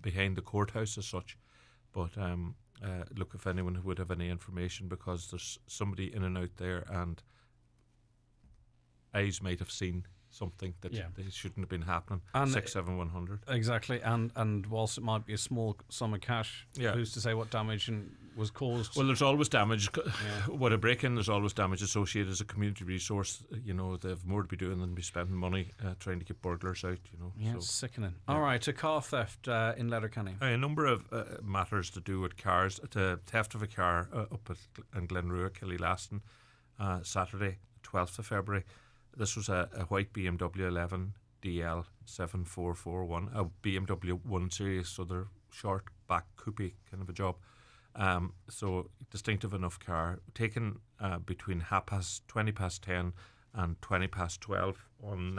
behind the courthouse as such. But look, if anyone would have any information, because there's somebody in and out there, and eyes might have seen something that they shouldn't have been happening. 67100. Exactly, and whilst it might be a small sum of cash, who's to say what damage was caused? Well, there's always damage. With a break-in, there's always damage associated as a community resource. They have more to be doing than be spending money trying to keep burglars out. Yeah, it's sickening. All right, a car theft in Letterkenny. A number of matters to do with cars. The theft of a car up in Glenrua, Killylaston, Saturday, 12th of February. This was a white BMW 11 DL 7441, a BMW 1 Series, so they're short back coupe kind of a job. So distinctive enough car, taken between 20 past 10 and 20 past 12 on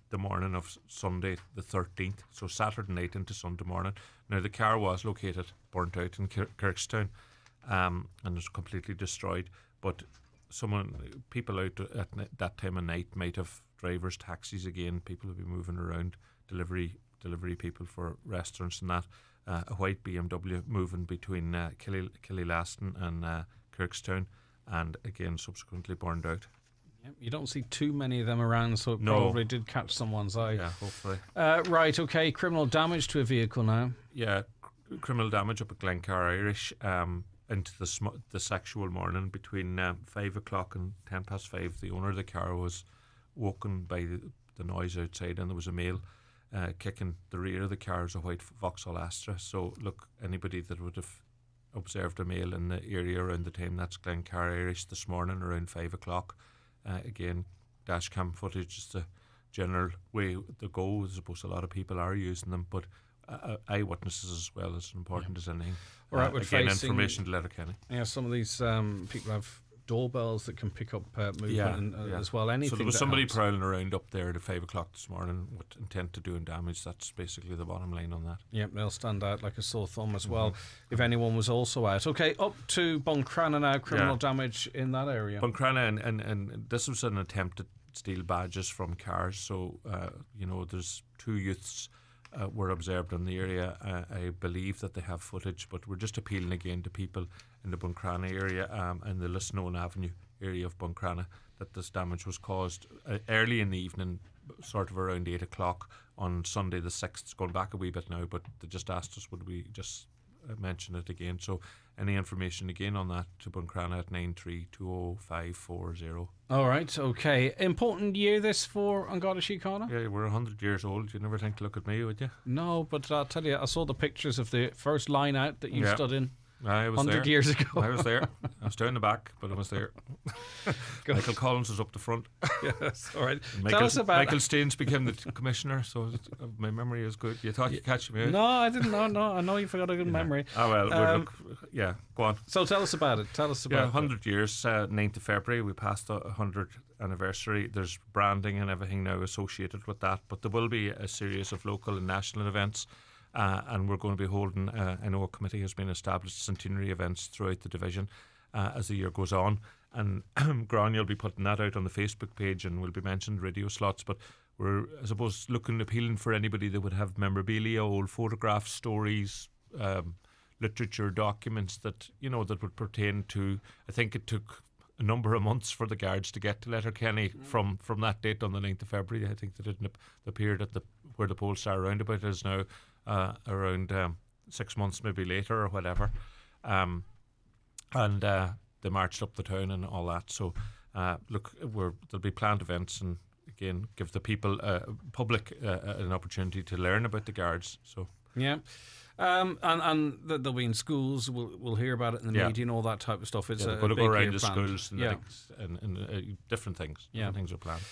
the morning of Sunday the 13th, so Saturday night into Sunday morning. Now, the car was located, burnt out in Kirkstown, and was completely destroyed, but people out at that time of night might have drivers, taxis again, people will be moving around, delivery people for restaurants and that. A white BMW moving between Killylaston and Kirkstown, and again subsequently burned out. You don't see too many of them around, so it probably did catch someone's eye. Yeah, hopefully. Right, okay, criminal damage to a vehicle now. Yeah, criminal damage up at Glencar Irish into the sexual morning between 5 o'clock and 10 past 5. The owner of the car was woken by the noise outside, and there was a male kicking the rear of the car. As a white Vauxhall Astra. So look, anybody that would have observed a male in the area around the time, that's Glencar Irish this morning around 5 o'clock. Again, dash cam footage is the general way to go. I suppose a lot of people are using them, but eyewitnesses as well is important as anything. Right, again, information to Letterkenny. Yeah, some of these people have doorbells that can pick up movement as well. Anything. So there was somebody prowling around up there at 5 o'clock this morning with intent to doing damage. That's basically the bottom line on that. Yep, they'll stand out like a sore thumb as well if anyone was also out. Okay, up to Buncrana now, criminal damage in that area. Buncrana, and this was an attempt to steal badges from cars. So, there's 2 youths were observed in the area. I believe that they have footage, but we're just appealing again to people in the Buncrana area and the Lisnone Avenue area of Buncrana that this damage was caused early in the evening, sort of around 8 o'clock on Sunday the 6th. It's going back a wee bit now, but they just asked us would we just mention it again. So any information again on that to Buncrana at 93200540. All right, okay. Important year this for An Garda Síochána? Yeah, we're 100 years old. You never think to look at me, would you? No, but I'll tell you, I saw the pictures of the first line out that you stood in. I was 100 there. years ago. I was there. I was down the back, but I was there. Michael Collins was up the front. Yes, all right. Tell us about Michael Staines became the commissioner, so my memory is good. You thought you'd catch me out? No, I didn't. No, I know you've got a good memory. Oh, well, go on. So tell us about it. 100 years, 9th of February, we passed the 100th anniversary. There's branding and everything now associated with that, but there will be a series of local and national events. And we're going to be holding, I know a committee has been established, centenary events throughout the division as the year goes on. And Grania will be putting that out on the Facebook page and will be mentioned radio slots. But we're, I suppose, appealing for anybody that would have memorabilia, old photographs, stories, literature, documents that, that would pertain to, I think it took a number of months for the guards to get to Letterkenny from that date on the 9th of February. I think they didn't appear at where the Polestar roundabout is now. Around 6 months maybe later or whatever, and they marched up the town and all that. So there'll be planned events and again give the people public an opportunity to learn about the guards. So yeah. And they'll be in schools. We'll hear about it in the media and all that type of stuff. It's going to go around the schools and different things. Yeah, different things are planned.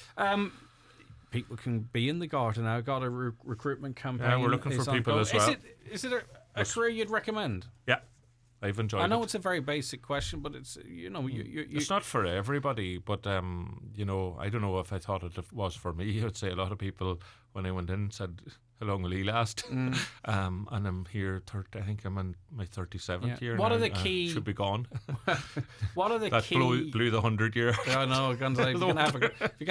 People can be in the Garda now. Got a recruitment campaign. Yeah, we're looking for people as well. Is it a career you'd recommend? Yeah, I've enjoyed it. I know it's a very basic question, but it's it's not for everybody. But I don't know if I thought it was for me. I'd say a lot of people when I went in said, "How long will he last?" And I'm here. I think I'm in my 37th year. What now. are the key? Should be gone. What are the that key? blew the 100 year. Yeah, I know. If you're gonna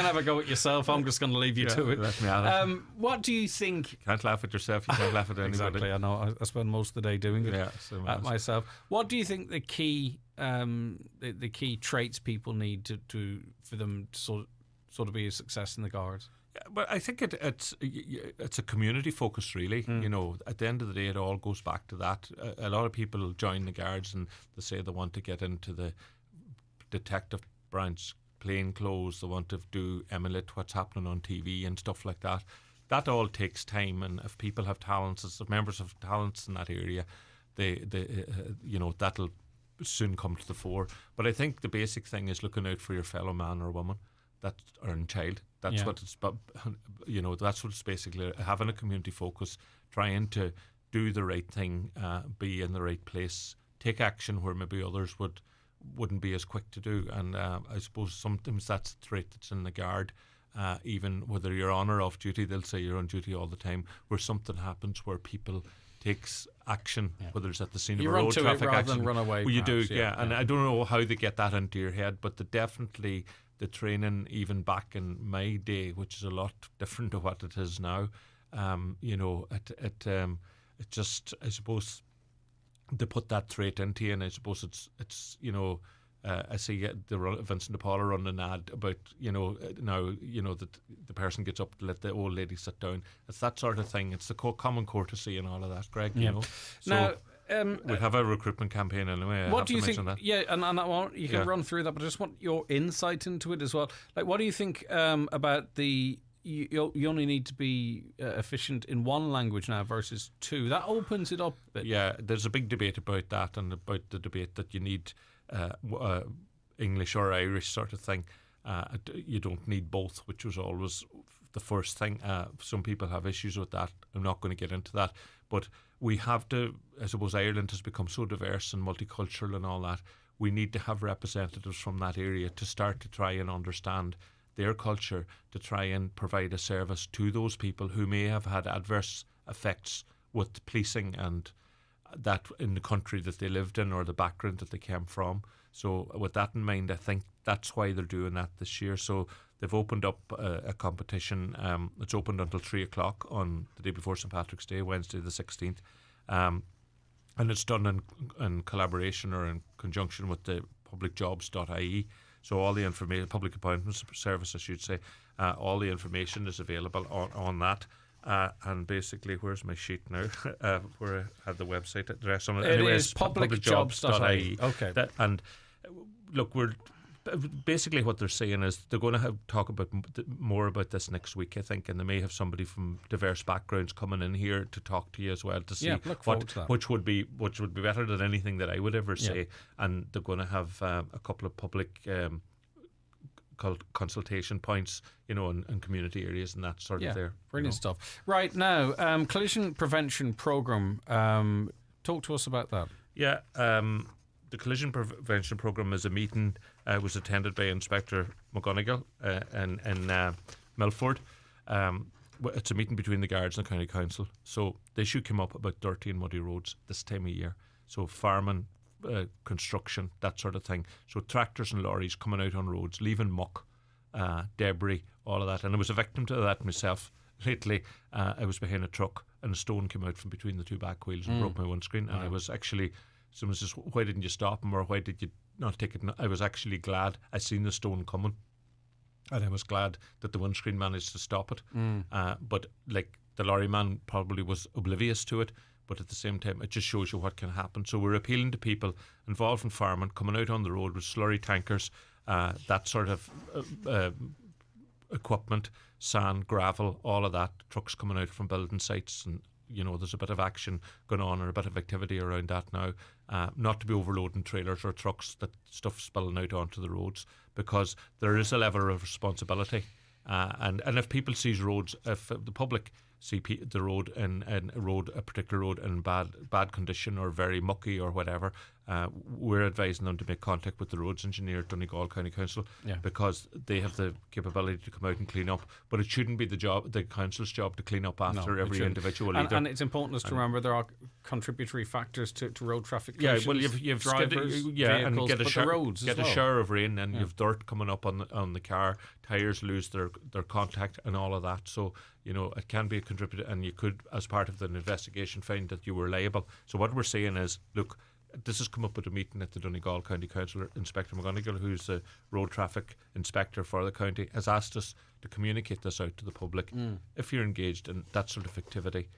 have a go at yourself, I'm just going to leave you to it. Let me at it. What do you think? Can't laugh at yourself. You can't laugh at anybody. Exactly. I know. I spend most of the day doing it at myself. What do you think the key the key traits people need to for them to sort of be a success in the Guards? Yeah, but I think it's a community focus, really. At the end of the day, it all goes back to that. A lot of people join the Guards and they say they want to get into the detective branch, plain clothes. They want to do emulate what's happening on TV and stuff like that. That all takes time, and if people have talents, if members have talents in that area, that'll soon come to the fore. But I think the basic thing is looking out for your fellow man or woman or child. That's what it's about. That's what it's basically, having a community focus, trying to do the right thing, be in the right place, take action where maybe others wouldn't be as quick to do. And I suppose sometimes that's the trait that's in the Guard. Even whether you're on or off duty, they'll say you're on duty all the time. Where something happens where people takes action, whether it's at the scene of a road traffic rather accident. than run away. Well, you perhaps, do, and I don't know how they get that into your head, but definitely the training, even back in my day, which is a lot different to what it is now. It just, I suppose, they put that trait into you, and I suppose it's I see Vincent de Paul run an ad about, now, that the person gets up to let the old lady sit down. It's that sort of thing. It's the common courtesy and all of that, Greg, you know. So now, we have a recruitment campaign anyway. What do you think? That. Yeah, and I want you can run through that, but I just want your insight into it as well. Like, what do you think about the... You only need to be efficient in one language now versus two. That opens it up a bit. Yeah, there's a big debate about that, and about the debate that you need English or Irish sort of thing. You don't need both, which was always the first thing. Some people have issues with that. I'm not going to get into that. But we have to, I suppose Ireland has become so diverse and multicultural and all that. We need to have representatives from that area to start to try and understand their culture, to try and provide a service to those people who may have had adverse effects with policing and that in the country that they lived in or the background that they came from. So with that in mind, I think that's why they're doing that this year. So they've opened up a competition. It's opened until 3 o'clock on the day before St. Patrick's Day, Wednesday the 16th. And it's done in collaboration or in conjunction with the publicjobs.ie. So all the information, Public Appointments Service, I should say, all the information is available on that. And basically, where's my sheet now? Where I had the website address on it. Anyway, is publicjobs.ie. Okay. And look, we're basically what they're saying is they're going to talk about more about this next week, I think, and they may have somebody from diverse backgrounds coming in here to talk to you as well to see which would be better than anything that I would ever say. And they're going to have a couple of public consultation points, in community areas and that sort of there. Brilliant stuff. Right now, collision prevention program. Talk to us about that. Yeah. The collision prevention program is a meeting was attended by Inspector McGonigal in Milford. It's a meeting between the guards and the county council. So the issue came up about dirty and muddy roads this time of year. So farming, construction, that sort of thing. So tractors and lorries coming out on roads, leaving muck, debris, all of that. And I was a victim to that myself. Lately, I was behind a truck and a stone came out from between the two back wheels and broke my windscreen. And I was actually... Someone says, why didn't you stop him, or why did you not take it? I was actually glad I seen the stone coming, and I was glad that the windscreen managed to stop it. But like the lorry man probably was oblivious to it, but at the same time it just shows you what can happen. So we're appealing to people involved in farming coming out on the road with slurry tankers, that sort of equipment, sand, gravel, all of that, trucks coming out from building sites, and there's a bit of action going on or a bit of activity around that now. Not to be overloading trailers or trucks, that stuff spilling out onto the roads, because there is a level of responsibility. And if people sees roads, if the public see the road a particular road in bad condition or very mucky or whatever, we're advising them to make contact with the roads engineer at Donegal County Council, because they have the capability to come out and clean up. But it shouldn't be the council's job to clean up after every individual either. And it's important to remember there are contributory factors to road traffic. Yeah, well, you've drivers, and vehicles, get the roads get as well. A shower of rain, and you've dirt coming up on the car, tires lose their contact and all of that. So it can be a contributor, and you could, as part of an investigation, find that you were liable. So what we're saying is, look, this has come up at a meeting at the Donegal County Council. Inspector McGonigal, who's the road traffic inspector for the county, has asked us to communicate this out to the public. If you're engaged in that sort of activity,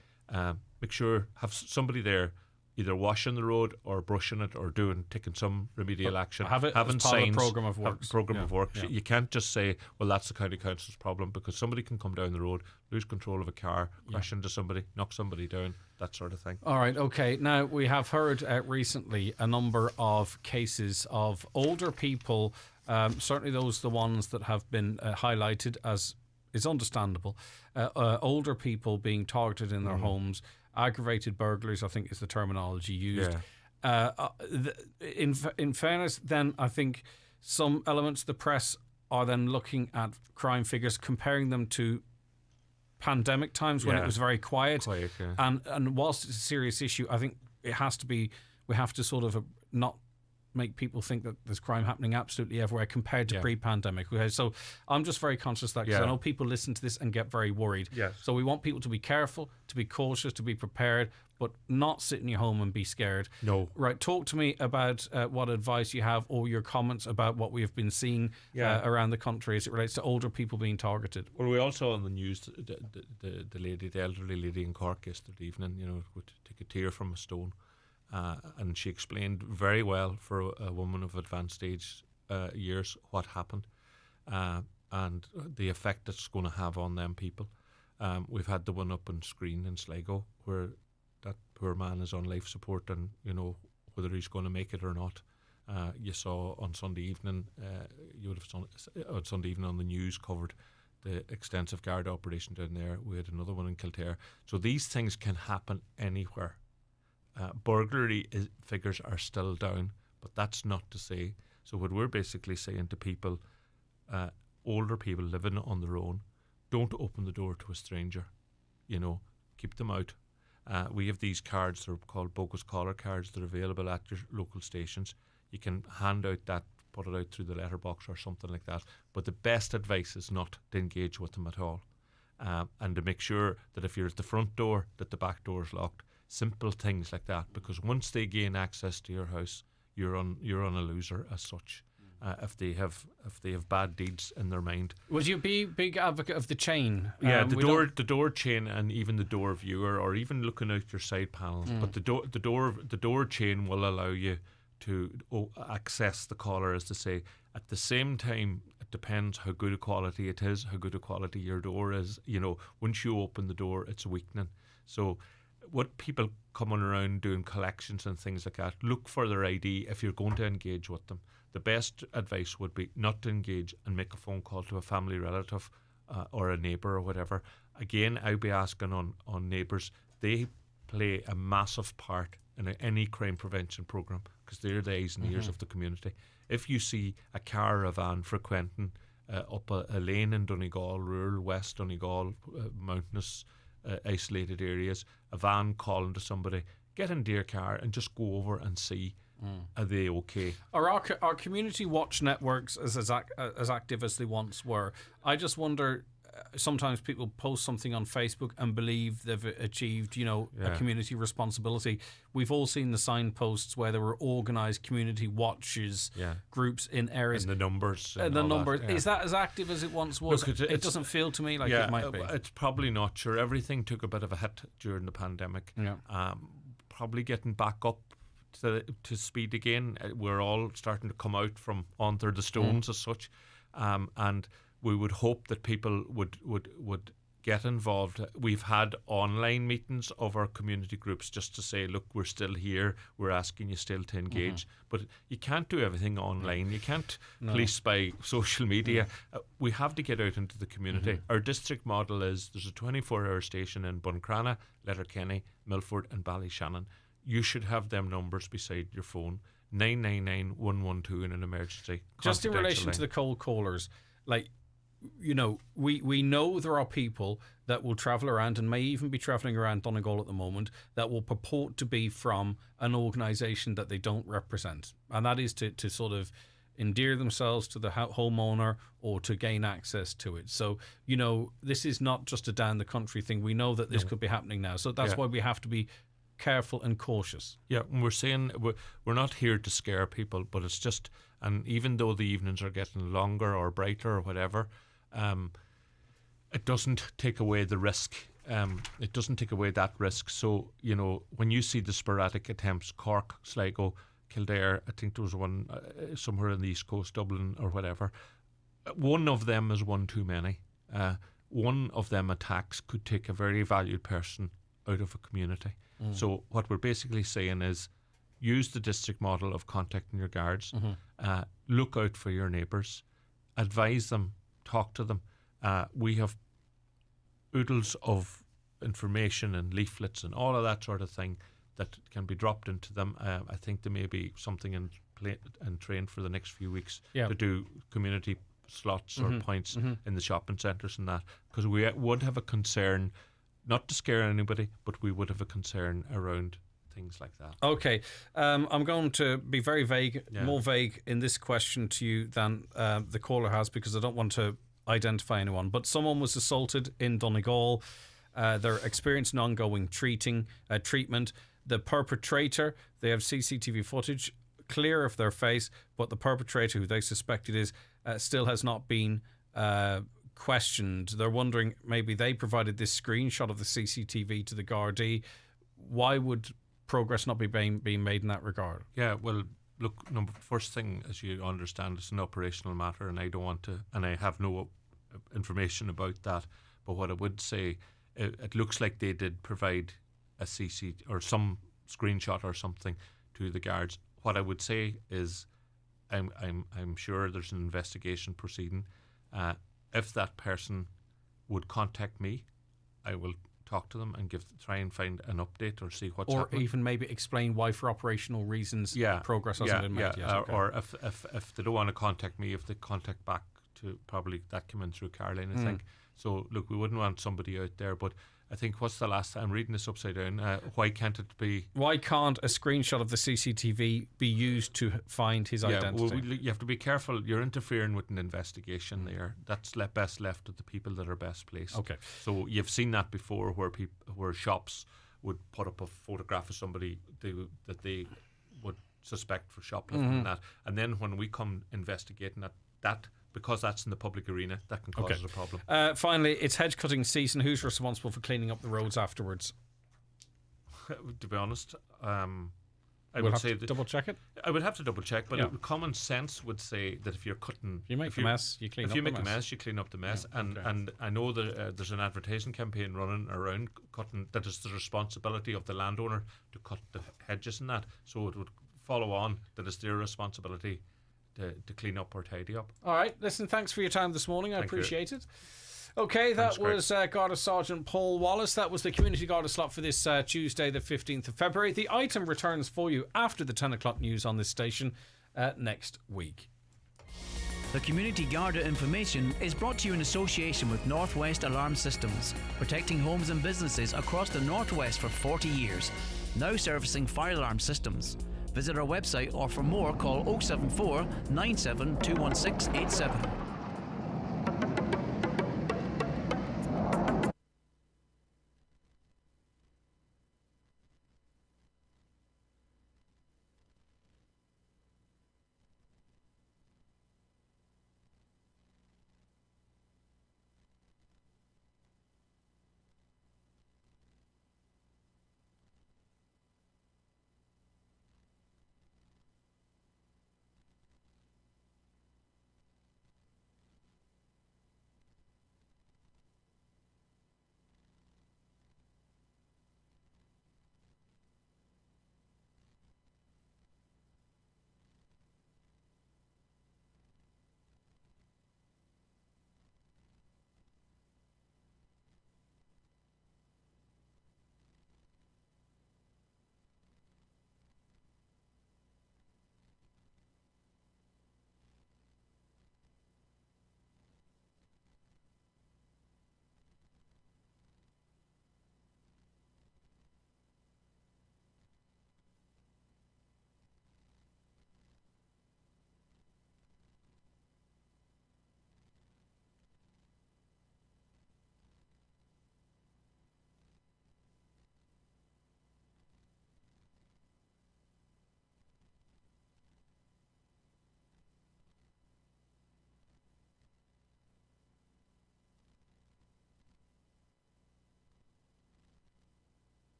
make sure have somebody there either washing the road or brushing it or taking some remedial action. Having signs, a programme of work. You can't just say, well, that's the county council's problem, because somebody can come down the road, lose control of a car, crash into somebody, knock somebody down, that sort of thing. All right, okay. Now, we have heard recently a number of cases of older people, certainly the ones that have been highlighted as is understandable, older people being targeted in their homes. Aggravated burglaries, I think, is the terminology used. In fairness, then I think some elements of the press are then looking at crime figures, comparing them to pandemic times when it was very quiet. And whilst it's a serious issue, I think it has to be. We have to sort of not make people think that there's crime happening absolutely everywhere compared to pre-pandemic. Okay, so I'm just very conscious of that, because I know people listen to this and get very worried. Yes. So we want people to be careful, to be cautious, to be prepared, but not sit in your home and be scared. No. Right, talk to me about what advice you have, or your comments about what we have been seeing around the country as it relates to older people being targeted. Well, we also on the news, the lady, the elderly lady in Cork yesterday evening, would take a tear from a stone. And she explained very well for a woman of advanced age years what happened and the effect it's going to have on them people. We've had the one up on screen in Sligo where that poor man is on life support, and whether he's going to make it or not. You saw on Sunday evening, you would have on Sunday evening on the news covered the extensive guard operation down there. We had another one in Kildare. So these things can happen anywhere. Burglary figures are still down, but that's not to say. So what we're basically saying to people, older people living on their own, don't open the door to a stranger. Keep them out. We have these cards, they're called Bogus caller cards. They're available at your local stations. You can hand out that, put it out through the letterbox or something like that. But the best advice is not to engage with them at all, and to make sure that if you're at the front door, that the back door is locked. Simple things like that, because once they gain access to your house, you're on a loser as such. If they have bad deeds in their mind. Would you be big advocate of the chain? Yeah, the door chain, and even the door viewer, or even looking out your side panels. But the door chain will allow you to access the caller, as to say. At the same time, it depends how good a quality it is, how good a quality your door is. Once you open the door, it's weakening. So what people coming around doing collections and things like that, look for their ID if you're going to engage with them. The best advice would be not to engage and make a phone call to a family relative or a neighbour or whatever. Again, I'd be asking on neighbours. They play a massive part in any crime prevention programme, because they're the eyes and ears of the community. If you see a car or a van frequenting up a lane in Donegal, rural West Donegal, mountainous isolated areas, a van calling to somebody, get into your car and just go over and see, are they okay? Are our community watch networks as active as they once were? I just wonder, sometimes people post something on Facebook and believe they've achieved, a community responsibility. We've all seen the signposts where there were organised community watches groups in areas. And the numbers. Is that as active as it once was? Look, it doesn't feel to me like it might be. It's probably not. Sure, everything took a bit of a hit during the pandemic. Probably getting back up to speed again. We're all starting to come out from under the stones as such, and we would hope that people would get involved. We've had online meetings of our community groups just to say, look, we're still here, we're asking you still to engage. But you can't do everything online. You can't police by social media. We have to get out into the community. Our district model is there's a 24-hour station in Buncrana, Letterkenny, Milford and Ballyshannon. You should have them numbers beside your phone, 999 112 in an emergency. Just in relation to the cold callers, we know there are people that will travel around and may even be travelling around Donegal at the moment that will purport to be from an organisation that they don't represent. And that is to sort of endear themselves to the homeowner or to gain access to it. So, this is not just a down the country thing. We know that this could be happening now. So that's why we have to be careful and cautious. Yeah, and we're saying we're not here to scare people, but it's just, and even though the evenings are getting longer or brighter or whatever, it doesn't take away the risk. It doesn't take away that risk. So, when you see the sporadic attempts, Cork, Sligo, Kildare, I think there was one somewhere in the East Coast, Dublin or whatever, one of them is one too many. One of them attacks could take a very valued person out of a community. So what we're basically saying is use the district model of contacting your guards, look out for your neighbours, advise them, talk to them. We have oodles of information and leaflets and all of that sort of thing that can be dropped into them. I think there may be something in train for the next few weeks to do community slots or points in the shopping centres and that, because we would have a concern, not to scare anybody, but we would have a concern around things like that. Okay, I'm going to be very vague, more vague in this question to you than the caller has, because I don't want to identify anyone. But someone was assaulted in Donegal. They're experiencing ongoing treatment. The perpetrator, they have CCTV footage clear of their face, but the perpetrator, who they suspected is, still has not been questioned. They're wondering, maybe they provided this screenshot of the CCTV to the Gardaí. Why would progress not be being made in that regard? Yeah, well, look, first thing, as you understand, it's an operational matter, and I don't want to, and I have no information about that. But what I would say, it looks like they did provide a CC or some screenshot or something to the guards. What I would say is, I'm sure there's an investigation proceeding. If that person would contact me, I will talk to them and try and find an update or see what's happening. Or even maybe explain why, for operational reasons, progress hasn't been made yet. Okay. Or if they don't want to contact me, if they contact back to, probably that came in through Caroline, I think. So look, we wouldn't want somebody out there, but I think, what's the last, I'm reading this upside down, why can't a screenshot of the CCTV be used to find his identity? Well, you have to be careful. You're interfering with an investigation there. That's best left to the people that are best placed. Okay. So you've seen that before, where shops would put up a photograph of somebody that they would suspect for shoplifting and that. And then when we come investigating that because that's in the public arena, that can cause us a problem. Finally, it's hedge cutting season. Who's responsible for cleaning up the roads afterwards? To be honest, I would would have say to double check it. I would have to double check, but common sense would say that if you're cutting, you make a mess, you clean up the mess. If you make a mess, you clean up the mess. And I know that there's an advertising campaign running around cutting. That is the responsibility of the landowner to cut the hedges and that. So it would follow on that it's their responsibility to clean up or tidy up. All right, listen, thanks for your time this morning. I appreciate it. Okay, that was Garda Sergeant Paul Wallace. That was the Community Garda slot for this Tuesday, the 15th of February. The item returns for you after the 10 o'clock news on this station next week. The Community Garda information is brought to you in association with Northwest Alarm Systems, protecting homes and businesses across the Northwest for 40 years. Now servicing fire alarm systems. Visit our website, or for more, call 074 97 216 87.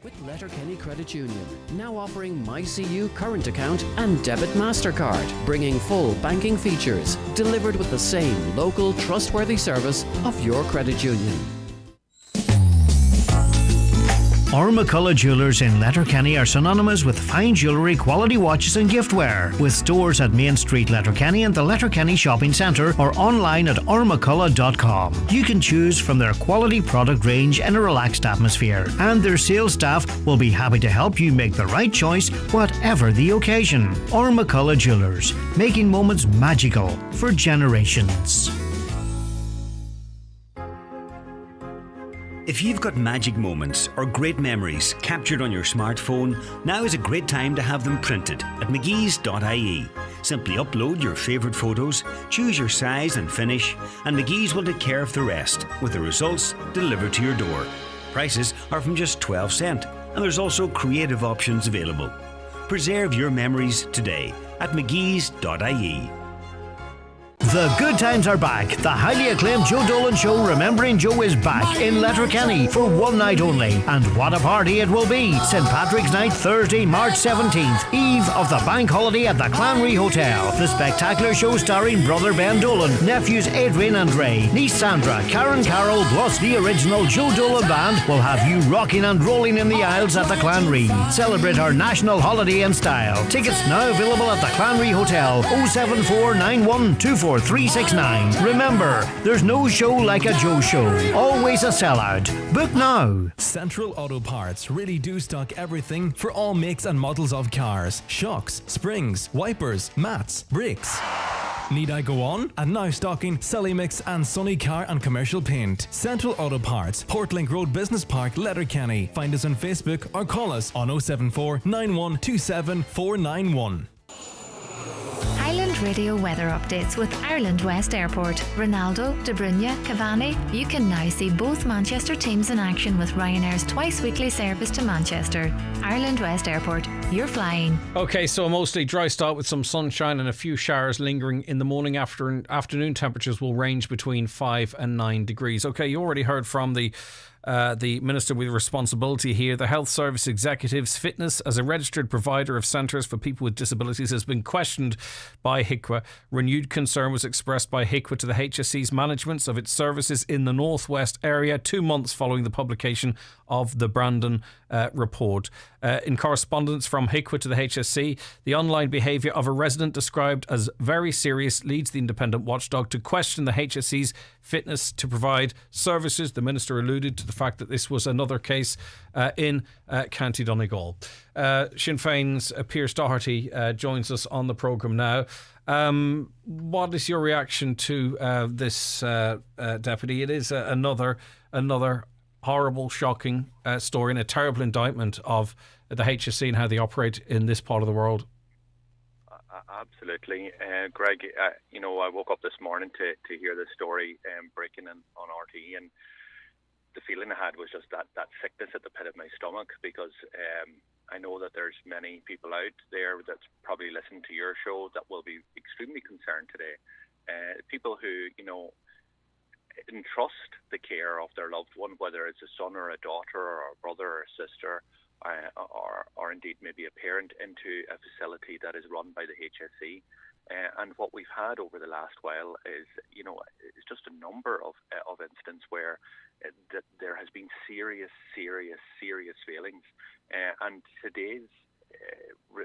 With Letterkenny Credit Union, now offering MyCU current account and debit MasterCard, bringing full banking features, delivered with the same local trustworthy service of your credit union. McCullough Jewellers in Letterkenny are synonymous with fine jewellery, quality watches and giftware, with stores at Main Street, Letterkenny and the Letterkenny Shopping Centre, or online at ormccullough.com. You can choose from their quality product range in a relaxed atmosphere, and their sales staff will be happy to help you make the right choice, whatever the occasion. McCullough Jewellers, making moments magical for generations. If you've got magic moments or great memories captured on your smartphone, now is a great time to have them printed at mcgees.ie. Simply upload your favourite photos, choose your size and finish, and McGee's will take care of the rest, with the results delivered to your door. Prices are from just 12 cents, and there's also creative options available. Preserve your memories today at mcgees.ie. The good times are back. The highly acclaimed Joe Dolan Show Remembering Joe is back in Letterkenny for one night only. And what a party it will be. St. Patrick's Night, Thursday, March 17th, eve of the bank holiday at the Clanry Hotel. The spectacular show starring brother Ben Dolan, nephews Adrian and Ray, niece Sandra, Karen Carroll, plus the original Joe Dolan Band will have you rocking and rolling in the aisles at the Clanry. Celebrate our national holiday in style. Tickets now available at the Clanry Hotel, 0749124 369. Remember, there's no show like a Joe show. Always a sellout. Book now. Central Auto Parts really do stock everything for all makes and models of cars. Shocks, springs, wipers, mats, brakes. Need I go on? And now stocking Celimix and Sunny Car and Commercial Paint. Central Auto Parts, Portlink Road Business Park, Letterkenny. Find us on Facebook or call us on 074 9127 491. Highland Radio weather updates with Ireland West Airport. Ronaldo, De Bruyne, Cavani. You can now see both Manchester teams in action with Ryanair's twice weekly service to Manchester. Ireland West Airport. You're flying. Okay, so a mostly dry start with some sunshine and a few showers lingering in the morning. Afternoon temperatures will range between 5 and 9 degrees. Okay, you already heard from the Minister with responsibility here. The Health Service Executive's fitness as a registered provider of centres for people with disabilities has been questioned by HICWA. Renewed concern was expressed by HICWA to the HSE's management of its services in the Northwest area 2 months following the publication of the Brandon report. In correspondence from HICWA to the HSE, the online behaviour of a resident described as very serious leads the independent watchdog to question the HSE's fitness to provide services. The Minister alluded to the fact that this was another case in County Donegal. Sinn Féin's Pearse Doherty joins us on the programme now. What is your reaction to this, Deputy? It is another horrible, shocking story and a terrible indictment of the HSE and how they operate in this part of the world. Absolutely. Greg, I woke up this morning to hear this story breaking on RTE, and the feeling I had was just that sickness at the pit of my stomach, because I know that there's many people out there that's probably listening to your show that will be extremely concerned today. People who, entrust the care of their loved one, whether it's a son or a daughter or a brother or a sister, or indeed maybe a parent, into a facility that is run by the HSE. And what we've had over the last while is, it's just a number of instances where there has been serious failings. And today's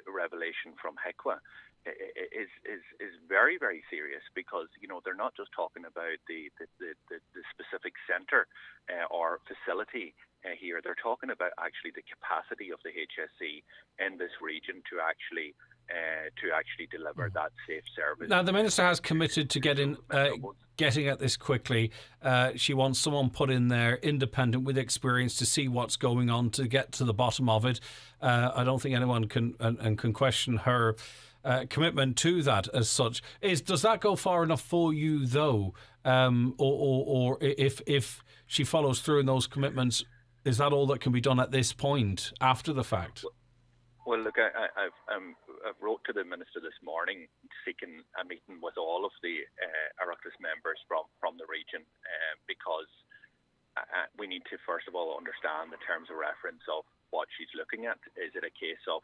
revelation from HICWA is very, very serious, because they're not just talking about the specific centre or facility here. They're talking about actually the capacity of the HSE in this region to actually deliver that safe service. Now, the Minister has committed to getting at this quickly. She wants someone put in there, independent, with experience, to see what's going on, to get to the bottom of it. I don't think anyone can question her commitment to that as such. Does that go far enough for you, though? Or if she follows through in those commitments, is that all that can be done at this point, after the fact? Well, look, I've wrote to the Minister this morning seeking a meeting with all of the Oireachtas members from the region, because we need to, first of all, understand the terms of reference of what she's looking at. Is it a case of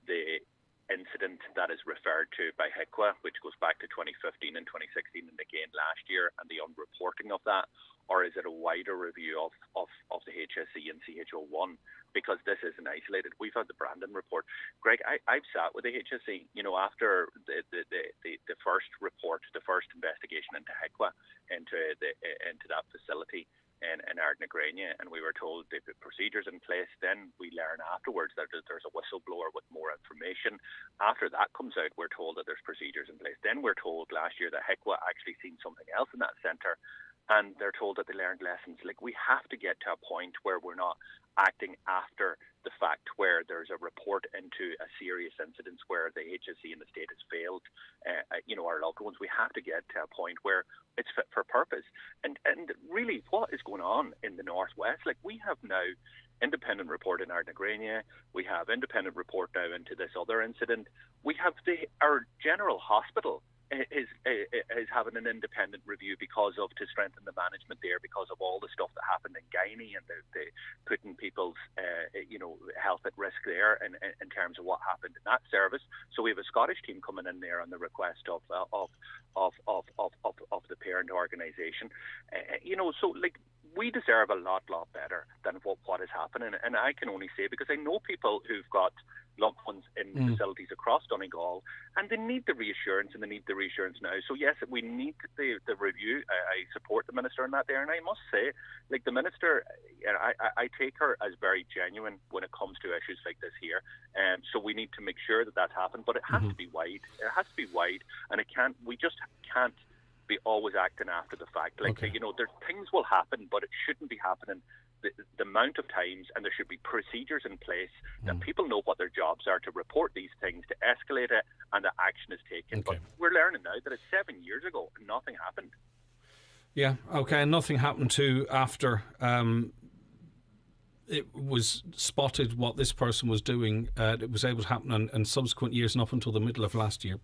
the incident that is referred to by HICWA, which goes back to 2015 and 2016 and again last year, and the unreporting of that? Or is it a wider review of the HSE and CHO1? Because this isn't isolated. We've had the Brandon report. Greg, I've sat with the HSE, after the first report, the first investigation into HICWA, into that facility in Ardnagrange, and we were told they put procedures in place. Then we learn afterwards that there's a whistleblower with more information. After that comes out, we're told that there's procedures in place. Then we're told last year that HICWA actually seen something else in that centre, and they're told that they learned lessons. Like, we have to get to a point where we're not acting after the fact, where there's a report into a serious incident where the HSE and the state has failed, our loved ones. We have to get to a point where it's fit for purpose. And really, what is going on in the Northwest? Like, we have now independent report in Ardnagrange. We have independent report now into this other incident. We have our general hospital is having an independent review to strengthen the management there, because of all the stuff that happened in Guinea, and the putting people's health at risk there in terms of what happened in that service. So we have a Scottish team coming in there on the request of the parent organisation. So like, we deserve a lot better than what is happening. And I can only say, because I know people who've got loved ones in facilities across Donegal, and they need the reassurance, and they need the reassurance now. So yes, we need the review. I support the Minister on that there, and I must say, like, the Minister, I take her as very genuine when it comes to issues like this here. So we need to make sure that that's happened, but it has to be wide. It has to be wide, and we just can't be always acting after the fact. Like, there things will happen, but it shouldn't be happening the amount of times, and there should be procedures in place that people know what their jobs are to report these things, to escalate it, and that action is taken. But we're learning now that it's 7 years ago and nothing happened. Yeah, okay, and nothing happened to after it was spotted what this person was doing. It was able to happen in subsequent years and up until the middle of last year.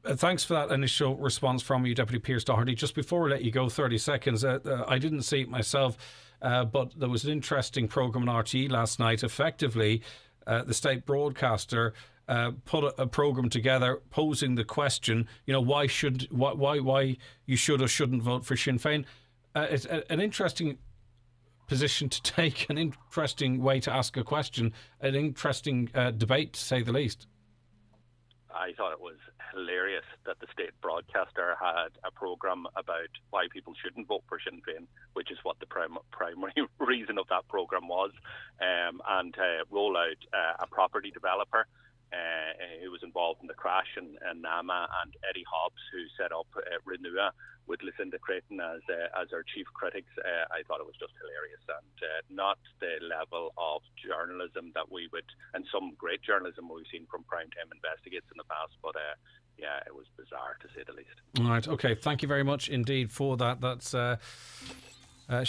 Thanks for that initial response from you, Deputy Pearse Doherty. Just before we let you go, 30 seconds, I didn't see it myself, but there was an interesting programme on RTE last night. Effectively, the state broadcaster put a programme together posing the question, why you should or shouldn't vote for Sinn Féin. It's an interesting position to take, an interesting way to ask a question, an interesting debate, to say the least. I thought it was hilarious that the state broadcaster had a programme about why people shouldn't vote for Sinn Féin, which is what the primary reason of that programme was, and roll out a property developer who was involved in the crash in Nama, and Eddie Hobbs, who set up Renua, with Lucinda Creighton as our chief critics. I thought it was just hilarious, and not the level of journalism that we would, and some great journalism we've seen from Primetime Investigates in the past, but yeah, it was bizarre, to say the least. All right, okay, thank you very much indeed for that. That's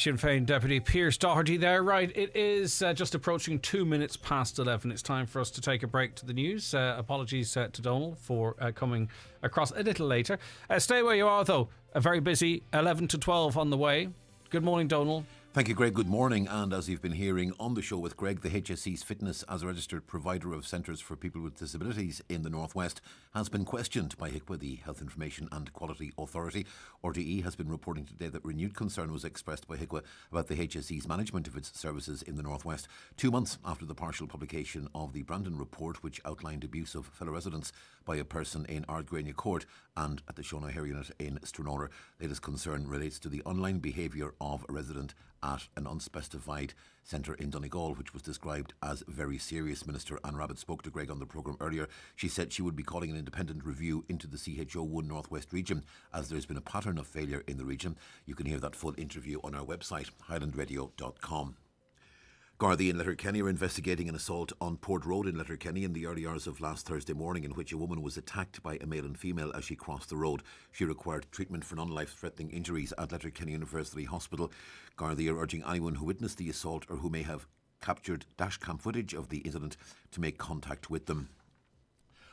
Sinn Féin Deputy Pearse Doherty there. Right, it is just approaching 2 minutes past 11. It's time for us to take a break to the news. Apologies to Donald for coming across a little later. Stay where you are, though. A very busy 11 to 12 on the way. Good morning, Donald. Thank you, Greg. Good morning. And as you've been hearing on the show with Greg, the HSE's fitness as a registered provider of centres for people with disabilities in the Northwest has been questioned by HICWA, the Health Information and Quality Authority. RTE has been reporting today that renewed concern was expressed by HICWA about the HSE's management of its services in the Northwest, 2 months after the partial publication of the Brandon report, which outlined abuse of fellow residents by a person in Ardgrange Court and at the Shona Hair Unit in Stranora. Latest concern relates to the online behaviour of a resident at an unspecified centre in Donegal, which was described as very serious. Minister Anne Rabbitte spoke to Greg on the programme earlier. She said she would be calling an independent review into the CHO1 Northwest region, as there's been a pattern of failure in the region. You can hear that full interview on our website, highlandradio.com. Gardaí in Letterkenny are investigating an assault on Port Road in Letterkenny in the early hours of last Thursday morning, in which a woman was attacked by a male and female as she crossed the road. She required treatment for non-life-threatening injuries at Letterkenny University Hospital. Gardaí are urging anyone who witnessed the assault or who may have captured dashcam footage of the incident to make contact with them.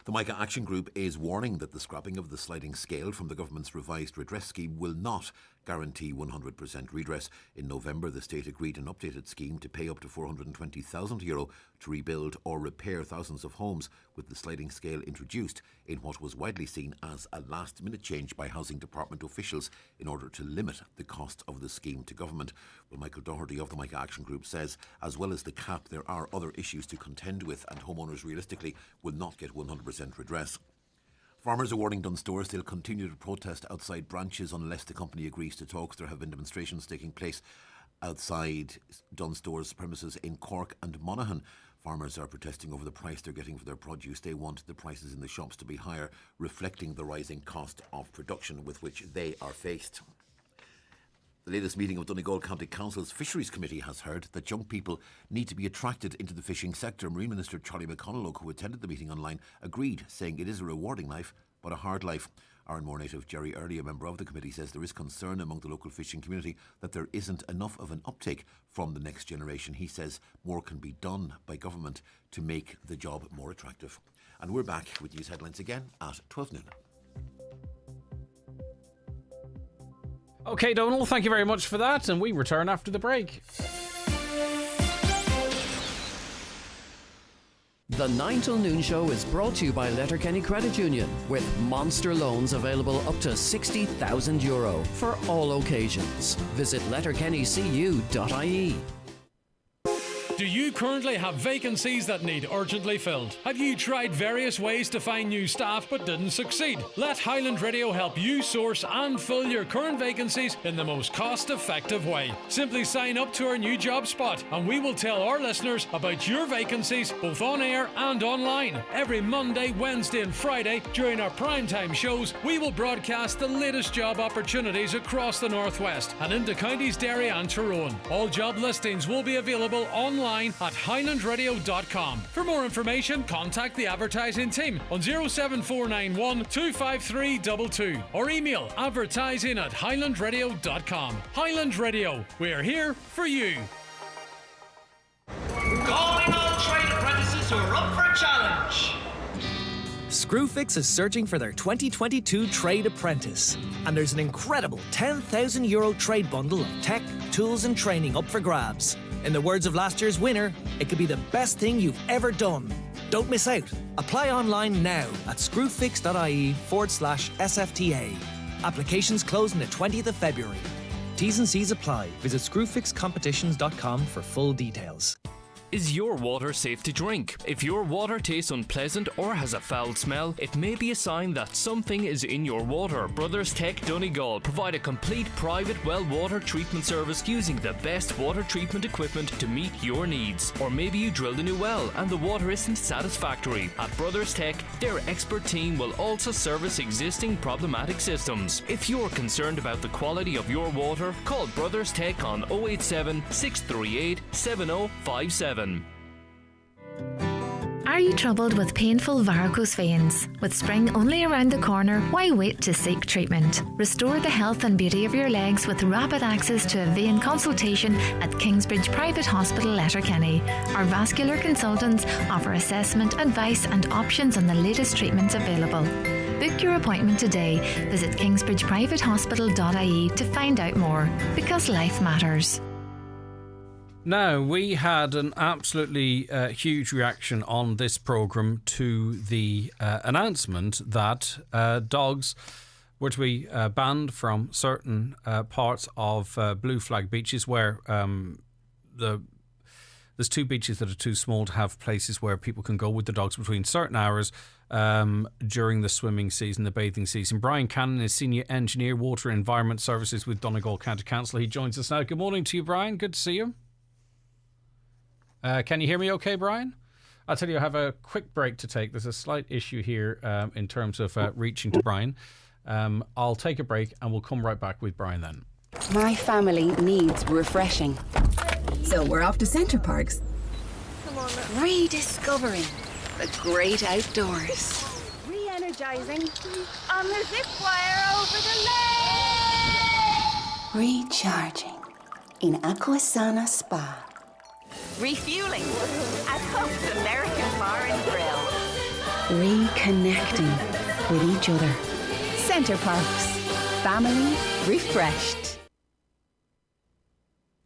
The MICA Action Group is warning that the scrapping of the sliding scale from the government's revised redress scheme will not guarantee 100% redress. In November, the state agreed an updated scheme to pay up to €420,000 to rebuild or repair thousands of homes, with the sliding scale introduced in what was widely seen as a last-minute change by Housing Department officials in order to limit the cost of the scheme to government. Well, Michael Doherty of the MICA Action Group says, as well as the cap, there are other issues to contend with, and homeowners realistically will not get 100% redress. Farmers are warning Dunstores they'll continue to protest outside branches unless the company agrees to talks. There have been demonstrations taking place outside Dunstores premises in Cork and Monaghan. Farmers are protesting over the price they're getting for their produce. They want the prices in the shops to be higher, reflecting the rising cost of production with which they are faced. The latest meeting of Donegal County Council's Fisheries Committee has heard that young people need to be attracted into the fishing sector. Marine Minister Charlie McConalogue, who attended the meeting online, agreed, saying it is a rewarding life, but a hard life. Ironmore native Jerry Early, a member of the committee, says there is concern among the local fishing community that there isn't enough of an uptake from the next generation. He says more can be done by government to make the job more attractive. And we're back with news headlines again at 12 noon. OK, Donal, thank you very much for that, and we return after the break. The 9 till noon show is brought to you by Letterkenny Credit Union, with monster loans available up to €60,000 for all occasions. Visit letterkennycu.ie. Do you currently have vacancies that need urgently filled? Have you tried various ways to find new staff but didn't succeed? Let Highland Radio help you source and fill your current vacancies in the most cost-effective way. Simply sign up to our new job spot and we will tell our listeners about your vacancies both on air and online. Every Monday, Wednesday and Friday during our primetime shows, we will broadcast the latest job opportunities across the Northwest and into counties Derry and Tyrone. All job listings will be available online at highlandradio.com. For more information, contact the advertising team on 07491 25322 or email advertising@highlandradio.com. Highland Radio, we're here for you. Calling all trade apprentices who are up for a challenge. Screwfix is searching for their 2022 trade apprentice, and there's an incredible €10,000 trade bundle of tech, tools and training up for grabs. In the words of last year's winner, it could be the best thing you've ever done. Don't miss out. Apply online now at screwfix.ie/SFTA. Applications close on the 20th of February. T's and C's apply. Visit screwfixcompetitions.com for full details. Is your water safe to drink? If your water tastes unpleasant or has a foul smell, it may be a sign that something is in your water. Brothers Tech Donegal provide a complete private well water treatment service using the best water treatment equipment to meet your needs. Or maybe you drilled a new well and the water isn't satisfactory. At Brothers Tech, their expert team will also service existing problematic systems. If you're concerned about the quality of your water, call Brothers Tech on 087 638 7057. Are you troubled with painful varicose veins? With spring only around the corner, why wait to seek treatment? Restore the health and beauty of your legs with rapid access to a vein consultation at Kingsbridge Private Hospital, Letterkenny. Our vascular consultants offer assessment, advice and options on the latest treatments available. Book your appointment today. Visit kingsbridgeprivatehospital.ie to find out more, because life matters. Now, we had an absolutely huge reaction on this programme to the announcement that dogs were to be banned from certain parts of blue flag beaches where there's two beaches that are too small to have places where people can go with the dogs between certain hours during the swimming season, the bathing season. Brian Cannon is Senior Engineer, Water and Environment Services with Donegal County Council. He joins us now. Good morning to you, Brian. Good to see you. Can you hear me okay, Brian? I'll tell you, I have a quick break to take. There's a slight issue here in terms of reaching to Brian. I'll take a break and we'll come right back with Brian then. My family needs refreshing. So we're off to Centre Parks. Rediscovering the great outdoors. Re-energizing on the zip wire over the lake. Recharging in Aquasana Spa. Refueling at Hope's American Bar and Grill. reconnecting with each other. Centre Parks. Family refreshed.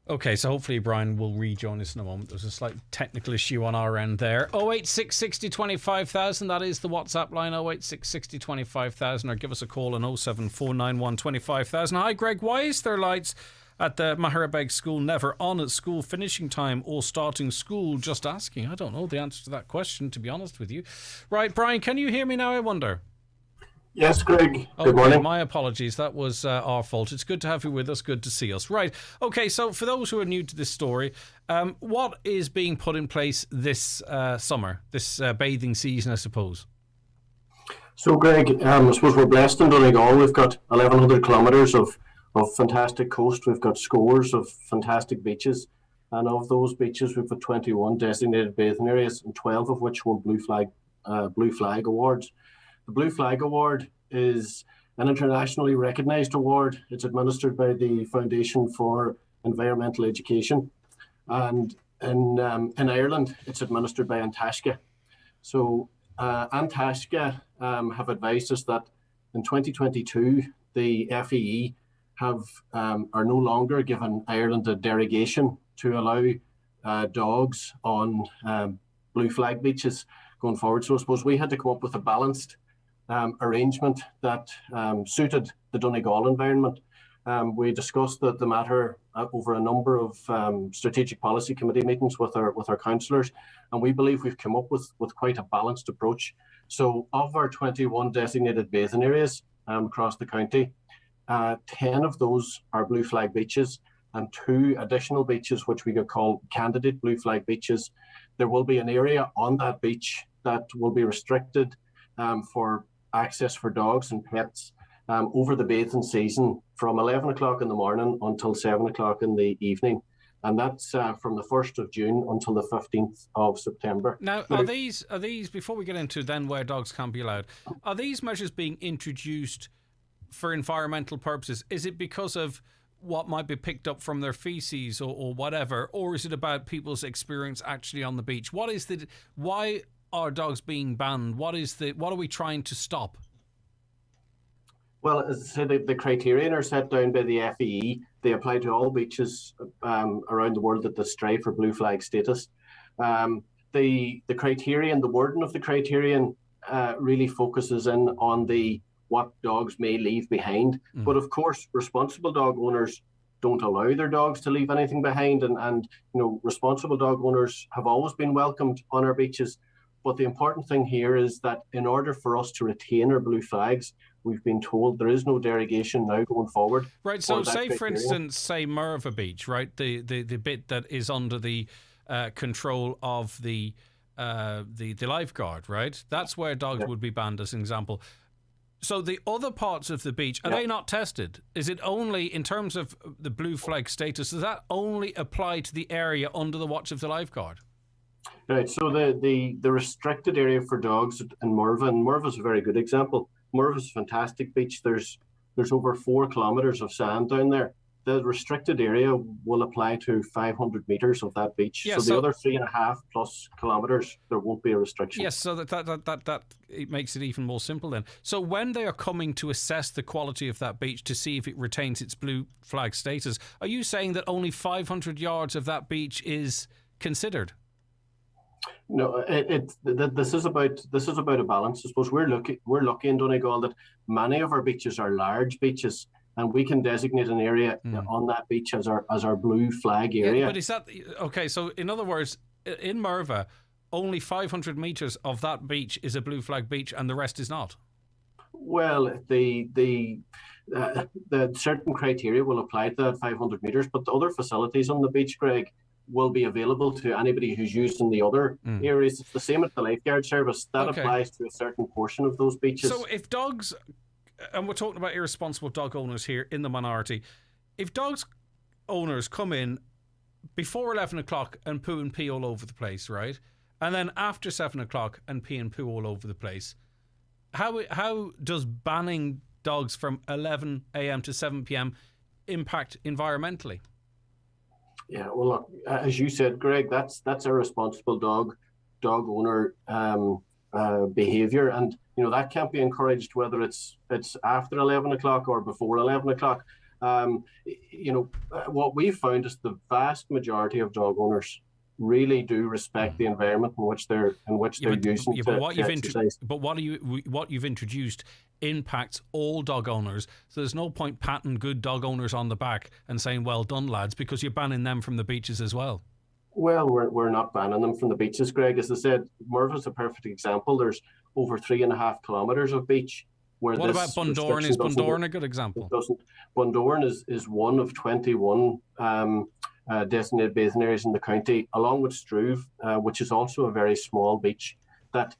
Okay, so hopefully Brian will rejoin us in a moment. There's a slight technical issue on our end there. 086 60 25,000, that is the WhatsApp line, 086 60 25,000, or give us a call on 07491 25,000. Hi Greg, why is there lights at the Maharabeg School never on at school finishing time or starting school? Just asking. I don't know the answer to that question, to be honest with you. Right, Brian, can you hear me now, I wonder? Yes, Greg. Good morning. My apologies. That was our fault. It's good to have you with us. Good to see us. Right. Okay, so for those who are new to this story, what is being put in place this summer, this bathing season, I suppose? So, Greg, I suppose we're blessed in Donegal. We've got 1,100 kilometres of fantastic coast. We've got scores of fantastic beaches. And of those beaches, we've got 21 designated bathing areas, and 12 of which won Blue Flag awards. The Blue Flag Award is an internationally recognised award. It's administered by the Foundation for Environmental Education. And in Ireland, it's administered by Antashka. So Antashka have advised us that in 2022, the FEE are no longer given Ireland a derogation to allow dogs on Blue Flag beaches going forward. So I suppose we had to come up with a balanced arrangement that suited the Donegal environment. We discussed the matter over a number of strategic policy committee meetings with our councillors, and we believe we've come up with quite a balanced approach. So of our 21 designated bathing areas across the county, 10 of those are Blue Flag beaches, and 2 additional beaches which we could call candidate Blue Flag beaches. There will be an area on that beach that will be restricted for access for dogs and pets over the bathing season from 11 o'clock in the morning until 7 o'clock in the evening. And that's from the 1st of June until the 15th of September. Now, are these, before we get into then where dogs can be allowed, are these measures being introduced for environmental purposes? Is it because of what might be picked up from their feces or whatever, or is it about people's experience actually on the beach? Why are dogs being banned? What are we trying to stop? Well, as I said, the criteria are set down by the FEE. They apply to all beaches around the world that strive for Blue Flag status. The criterion, the wording of the criterion really focuses in on what dogs may leave behind. But of course, responsible dog owners don't allow their dogs to leave anything behind, and responsible dog owners have always been welcomed on our beaches. But the important thing here is that in order for us to retain our blue flags, we've been told there is no derogation now going forward. Right, so say, for instance, say Merva Beach, right, the bit that is under the control of the lifeguard, right? That's where dogs would be banned, as an example. So the other parts of the beach, are they not tested? Is it only, in terms of the blue flag status, does that only apply to the area under the watch of the lifeguard? Right, so the restricted area for dogs in Merva, and Merva's a very good example. Merva's a fantastic beach. There's over 4 kilometres of sand down there. The restricted area will apply to 500 metres of that beach. Yeah, so the other 3.5 plus kilometres, there won't be a restriction. Yes, so that it makes it even more simple then. So when they are coming to assess the quality of that beach to see if it retains its blue flag status, are you saying that only 500 yards of that beach is considered? No, this is about a balance. I suppose we're lucky in Donegal that many of our beaches are large beaches, and we can designate an area on that beach as our blue flag area. Yeah, but is that okay? So in other words, in Merva, only 500 metres of that beach is a blue flag beach, and the rest is not. Well, the certain criteria will apply to that 500 metres, but the other facilities on the beach, Greg, will be available to anybody who's using the other areas. It's the same at the lifeguard service. That applies to a certain portion of those beaches. So if dogs, and we're talking about irresponsible dog owners here in the minority, if dogs owners come in before 11 o'clock and poo and pee all over the place, right? And then after 7 o'clock and pee and poo all over the place, how does banning dogs from 11 a.m. to 7 p.m. impact environmentally? Yeah, well, look, as you said, Greg, that's a responsible dog owner behaviour, and that can't be encouraged, whether it's after 11 o'clock or before 11 o'clock. What we've found is the vast majority of dog owners really do respect the environment in which they're using to exercise. But what you've introduced impacts all dog owners. So there's no point patting good dog owners on the back and saying, "Well done, lads," because you're banning them from the beaches as well. Well, we're not banning them from the beaches, Greg. As I said, Merva's a perfect example. There's over 3.5 kilometres of beach. What about Bundoran? Is Bundoran a good example? Bundoran is one of 21 designated bathing areas in the county, along with Struve, which is also a very small beach. That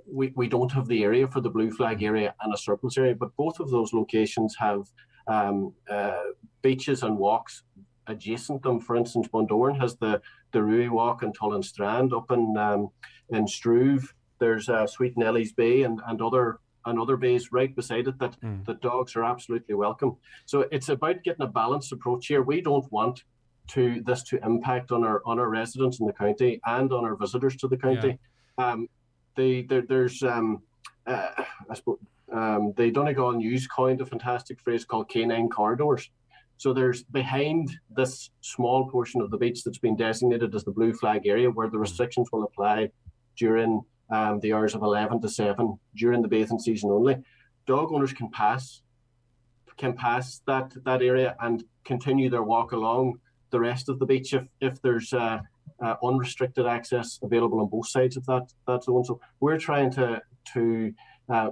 we don't have the area for the blue flag area and a surplus area, but both of those locations have beaches and walks adjacent them. For instance, Bundoran has the Rui Walk and Tullen Strand. Up in Struve, there's Sweet Nellie's Bay and other bays right beside it that the dogs are absolutely welcome. So it's about getting a balanced approach here. We don't want this to impact on our residents in the county and on our visitors to the county. There's I suppose the Donegal News coined a fantastic phrase called canine corridors. So there's behind this small portion of the beach that's been designated as the blue flag area, where the restrictions will apply during the hours of 11 to 7 during the bathing season only. Dog owners can pass that area and continue their walk along the rest of the beach if there's unrestricted access available on both sides of that zone. So we're trying to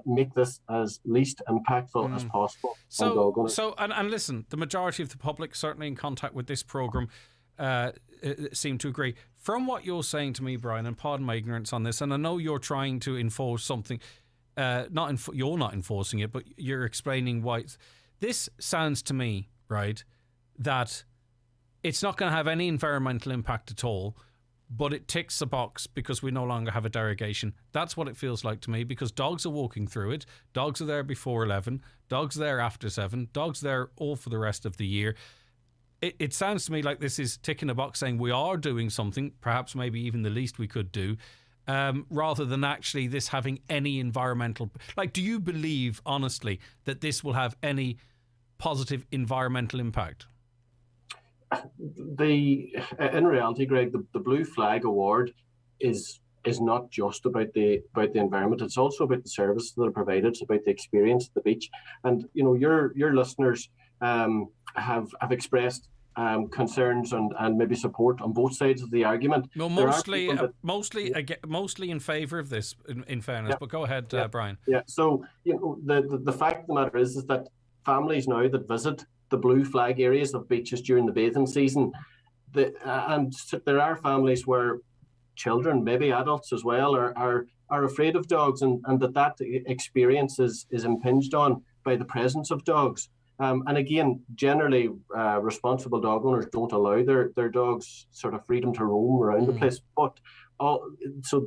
make this as least impactful as possible on dog owners. And listen, the majority of the public, certainly in contact with this programme, seem to agree. From what you're saying to me, Brian, and pardon my ignorance on this, and I know you're trying to enforce something, you're not enforcing it, but you're explaining why. This sounds to me, right, that it's not going to have any environmental impact at all, but it ticks the box because we no longer have a derogation. That's what it feels like to me, because dogs are walking through it. Dogs are there before 11. Dogs are there after 7. Dogs are there all for the rest of the year. It sounds to me like this is ticking a box saying we are doing something, perhaps maybe even the least we could do, rather than actually this having any environmental... Like, do you believe, honestly, that this will have any positive environmental impact? In reality, Greg, the Blue Flag Award is not just about the environment. It's also about the services that are provided. It's about the experience at the beach. And your listeners have expressed concerns and maybe support on both sides of the argument. No, mostly in favour of this. In fairness, but go ahead, Brian. Yeah. So the fact of the matter is that families now that visit the blue flag areas of beaches during the bathing season, and there are families where children, maybe adults as well, are afraid of dogs, and that experience is impinged on by the presence of dogs. And again, generally, responsible dog owners don't allow their dogs sort of freedom to roam around the place. But so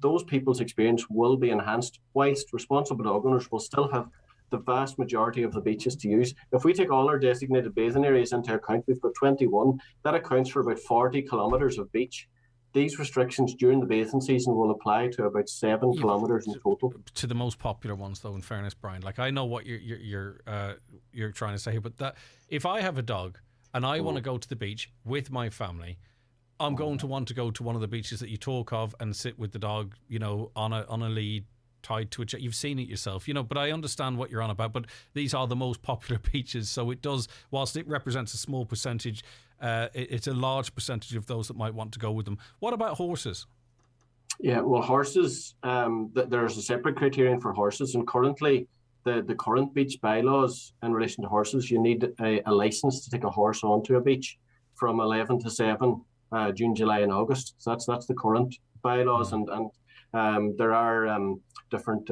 those people's experience will be enhanced, whilst responsible dog owners will still have the vast majority of the beaches to use. If we take all our designated bathing areas into account, we've got 21. That accounts for about 40 kilometres of beach. These restrictions during the bathing season will apply to about 7 kilometres in total. To the most popular ones, though, in fairness, Brian. Like, I know what you're trying to say, but that if I have a dog and I want to go to the beach with my family, I'm going to want to go to one of the beaches that you talk of and sit with the dog, on a lead, tied to it. You've seen it yourself, but I understand what you're on about. But these are the most popular beaches, so it does, whilst it represents a small percentage, it's a large percentage of those that might want to go with them. What about horses? Yeah, well, horses, there's a separate criterion for horses, and currently the current beach bylaws in relation to horses, you need a license to take a horse onto a beach from 11 to 7, June, July and August. So that's the current bylaws, and there are different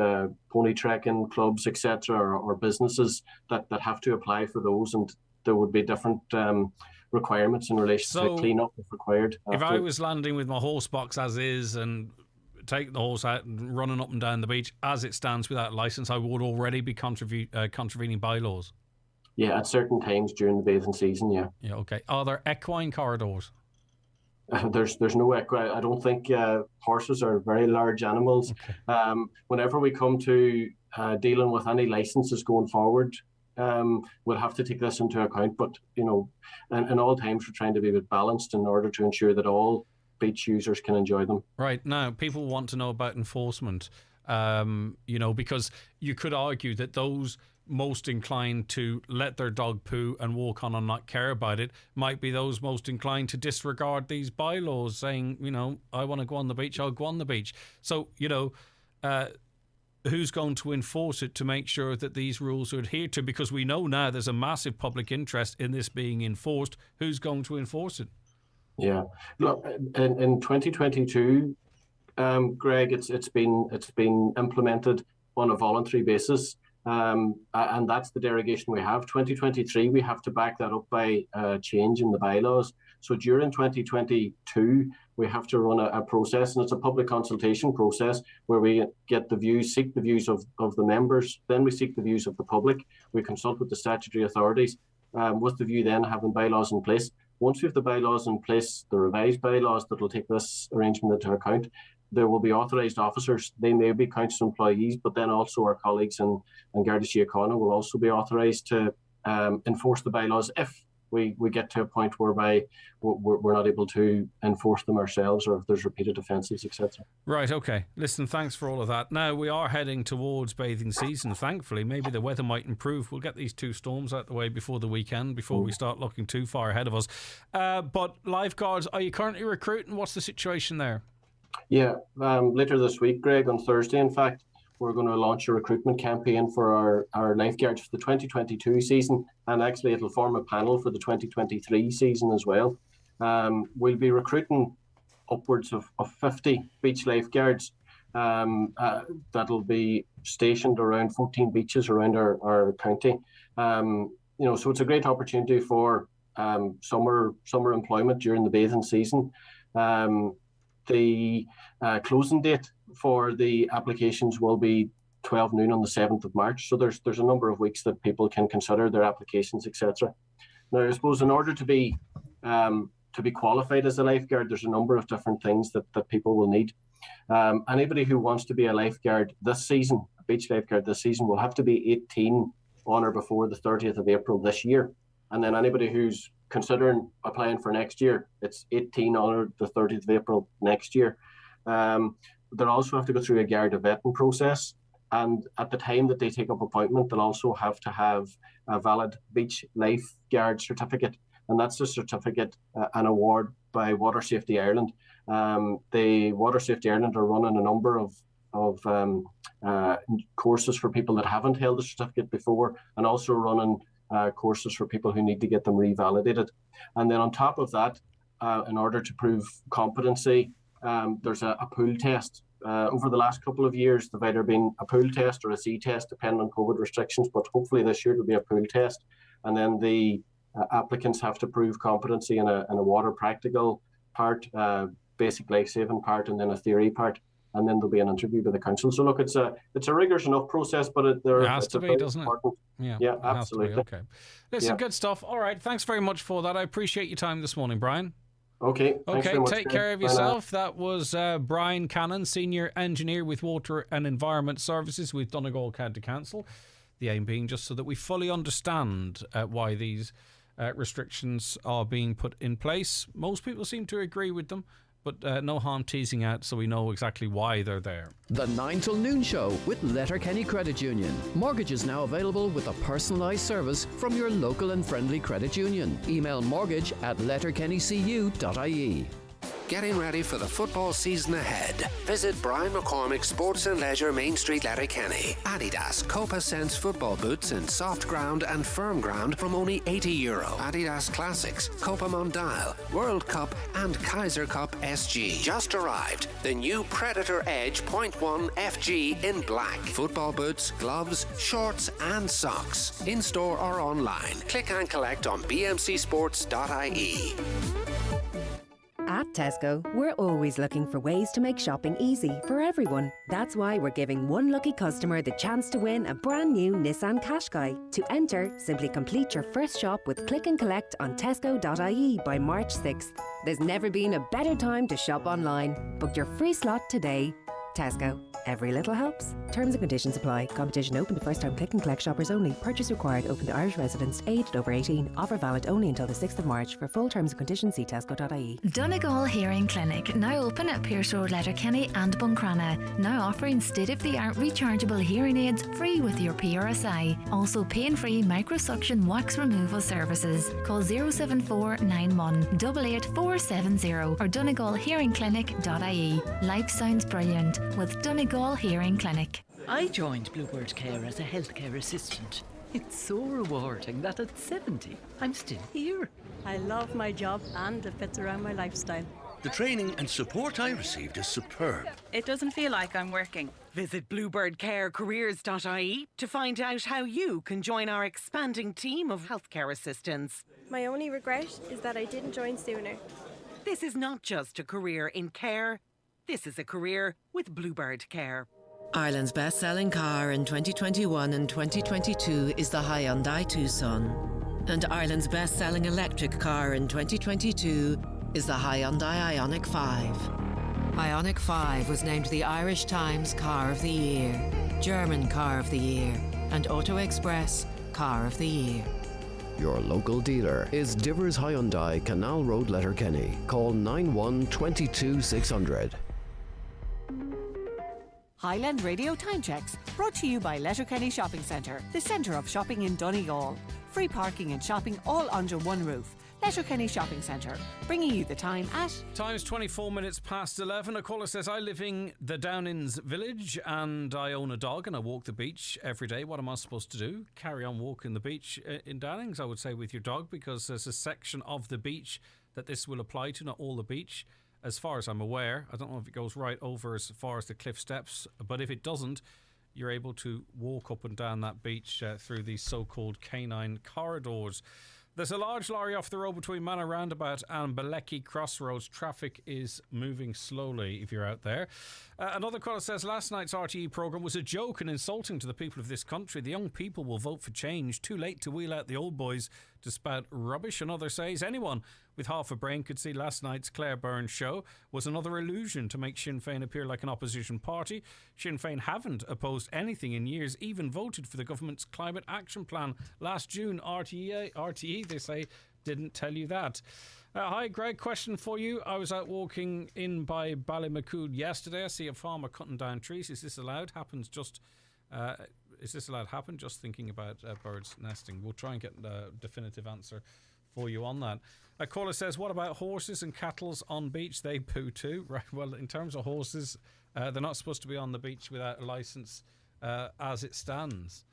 pony trekking clubs, etc., or businesses that have to apply for those, and there would be different requirements in relation to clean up if required. If I was landing with my horse box as is and taking the horse out and running up and down the beach as it stands without a licence, I would already be contravening bylaws. Yeah, at certain times during the bathing season, yeah. Yeah, okay. Are there equine corridors? there's no equity. I don't think horses are very large animals. Okay. Whenever we come to dealing with any licenses going forward, we'll have to take this into account. But in all times, we're trying to be a bit balanced in order to ensure that all beach users can enjoy them. Right. Now, people want to know about enforcement, because you could argue that those most inclined to let their dog poo and walk on and not care about it might be those most inclined to disregard these bylaws, saying, I want to go on the beach, I'll go on the beach. So, who's going to enforce it to make sure that these rules are adhered to? Because we know now there's a massive public interest in this being enforced. Who's going to enforce it? Yeah, look, in 2022, Greg, it's been implemented on a voluntary basis, and that's the derogation we have. 2023, we have to back that up by change in the bylaws. So during 2022, we have to run a process, and it's a public consultation process where we get seek the views of the members, then we seek the views of the public. We consult with the statutory authorities, with the view then of having bylaws in place. Once we have the bylaws in place, the revised bylaws that will take this arrangement into account, there will be authorised officers. They may be council employees, but then also our colleagues in Garda Síochána will also be authorised to enforce the bylaws if we get to a point whereby we're not able to enforce them ourselves, or if there's repeated offences, etc. Right, okay. Listen, thanks for all of that. Now, we are heading towards bathing season, thankfully. Maybe the weather might improve. We'll get these 2 storms out the way before the weekend, before we start looking too far ahead of us. But lifeguards, are you currently recruiting? What's the situation there? Yeah, later this week, Greg, on Thursday, in fact, we're going to launch a recruitment campaign for our lifeguards for the 2022 season, and actually it'll form a panel for the 2023 season as well. We'll be recruiting upwards of 50 beach lifeguards that'll be stationed around 14 beaches around our county. So it's a great opportunity for summer employment during the bathing season. The closing date for the applications will be 12 noon on the 7th of March. So there's a number of weeks that people can consider their applications, etc. Now, I suppose in order to be qualified as a lifeguard, there's a number of different things that people will need. Anybody who wants to be a lifeguard this season, a beach lifeguard this season, will have to be 18 on or before the 30th of April this year. And then anybody who's considering applying for next year, it's 18 on the 30th of April next year. They'll also have to go through a Garda vetting process, and at the time that they take up appointment, they'll also have to have a valid beach lifeguard certificate, and that's a certificate, an award by Water Safety Ireland. The Water Safety Ireland are running a number of courses for people that haven't held a certificate before, and also running courses for people who need to get them revalidated. And then on top of that, in order to prove competency, there's a pool test. Over the last couple of years, there've either been a pool test or a sea test, depending on COVID restrictions, but hopefully this year it'll be a pool test. And then the applicants have to prove competency in a water practical part, basic life-saving part, and then a theory part. And then there'll be an interview with the council. So look, it's a rigorous enough process, but it has to be, doesn't it? Yeah, absolutely. Okay. Listen, good stuff. All right, thanks very much for that. I appreciate your time this morning, Brian. Okay. Okay, take care of yourself. That was Brian Cannon, Senior Engineer with Water and Environment Services with Donegal County Council. The aim being just so that we fully understand why these restrictions are being put in place. Most people seem to agree with them, but no harm teasing out so we know exactly why they're there. The 9 till noon show with Letterkenny Credit Union. Mortgage is now available with a personalised service from your local and friendly credit union. Email mortgage@letterkennycu.ie. Getting ready for the football season ahead? Visit Brian McCormick Sports and Leisure, Main Street, Letterkenny. Adidas Copa Sense football boots in soft ground and firm ground from only €80. Adidas Classics, Copa Mondial, World Cup and Kaiser Cup SG. Just arrived. The new Predator Edge .1 FG in black. Football boots, gloves, shorts and socks. In store or online. Click and collect on bmcsports.ie. At Tesco, we're always looking for ways to make shopping easy for everyone. That's why we're giving one lucky customer the chance to win a brand new Nissan Qashqai. To enter, simply complete your first shop with click and collect on tesco.ie by March 6th. There's never been a better time to shop online. Book your free slot today. Tesco. Every little helps. Terms and conditions apply. Competition open to first-time click and collect shoppers only. Purchase required. Open to Irish residents aged over 18. Offer valid only until the 6th of March. For full terms and conditions, see tesco.ie. Donegal Hearing Clinic, now open at Pierce Road, Letterkenny and Buncrana. Now offering state-of-the-art rechargeable hearing aids free with your PRSI. Also pain-free microsuction wax removal services. Call 07491 88470 or donegalhearingclinic.ie. Life sounds brilliant with Donegal Hearing Clinic. I joined Bluebird Care as a healthcare assistant. It's so rewarding that at 70, I'm still here. I love my job and it fits around my lifestyle. The training and support I received is superb. It doesn't feel like I'm working. Visit bluebirdcarecareers.ie to find out how you can join our expanding team of healthcare assistants. My only regret is that I didn't join sooner. This is not just a career in care. This is a career with Bluebird Care. Ireland's best-selling car in 2021 and 2022 is the Hyundai Tucson. And Ireland's best-selling electric car in 2022 is the Hyundai Ioniq 5. Ioniq 5 was named the Irish Times Car of the Year, German Car of the Year, and Auto Express Car of the Year. Your local dealer is Divers Hyundai, Canal Road, Letterkenny. Call 91 22 600. Highland Radio Time Checks, brought to you by Letterkenny Shopping Centre, the centre of shopping in Donegal. Free parking and shopping all under one roof. Letterkenny Shopping Centre, bringing you the time at... Time's 24 minutes past 11. A caller says, I live in the Downings village and I own a dog and I walk the beach every day. What am I supposed to do? Carry on walking the beach in Downings, I would say, with your dog, because there's a section of the beach that this will apply to, not all the beach. As far as I'm aware, I don't know if it goes right over as far as the cliff steps, but if it doesn't, you're able to walk up and down that beach through these so-called canine corridors. There's a large lorry off the road between Manor Roundabout and Belecki Crossroads. Traffic is moving slowly if you're out there. Another caller says, last night's RTE programme was a joke and insulting to the people of this country. The young people will vote for change. Too late to wheel out the old boys to spout rubbish. Another says, anyone with half a brain could see last night's Claire Byrne show was another illusion to make Sinn Féin appear like an opposition party. Sinn Féin haven't opposed anything in years, even voted for the government's climate action plan last June. RTE, they say, didn't tell you that. Hi, Greg. Question for you. I was out walking in by Ballymacood yesterday. I see a farmer cutting down trees. Is this allowed? Is this allowed to happen? Just thinking about birds nesting. We'll try and get a definitive answer for you on that. A caller says, what about horses and cattle on beach? They poo too. Right. Well, in terms of horses, they're not supposed to be on the beach without a licence as it stands.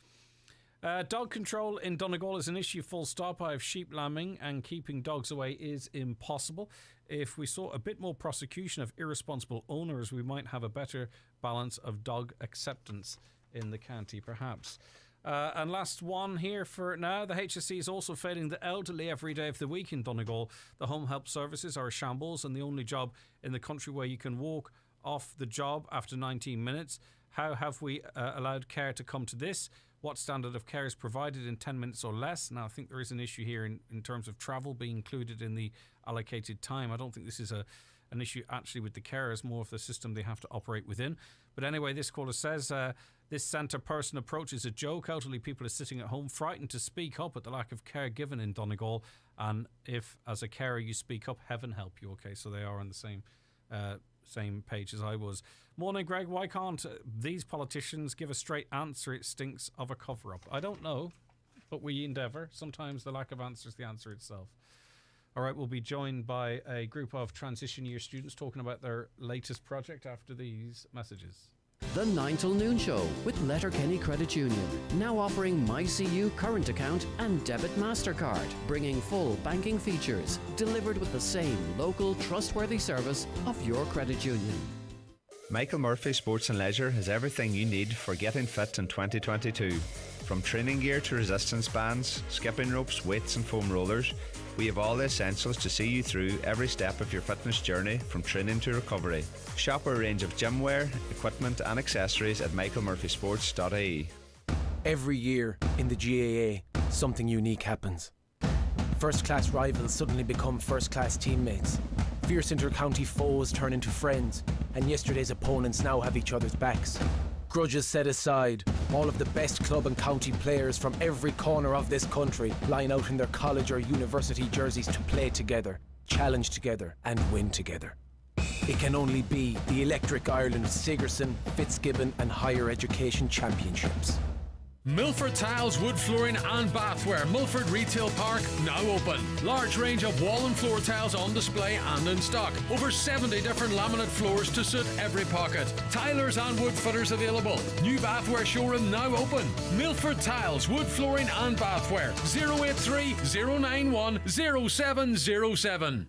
Dog control in Donegal is an issue, full stop. I have sheep lambing and keeping dogs away is impossible. If we saw a bit more prosecution of irresponsible owners, we might have a better balance of dog acceptance in the county, perhaps. And last one here for now. The HSE is also failing the elderly every day of the week in Donegal. The home help services are a shambles and the only job in the country where you can walk off the job after 19 minutes. How have we allowed care to come to this? What standard of care is provided in 10 minutes or less? Now, I think there is an issue here in terms of travel being included in the allocated time. I don't think this is an issue actually with the carers, more of the system they have to operate within. But anyway, this caller says, this centre person approach is a joke. Elderly people are sitting at home frightened to speak up at the lack of care given in Donegal. And if, as a carer, you speak up, heaven help you. Okay, so they are on the same page as I was. Morning, Greg. Why can't these politicians give a straight answer? It stinks of a cover-up. I don't know, but we endeavour. Sometimes the lack of answer is the answer itself. All right, we'll be joined by a group of transition year students talking about their latest project after these messages. The 9 till noon show with Letterkenny Credit Union, now offering MyCU current account and debit MasterCard, bringing full banking features, delivered with the same local trustworthy service of your credit union. Michael Murphy Sports and Leisure has everything you need for getting fit in 2022. From training gear to resistance bands, skipping ropes, weights and foam rollers, we have all the essentials to see you through every step of your fitness journey from training to recovery. Shop our range of gym wear, equipment and accessories at michaelmurphysports.ie. Every year in the GAA, something unique happens. First-class rivals suddenly become first-class teammates. Fierce inter-county foes turn into friends, and yesterday's opponents now have each other's backs. Grudges set aside, all of the best club and county players from every corner of this country line out in their college or university jerseys to play together, challenge together, and win together. It can only be the Electric Ireland Sigerson, Fitzgibbon and Higher Education Championships. Milford Tiles, Wood Flooring and Bathware, Milford Retail Park, now open. Large range of wall and floor tiles on display and in stock. Over 70 different laminate floors to suit every pocket. Tilers and wood fitters available. New Bathware showroom now open. Milford Tiles, Wood Flooring and Bathware, 083 091 0707.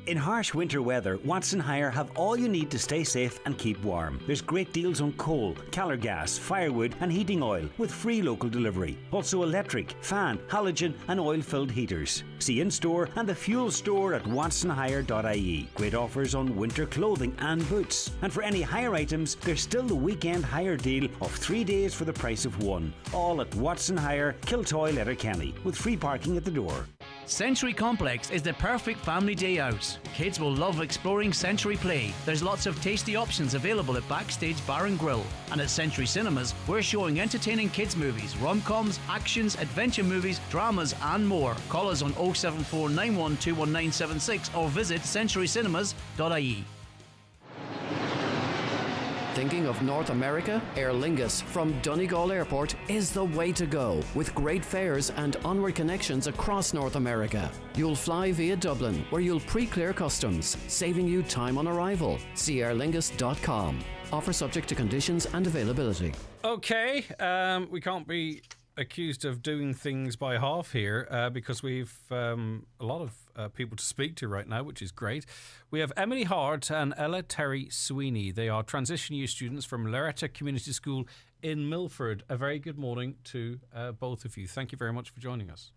In harsh winter weather, Watson Hire have all you need to stay safe and keep warm. There's great deals on coal, Keller gas, firewood and heating oil with free local delivery. Also electric, fan, halogen and oil-filled heaters. See in-store and the fuel store at watsonhire.ie. Great offers on winter clothing and boots. And for any hire items, there's still the weekend hire deal of 3 days for the price of one. All at Watson Hire, Kiltoy, Letterkenny, with free parking at the door. Century Complex is the perfect family day out. Kids will love exploring Century Play. There's lots of tasty options available at Backstage Bar and Grill. And at Century Cinemas, we're showing entertaining kids movies, rom-coms, actions, adventure movies, dramas and more. Call us on 074 9121 or visit centurycinemas.ie. Thinking of North America? Aer Lingus from Donegal Airport is the way to go, with great fares and onward connections across North America. You'll fly via Dublin, where you'll pre-clear customs, saving you time on arrival. See airlingus.com. Offer subject to conditions and availability. Okay, we can't be accused of doing things by half here because we've a lot of people to speak to right now, which is great. We have Emily Hart and Ella Terry Sweeney. They are transition year students from Loretta Community School in Milford. A very good morning to both of you. Thank you very much for joining us.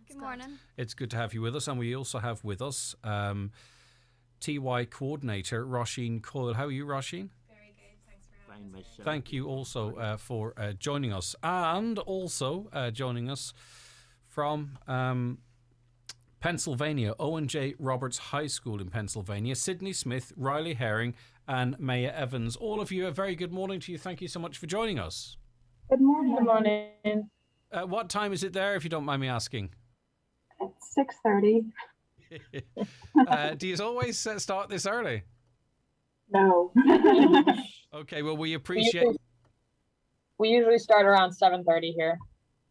Good morning. It's good to have you with us, and we also have with us TY coordinator Roisin Coyle. How are you, Roisin? Thank you also for joining us. And also joining us from Pennsylvania, Owen J. Roberts High School in Pennsylvania, Sydney Smith, Riley Herring and Maya Evans. All of you, a very good morning to you. Thank you so much for joining us. Good morning. Good morning. What time is it there, if you don't mind me asking? It's 6:30. Do you always start this early? No. Okay, well, we appreciate... We usually start around 7:30 here.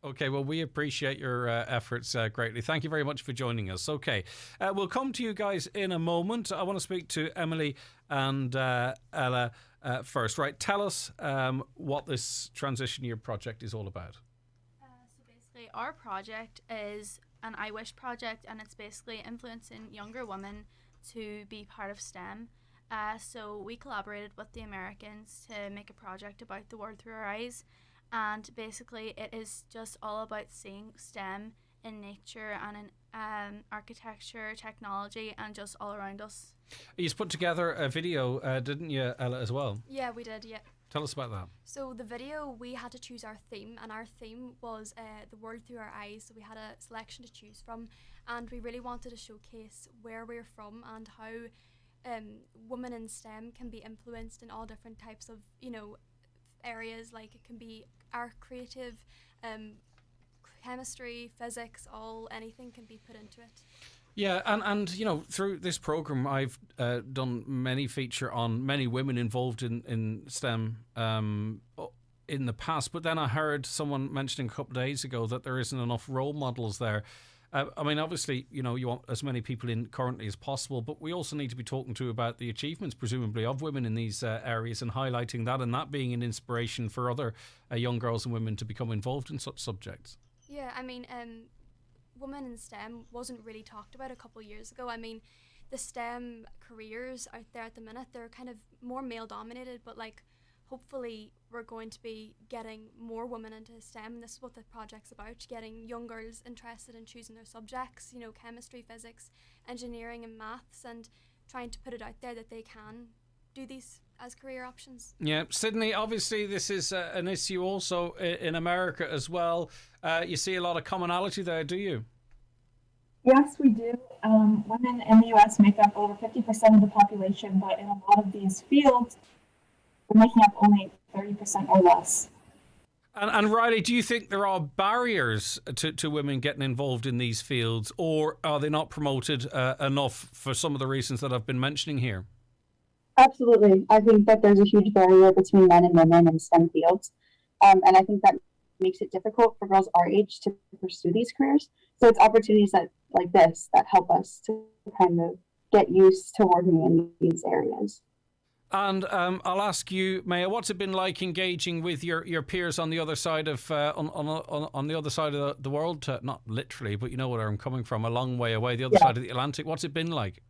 Okay, well, we appreciate your efforts greatly. Thank you very much for joining us. Okay, we'll come to you guys in a moment. I want to speak to Emily and Ella first. Right, tell us what this transition year project is all about. So basically, our project is an I Wish project, and it's basically influencing younger women to be part of STEM. So we collaborated with the Americans to make a project about the world through our eyes. And basically, it is just all about seeing STEM in nature and in architecture, technology, and just all around us. You put together a video, didn't you, Ella, as well? Yeah, we did, yeah. Tell us about that. So the video, we had to choose our theme, and our theme was the world through our eyes. So we had a selection to choose from, and we really wanted to showcase where we're from and how women in STEM can be influenced in all different types of, areas. Like, it can be art, creative, chemistry, physics, anything can be put into it. Yeah, and through this programme, I've done many feature on many women involved in STEM in the past, but then I heard someone mentioning a couple of days ago that there isn't enough role models there. I mean, obviously, you want as many people in currently as possible, but we also need to be talking to about the achievements, presumably, of women in these areas and highlighting that, and that being an inspiration for other young girls and women to become involved in such subjects. Yeah, I mean, women in STEM wasn't really talked about a couple of years ago. I mean, the STEM careers out there at the minute, they're kind of more male dominated, but hopefully we're going to be getting more women into STEM, and this is what the project's about, getting young girls interested in choosing their subjects, you know, chemistry, physics, engineering and maths, and trying to put it out there that they can do these as career options. Yeah, Sydney, obviously this is an issue also in America as well. You see a lot of commonality there, do you? Yes, we do. Women in the U.S. make up over 50% of the population, but in a lot of these fields, we're making up only 30% or less. And Riley, do you think there are barriers to women getting involved in these fields, or are they not promoted enough for some of the reasons that I've been mentioning here? Absolutely. I think that there's a huge barrier between men and women in STEM fields. And I think that makes it difficult for girls our age to pursue these careers. So it's opportunities like this that help us to kind of get used to working in these areas. And I'll ask you, Maya, what's it been like engaging with your peers on the other side of on the other side of the world? Not literally, but you know where I'm coming from, a long way away, the other side of the Atlantic. What's it been like?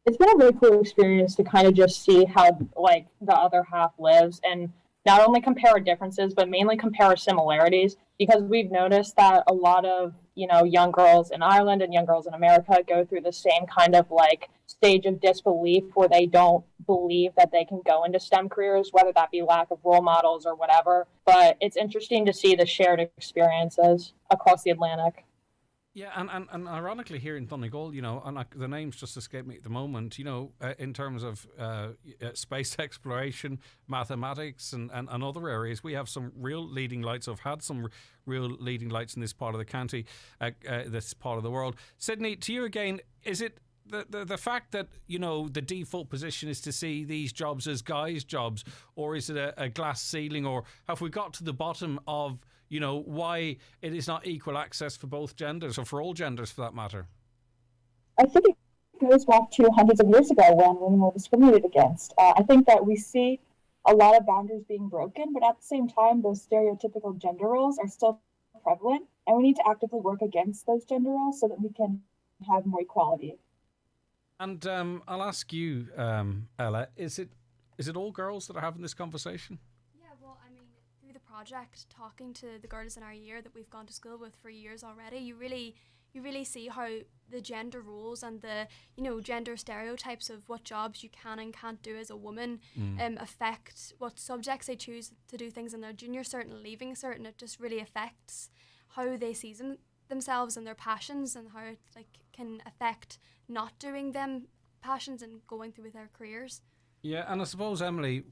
It's been a really cool experience to kind of just see how like the other half lives, and not only compare our differences, but mainly compare our similarities, because we've noticed that a lot of, you know, young girls in Ireland and young girls in America go through the same kind of like stage of disbelief where they don't believe that they can go into STEM careers, whether that be lack of role models or whatever. But it's interesting to see the shared experiences across the Atlantic. Yeah, and ironically here in Donegal, you know, and the names just escape me at the moment, you know, in terms of space exploration, mathematics and other areas, we have some real leading lights. I've had some real leading lights in this part of the county, this part of the world. Sydney, to you again, is it the fact that, you know, the default position is to see these jobs as guys' jobs, or is it a glass ceiling, or have we got to the bottom of, you know, why it is not equal access for both genders, or for all genders for that matter? I think it goes back to hundreds of years ago when women were discriminated against. I think that we see a lot of boundaries being broken, but at the same time, those stereotypical gender roles are still prevalent, and we need to actively work against those gender roles so that we can have more equality. And I'll ask you, Ella, is it all girls that are having this conversation? The project, talking to the girls in our year that we've gone to school with for years already, you really see how the gender roles and the, you know, gender stereotypes of what jobs you can and can't do as a woman affect what subjects they choose to do things in their junior cert and leaving cert, and it just really affects how they see themselves and their passions, and how it can affect not doing them passions and going through with their careers. Yeah, and I suppose, Emily,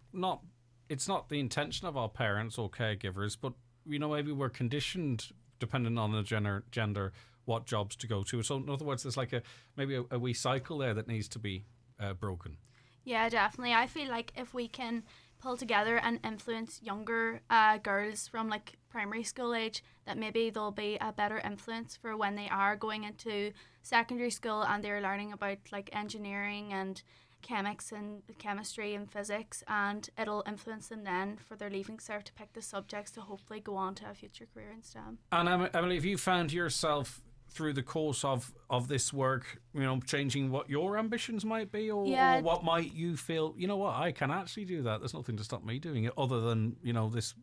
it's not the intention of our parents or caregivers, but, you know, maybe we're conditioned, depending on the gender, what jobs to go to. So in other words, there's like maybe a wee cycle there that needs to be broken. Yeah, definitely. I feel like if we can pull together and influence younger girls from like primary school age, that maybe there'll be a better influence for when they are going into secondary school and they're learning about like engineering and chemistry and physics, and it'll influence them then for their leaving cert to pick the subjects to hopefully go on to a future career in STEM. And Emily, have you found yourself through the course of this work, you know, changing what your ambitions might be, or what might you feel, you know what, I can actually do that, there's nothing to stop me doing it, other than, you know, this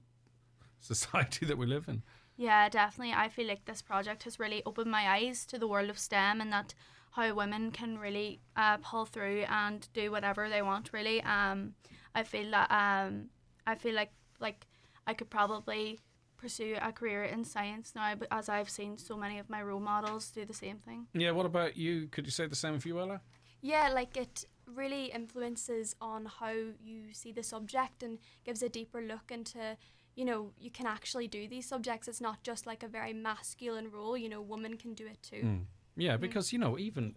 society that we live in? Yeah, definitely. I feel like this project has really opened my eyes to the world of STEM, and that how women can really pull through and do whatever they want, really. I feel that I feel like I could probably pursue a career in science now, but as I've seen so many of my role models do the same thing. Yeah, what about you? Could you say the same for you, Ella? Yeah, like it really influences on how you see the subject and gives a deeper look into, you know, you can actually do these subjects. It's not just like a very masculine role, you know, women can do it too. Yeah, because, you know, even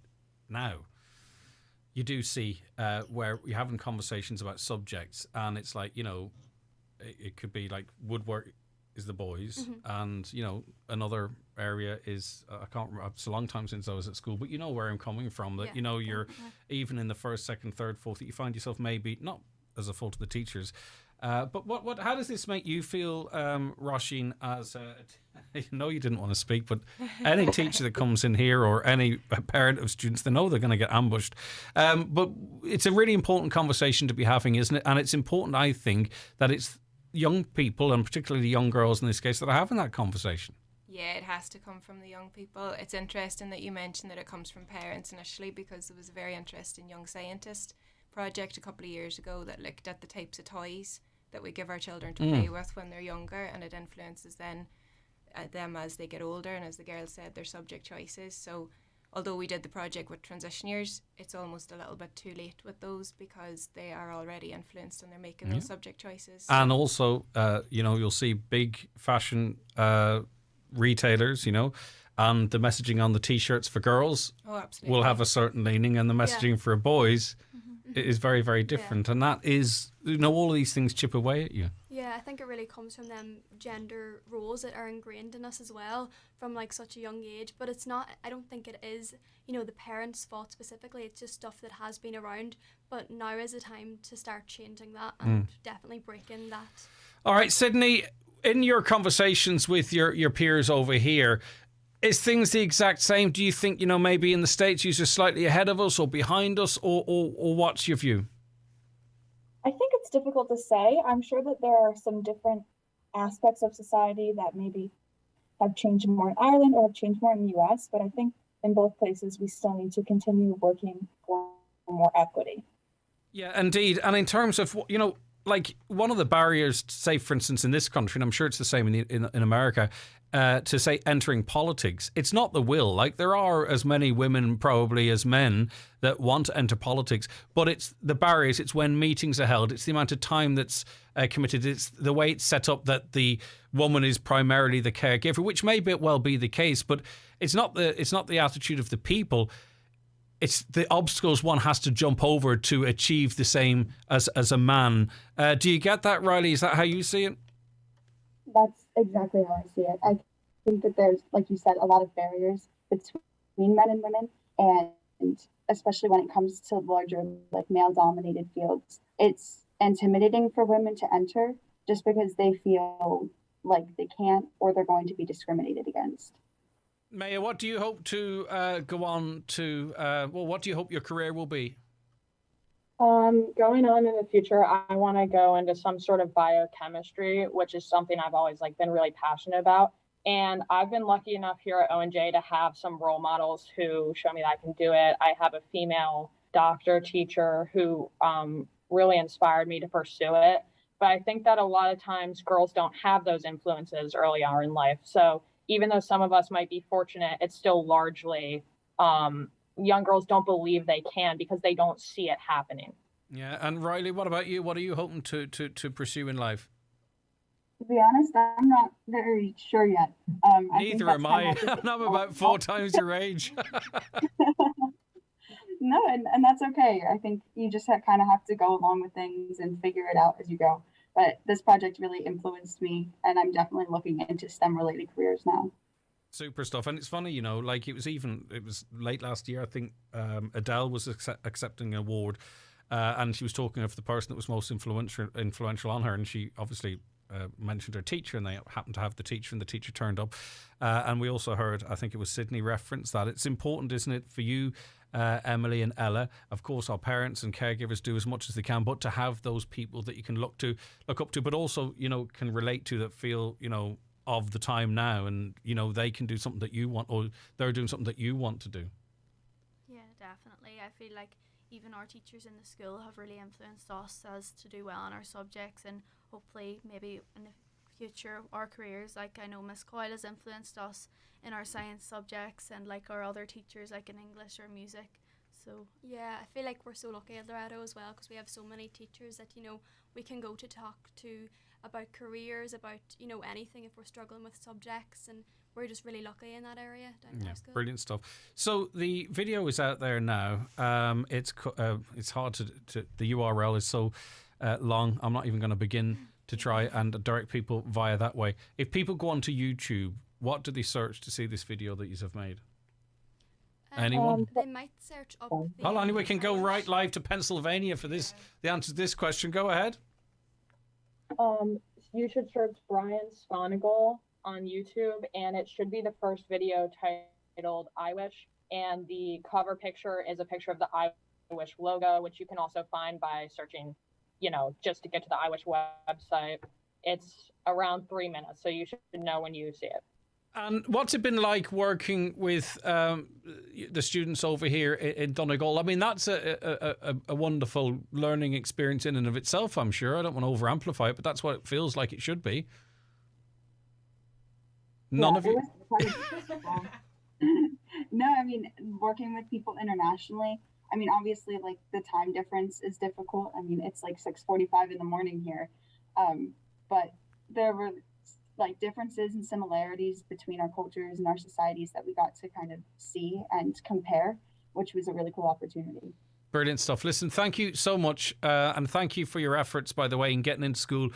now, you do see where you're having conversations about subjects, and it's like, you know, it could be like woodwork is the boys, and, you know, another area is, I can't remember, it's a long time since I was at school, but you know where I'm coming from, that, you know, you're even in the first, second, third, fourth, that you find yourself maybe, not as a fault of the teachers, but how does this make you feel, Roisin, as I know you didn't want to speak, but any teacher that comes in here, or any parent of students, they know they're going to get ambushed. But it's a really important conversation to be having, isn't it? And it's important, I think, that it's young people, and particularly young girls in this case, that are having that conversation. Yeah, it has to come from the young people. It's interesting that you mentioned that it comes from parents initially, because there was a very interesting young scientist project a couple of years ago that looked at the types of toys that we give our children to play with when they're younger, and it influences then them as they get older, and as the girl said, their subject choices. So although we did the project with transition years, it's almost a little bit too late with those, because they are already influenced and they're making those subject choices. And also, you'll see big fashion retailers, and the messaging on the T-shirts for girls will have a certain leaning, and the messaging for boys is very, very different. And that is, all of these things chip away at you. Yeah, I think it really comes from them gender roles that are ingrained in us as well from like such a young age. But it's not, I don't think it is, the parents' fault specifically. It's just stuff that has been around. But now is the time to start changing that and definitely breaking that. All right, Sydney, in your conversations with your peers over here, is things the exact same? Do you think, maybe in the States you're slightly ahead of us or behind us, or what's your view? I think it's difficult to say. I'm sure that there are some different aspects of society that maybe have changed more in Ireland or have changed more in the US, but I think in both places we still need to continue working for more equity. Yeah, indeed. And in terms of, like one of the barriers, say, for instance, in this country, and I'm sure it's the same in America, to say entering politics, it's not the will. Like there are as many women probably as men that want to enter politics, but it's the barriers. It's when meetings are held. It's the amount of time that's committed. It's the way it's set up that the woman is primarily the caregiver, which may well be the case, but it's not the attitude of the people. It's the obstacles one has to jump over to achieve the same as a man. Do you get that, Riley? Is that how you see it? That's exactly how I see it. I think that there's, like you said, a lot of barriers between men and women, and especially when it comes to larger, like male-dominated fields, it's intimidating for women to enter just because they feel like they can't or they're going to be discriminated against. Maya, what do you hope to go on to? What do you hope your career will be? Going on in the future, I want to go into some sort of biochemistry, which is something I've always been really passionate about. And I've been lucky enough here at ONJ to have some role models who show me that I can do it. I have a female doctor teacher who really inspired me to pursue it. But I think that a lot of times girls don't have those influences early on in life. So even though some of us might be fortunate, it's still largely young girls don't believe they can because they don't see it happening. Yeah, and Riley, what about you? What are you hoping to pursue in life? To be honest, I'm not very sure yet. Neither am I. I'm about 4 times your age. No, and that's okay. I think you just kind of have to go along with things and figure it out as you go. But this project really influenced me, and I'm definitely looking into STEM-related careers now. Super stuff. And it's funny, like it was late last year, I think Adele was accepting an award, and she was talking of the person that was most influential on her, and she obviously mentioned her teacher, and they happened to have the teacher, and the teacher turned up. And we also heard, I think it was Sydney reference that. It's important, isn't it, for you, Emily and Ella, of course our parents and caregivers do as much as they can, but to have those people that you can look up to, but also, can relate to, that feel, of the time now, and, they can do something that you want, or they're doing something that you want to do. Yeah, definitely. I feel like even our teachers in the school have really influenced us as to do well in our subjects, and hopefully maybe in the future our careers, like I know Miss Coyle has influenced us in our science subjects, and like our other teachers like in English or music. So yeah, I feel like we're so lucky at Loretto as well, because we have so many teachers that we can go to talk to about careers, about anything if we're struggling with subjects, and we're just really lucky in that area down our school. Brilliant stuff. So the video is out there now. It's hard to the URL is so long. I'm not even going to begin to try and direct people via that way. If people go onto YouTube, what do they search to see this video that you have made? Anyone? They might search up. Hold on, we can go right live to Pennsylvania for this. The answer to this question. Go ahead. You should search Brian Sponigal on YouTube, and it should be the first video titled I Wish, and the cover picture is a picture of the I Wish logo, which you can also find by searching, just to get to the I Wish website. it's around 3 minutes, so you should know when you see it. And what's it been like working with the students over here in Donegal? I mean, that's a wonderful learning experience in and of itself, I'm sure. I don't want to over-amplify it, but that's what it feels like it should be. None of you... No, I mean, working with people internationally, I mean, obviously, like, the time difference is difficult. I mean, it's like 6:45 in the morning here. But there were like differences and similarities between our cultures and our societies that we got to kind of see and compare, which was a really cool opportunity. Brilliant stuff. Listen, thank you so much. And thank you for your efforts, by the way, in getting into school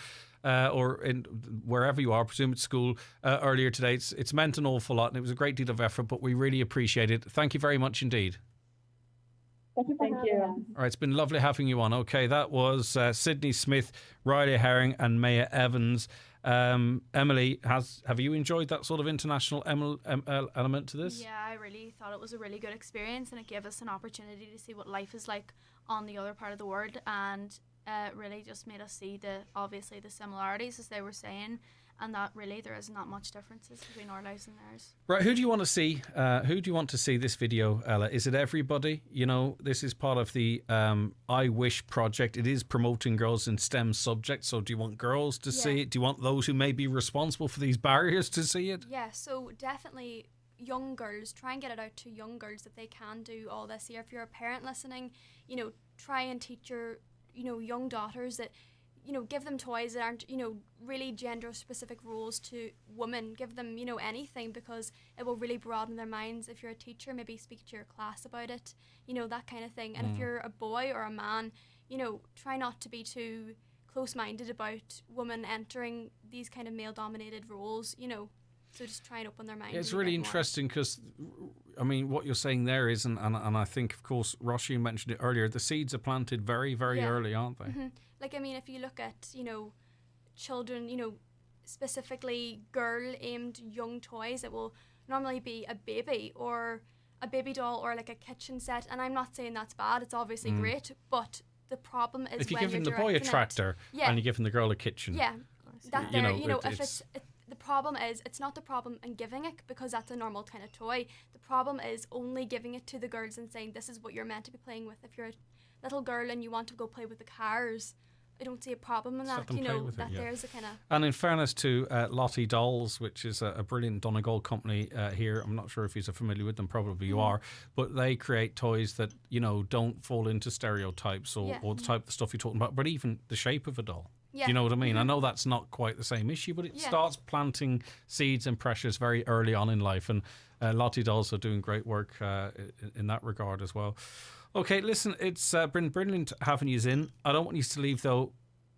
or in wherever you are, I presume it's school, earlier today. It's meant an awful lot and it was a great deal of effort, but we really appreciate it. Thank you very much indeed. Thank you. All right, it's been lovely having you on. Okay, that was Sydney Smith, Riley Herring and Maya Evans. Emily, have you enjoyed that sort of international element to this? Yeah, I really thought it was a really good experience, and it gave us an opportunity to see what life is like on the other part of the world, and really just made us see obviously the similarities, as they were saying, and that really there is not much differences between our lives and theirs. Right, who do you want to see? Who do you want to see this video, Ella? Is it everybody? You know, this is part of the I Wish project. It is promoting girls in STEM subjects. So do you want girls to see it? Do you want those who may be responsible for these barriers to see it? Yeah, so definitely young girls, try and get it out to young girls that they can do all this here. If you're a parent listening, you know, try and teach your, you know, young daughters that, you know, give them toys that aren't, you know, really gender specific rules to women. Give them, you know, anything, because it will really broaden their minds. If you're a teacher, maybe speak to your class about it, you know, that kind of thing. And if you're a boy or a man, you know, try not to be too close-minded about women entering these kind of male-dominated roles, you know. So just try and open their minds. Yeah, it's really interesting because, I mean, what you're saying there is, and I think, of course, Roisin mentioned it earlier, the seeds are planted very, very early, aren't they? Mm-hmm. Like, I mean, if you look at, you know, children, you know, specifically girl-aimed young toys, it will normally be a baby or a baby doll or like a kitchen set. And I'm not saying that's bad. It's obviously great, but the problem is if you're when giving you're the boy a directing tractor and you're giving the girl a kitchen. Yeah, that you there, know, you know, the problem is, it's not the problem in giving it, because that's a normal kind of toy. The problem is only giving it to the girls and saying this is what you're meant to be playing with. If you're a little girl and you want to go play with the cars, I don't see a problem in that. You know, that there's a kind of... And in fairness to Lottie Dolls, which is a brilliant Donegal company here, I'm not sure if you're familiar with them, probably you are, but they create toys that, you know, don't fall into stereotypes or the type of stuff you're talking about, but even the shape of a doll. Yeah. Do you know what I mean? I know that's not quite the same issue, but it starts planting seeds and pressures very early on in life. And Lottie Dolls are doing great work in that regard as well. Okay, listen, it's been brilliant having you in. I don't want you to leave, though,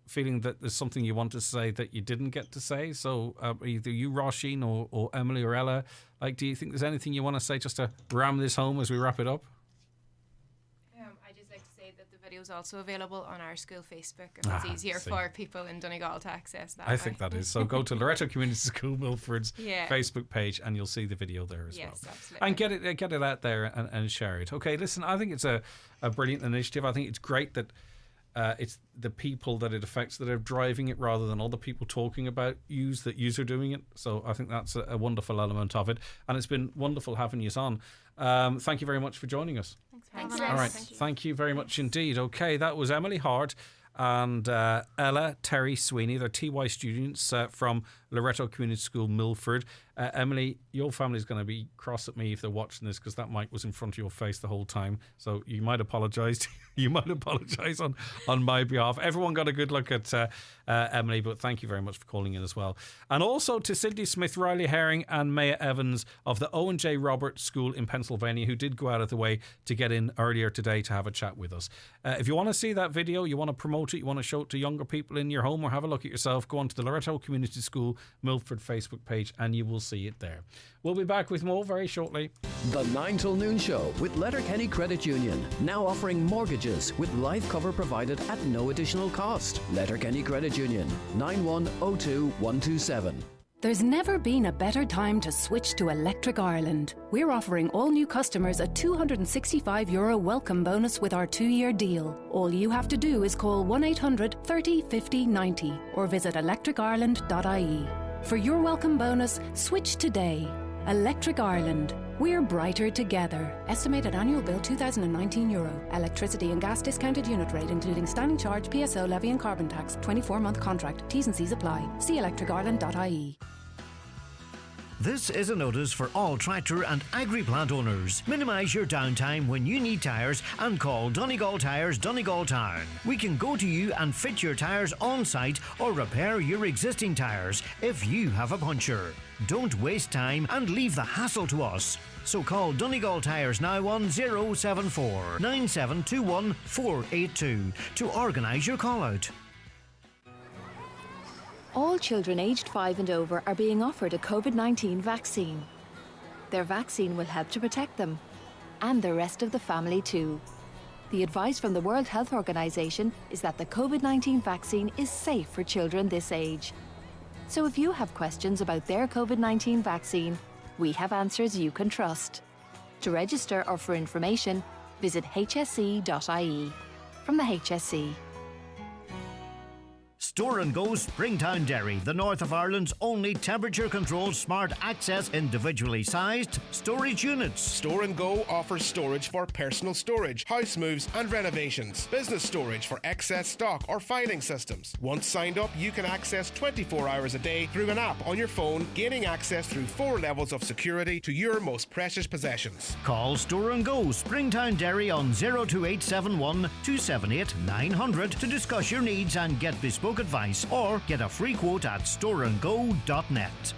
feeling that there's something you want to say that you didn't get to say. So either you, Roisin, or Emily or Ella, like, do you think there's anything you want to say just to ram this home as we wrap it up? I'd just like to say that the video is also available on our school Facebook, if it's easier for people in Donegal to access that. I think that is. So go to Loreto Community School Milford's Yeah. Facebook page and you'll see the video there as well. Absolutely. And get it out there and share it. Okay, listen, I think it's a brilliant initiative. I think it's great that it's the people that it affects that are driving it rather than other people talking about that yous are doing it. So I think that's a wonderful element of it. And it's been wonderful having you on. Thank you very much for joining us. Thanks. All right, thank you very much indeed. Okay, that was Emily Hart and Ella Terry Sweeney. They're TY students from Loreto Community School Milford. Emily, your family's going to be cross at me if they're watching this, because that mic was in front of your face the whole time. So you might apologise. You might apologise on my behalf. Everyone got a good look at Emily, but thank you very much for calling in as well. And also to Sydney Smith, Riley Herring and Maya Evans of the Owen-J. Roberts School in Pennsylvania, who did go out of the way to get in earlier today to have a chat with us. If you want to see that video, you want to promote it, you want to show it to younger people in your home or have a look at yourself, go on to the Loreto Community School Milford Facebook page and you will see it there. We'll be back with more very shortly. The 9 till noon show with Letterkenny Credit Union, now offering mortgages with life cover provided at no additional cost. Letterkenny Credit Union, 9102127. There's never been a better time to switch to Electric Ireland. We're offering all new customers a €265 welcome bonus with our 2-year deal. All you have to do is call 1800 30 50 90 or visit electricireland.ie. For your welcome bonus, switch today. Electric Ireland. We're brighter together. Estimated annual bill €2,019. Electricity and gas discounted unit rate, including standing charge, PSO levy and carbon tax. 24-month contract. T's and C's apply. See electricireland.ie. This is a notice for all tractor and agri-plant owners. Minimise your downtime when you need tyres and call Donegal Tyres Donegal Town. We can go to you and fit your tyres on site or repair your existing tyres if you have a puncture. Don't waste time and leave the hassle to us. So call Donegal Tyres now on 074 9721 482 to organise your call out. All children aged 5 and over are being offered a COVID-19 vaccine. Their vaccine will help to protect them, and the rest of the family too. The advice from the World Health Organization is that the COVID-19 vaccine is safe for children this age. So if you have questions about their COVID-19 vaccine, we have answers you can trust. To register or for information, visit hse.ie. From the HSE. Store and Go Springtown Dairy, the north of Ireland's only temperature-controlled smart access individually sized storage units. Store and Go offers storage for personal storage, house moves and renovations, business storage for excess stock or filing systems. Once signed up, you can access 24 hours a day through an app on your phone, gaining access through 4 levels of security to your most precious possessions. Call Store and Go Springtown Dairy on 02871 278 900 to discuss your needs and get bespoke advice, or get a free quote at storeandgo.net.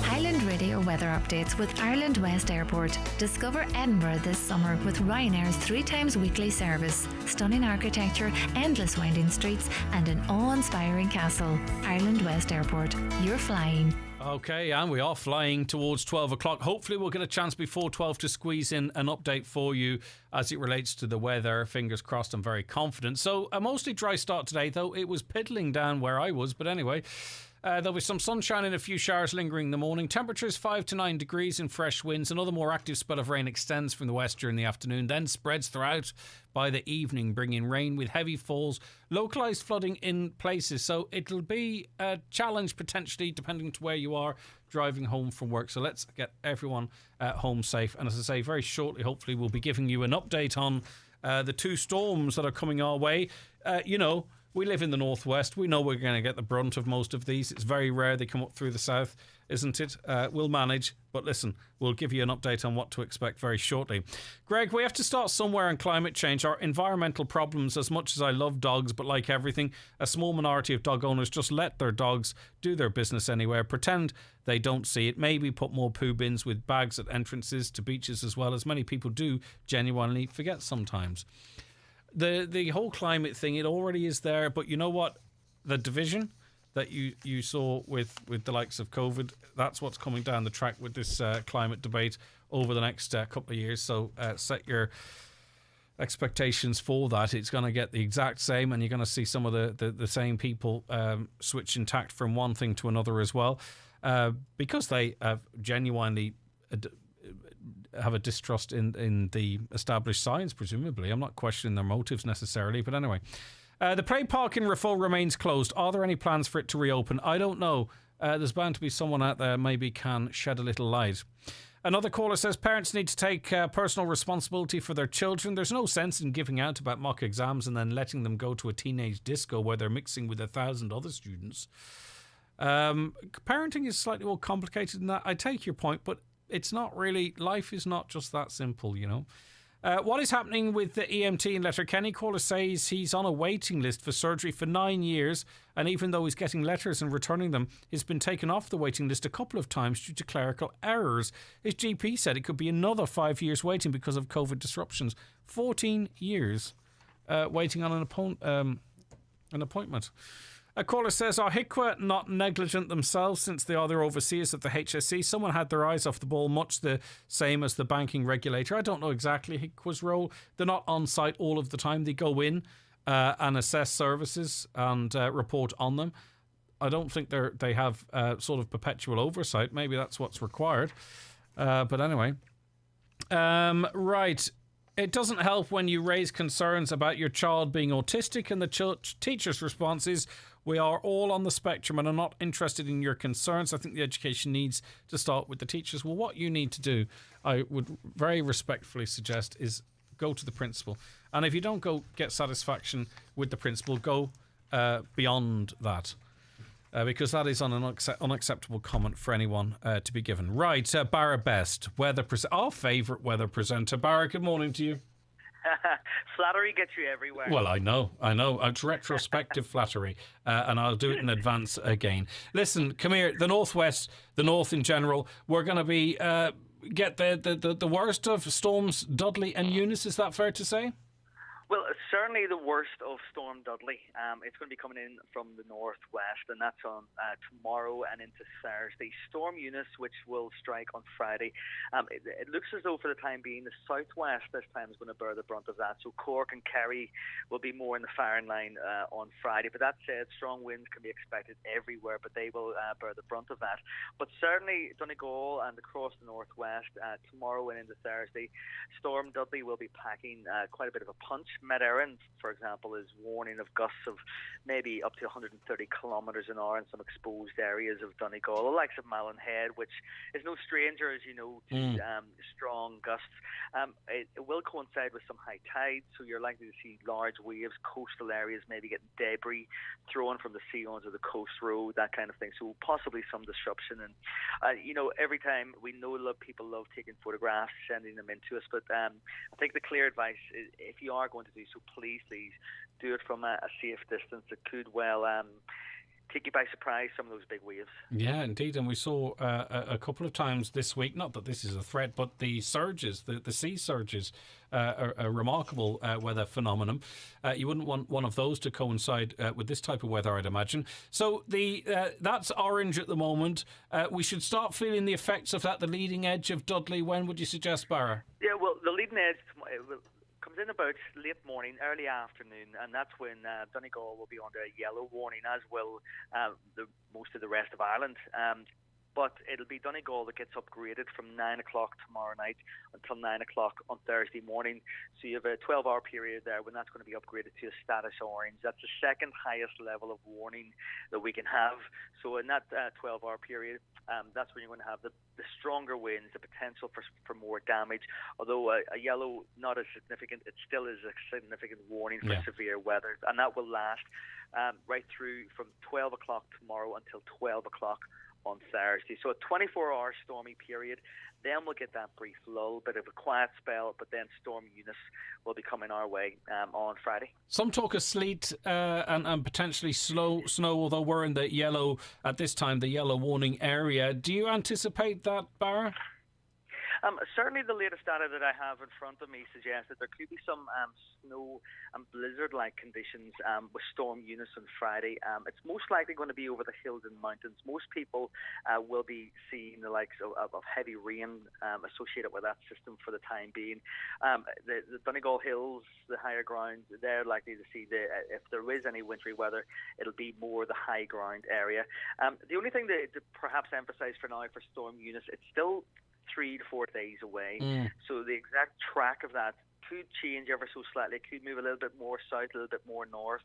Highland Radio weather updates with Ireland West Airport. Discover Edinburgh this summer with Ryanair's 3 times weekly service. Stunning architecture, endless winding streets and an awe-inspiring castle. Ireland West Airport. You're flying. Okay, and we are flying towards 12 o'clock. Hopefully we'll get a chance before 12 to squeeze in an update for you as it relates to the weather. Fingers crossed, I'm very confident. So a mostly dry start today, though it was piddling down where I was. But anyway, there'll be some sunshine and a few showers lingering in the morning. Temperatures 5 to 9 degrees and fresh winds. Another more active spell of rain extends from the west during the afternoon, then spreads throughout by the evening, bringing rain with heavy falls, localised flooding in places. So it'll be a challenge potentially, depending to where you are driving home from work. So let's get everyone home safe. And as I say, very shortly, hopefully, we'll be giving you an update on the 2 storms that are coming our way. We live in the northwest. We know we're going to get the brunt of most of these. It's very rare they come up through the south, isn't it? We'll manage. But listen, we'll give you an update on what to expect very shortly. Greg, we have to start somewhere on climate change. Our environmental problems, as much as I love dogs, but like everything, a small minority of dog owners just let their dogs do their business anywhere, pretend they don't see it, maybe put more poo bins with bags at entrances to beaches as well, as many people do genuinely forget sometimes. The whole climate thing, it already is there, but you know what? The division that you saw with the likes of COVID, that's what's coming down the track with this climate debate over the next couple of years. So set your expectations for that. It's going to get the exact same, and you're going to see some of the same people switching tact from one thing to another as well, because they genuinely have a distrust in the established science, presumably. I'm not questioning their motives necessarily, but anyway. The play park in Raphoe remains closed. Are there any plans for it to reopen? I don't know. There's bound to be someone out there maybe can shed a little light. Another caller says parents need to take personal responsibility for their children. There's no sense in giving out about mock exams and then letting them go to a teenage disco where they're mixing with 1,000 other students. Parenting is slightly more complicated than that. I take your point, but it's not really. Life is not just that simple, you know. What is happening with the EMT in Letterkenny? Caller says he's on a waiting list for surgery for 9 years, and even though he's getting letters and returning them, he's been taken off the waiting list a couple of times due to clerical errors. His GP said it could be another 5 years waiting because of COVID disruptions. 14 years waiting on an appointment. A caller says, are HICWA not negligent themselves since they are their overseers at the HSE? Someone had their eyes off the ball, much the same as the banking regulator. I don't know exactly HICWA's role. They're not on site all of the time. They go in and assess services and report on them. I don't think they have sort of perpetual oversight. Maybe that's what's required. But anyway. Right. It doesn't help when you raise concerns about your child being autistic and the teacher's response is, we are all on the spectrum and are not interested in your concerns. I think the education needs to start with the teachers. Well, what you need to do, I would very respectfully suggest, is go to the principal. And if you don't go get satisfaction with the principal, go beyond that. Because that is an unacceptable comment for anyone to be given. Right, Barra Best, our favourite weather presenter. Barra, good morning to you. Flattery gets you everywhere. Well, I know. It's retrospective flattery, and I'll do it in advance again. Listen, come here. The Northwest, the North in general, we're going to be get the worst of storms Dudley and Eunice. Is that fair to say? Well, certainly the worst of Storm Dudley. It's going to be coming in from the northwest, and that's on tomorrow and into Thursday. Storm Eunice, which will strike on Friday. It looks as though for the time being, the southwest this time is going to bear the brunt of that. So Cork and Kerry will be more in the firing line on Friday. But that said, strong winds can be expected everywhere, but they will bear the brunt of that. But certainly Donegal and across the northwest tomorrow and into Thursday, Storm Dudley will be packing quite a bit of a punch. Met Erin, for example, is warning of gusts of maybe up to 130 kilometres an hour in some exposed areas of Donegal, the likes of Malin Head, which is no stranger, as you know, to strong gusts. It will coincide with some high tides, so you're likely to see large waves, coastal areas maybe getting debris thrown from the sea onto the coast road, that kind of thing. So possibly some disruption. And, every time we know people love taking photographs, sending them in to us, but I think the clear advice is if you are going to do so, please do it from a safe distance. It could well take you by surprise, some of those big waves. Yeah, indeed. And we saw a couple of times this week, not that this is a threat, but the surges, the sea surges, a remarkable weather phenomenon. You wouldn't want one of those to coincide with this type of weather, I'd imagine. So that's orange at the moment. We should start feeling the effects of that, the leading edge of Dudley. When would you suggest, Barra? Yeah, well, the leading edge comes in about late morning, early afternoon, and that's when Donegal will be under a yellow warning, as will most of the rest of Ireland. But it'll be Donegal that gets upgraded from 9 o'clock tomorrow night until 9 o'clock on Thursday morning. So you have a 12-hour period there when that's going to be upgraded to a status orange. That's the second highest level of warning that we can have. So in that 12-hour period, that's when you're going to have the stronger winds, the potential for more damage. Although a yellow, not as significant, it still is a significant warning for severe weather. And that will last right through from 12 o'clock tomorrow until 12 o'clock on Thursday. So a 24-hour stormy period. Then we'll get that brief lull, bit of a quiet spell, but then Storm Eunice will be coming our way on Friday. Some talk of sleet and potentially snow, although we're in the yellow, at this time, the yellow warning area. Do you anticipate that, Barra? Certainly the latest data that I have in front of me suggests that there could be some snow and blizzard-like conditions with Storm Eunice on Friday. It's most likely going to be over the hills and mountains. Most people will be seeing the likes of heavy rain associated with that system for the time being. The Donegal Hills, the higher ground, they're likely to see, if there is any wintry weather, it'll be more the high ground area. The only thing to perhaps emphasise for now for Storm Eunice, it's still 3 to 4 days away. So the exact track of that could change ever so slightly. It could move a little bit more south, a little bit more north.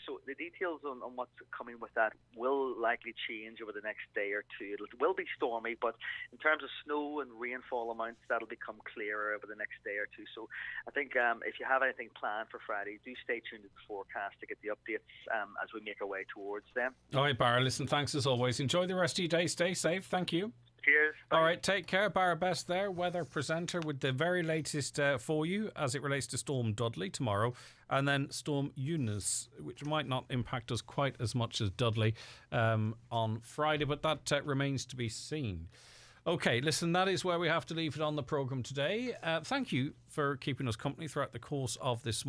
So the details on what's coming with that will likely change over the next day or two. It will be stormy, but in terms of snow and rainfall amounts, that'll become clearer over the next day or two. So I think if you have anything planned for Friday, do stay tuned to the forecast to get the updates as we make our way towards them. All right, Barra, listen, thanks as always. Enjoy the rest of your day. Stay safe. Thank you. Cheers. All right, take care. Barra Best there, weather presenter with the very latest for you as it relates to Storm Dudley tomorrow, and then Storm Eunice, which might not impact us quite as much as Dudley on Friday, but that remains to be seen. Okay, listen, that is where we have to leave it on the programme today. Thank you for keeping us company throughout the course of this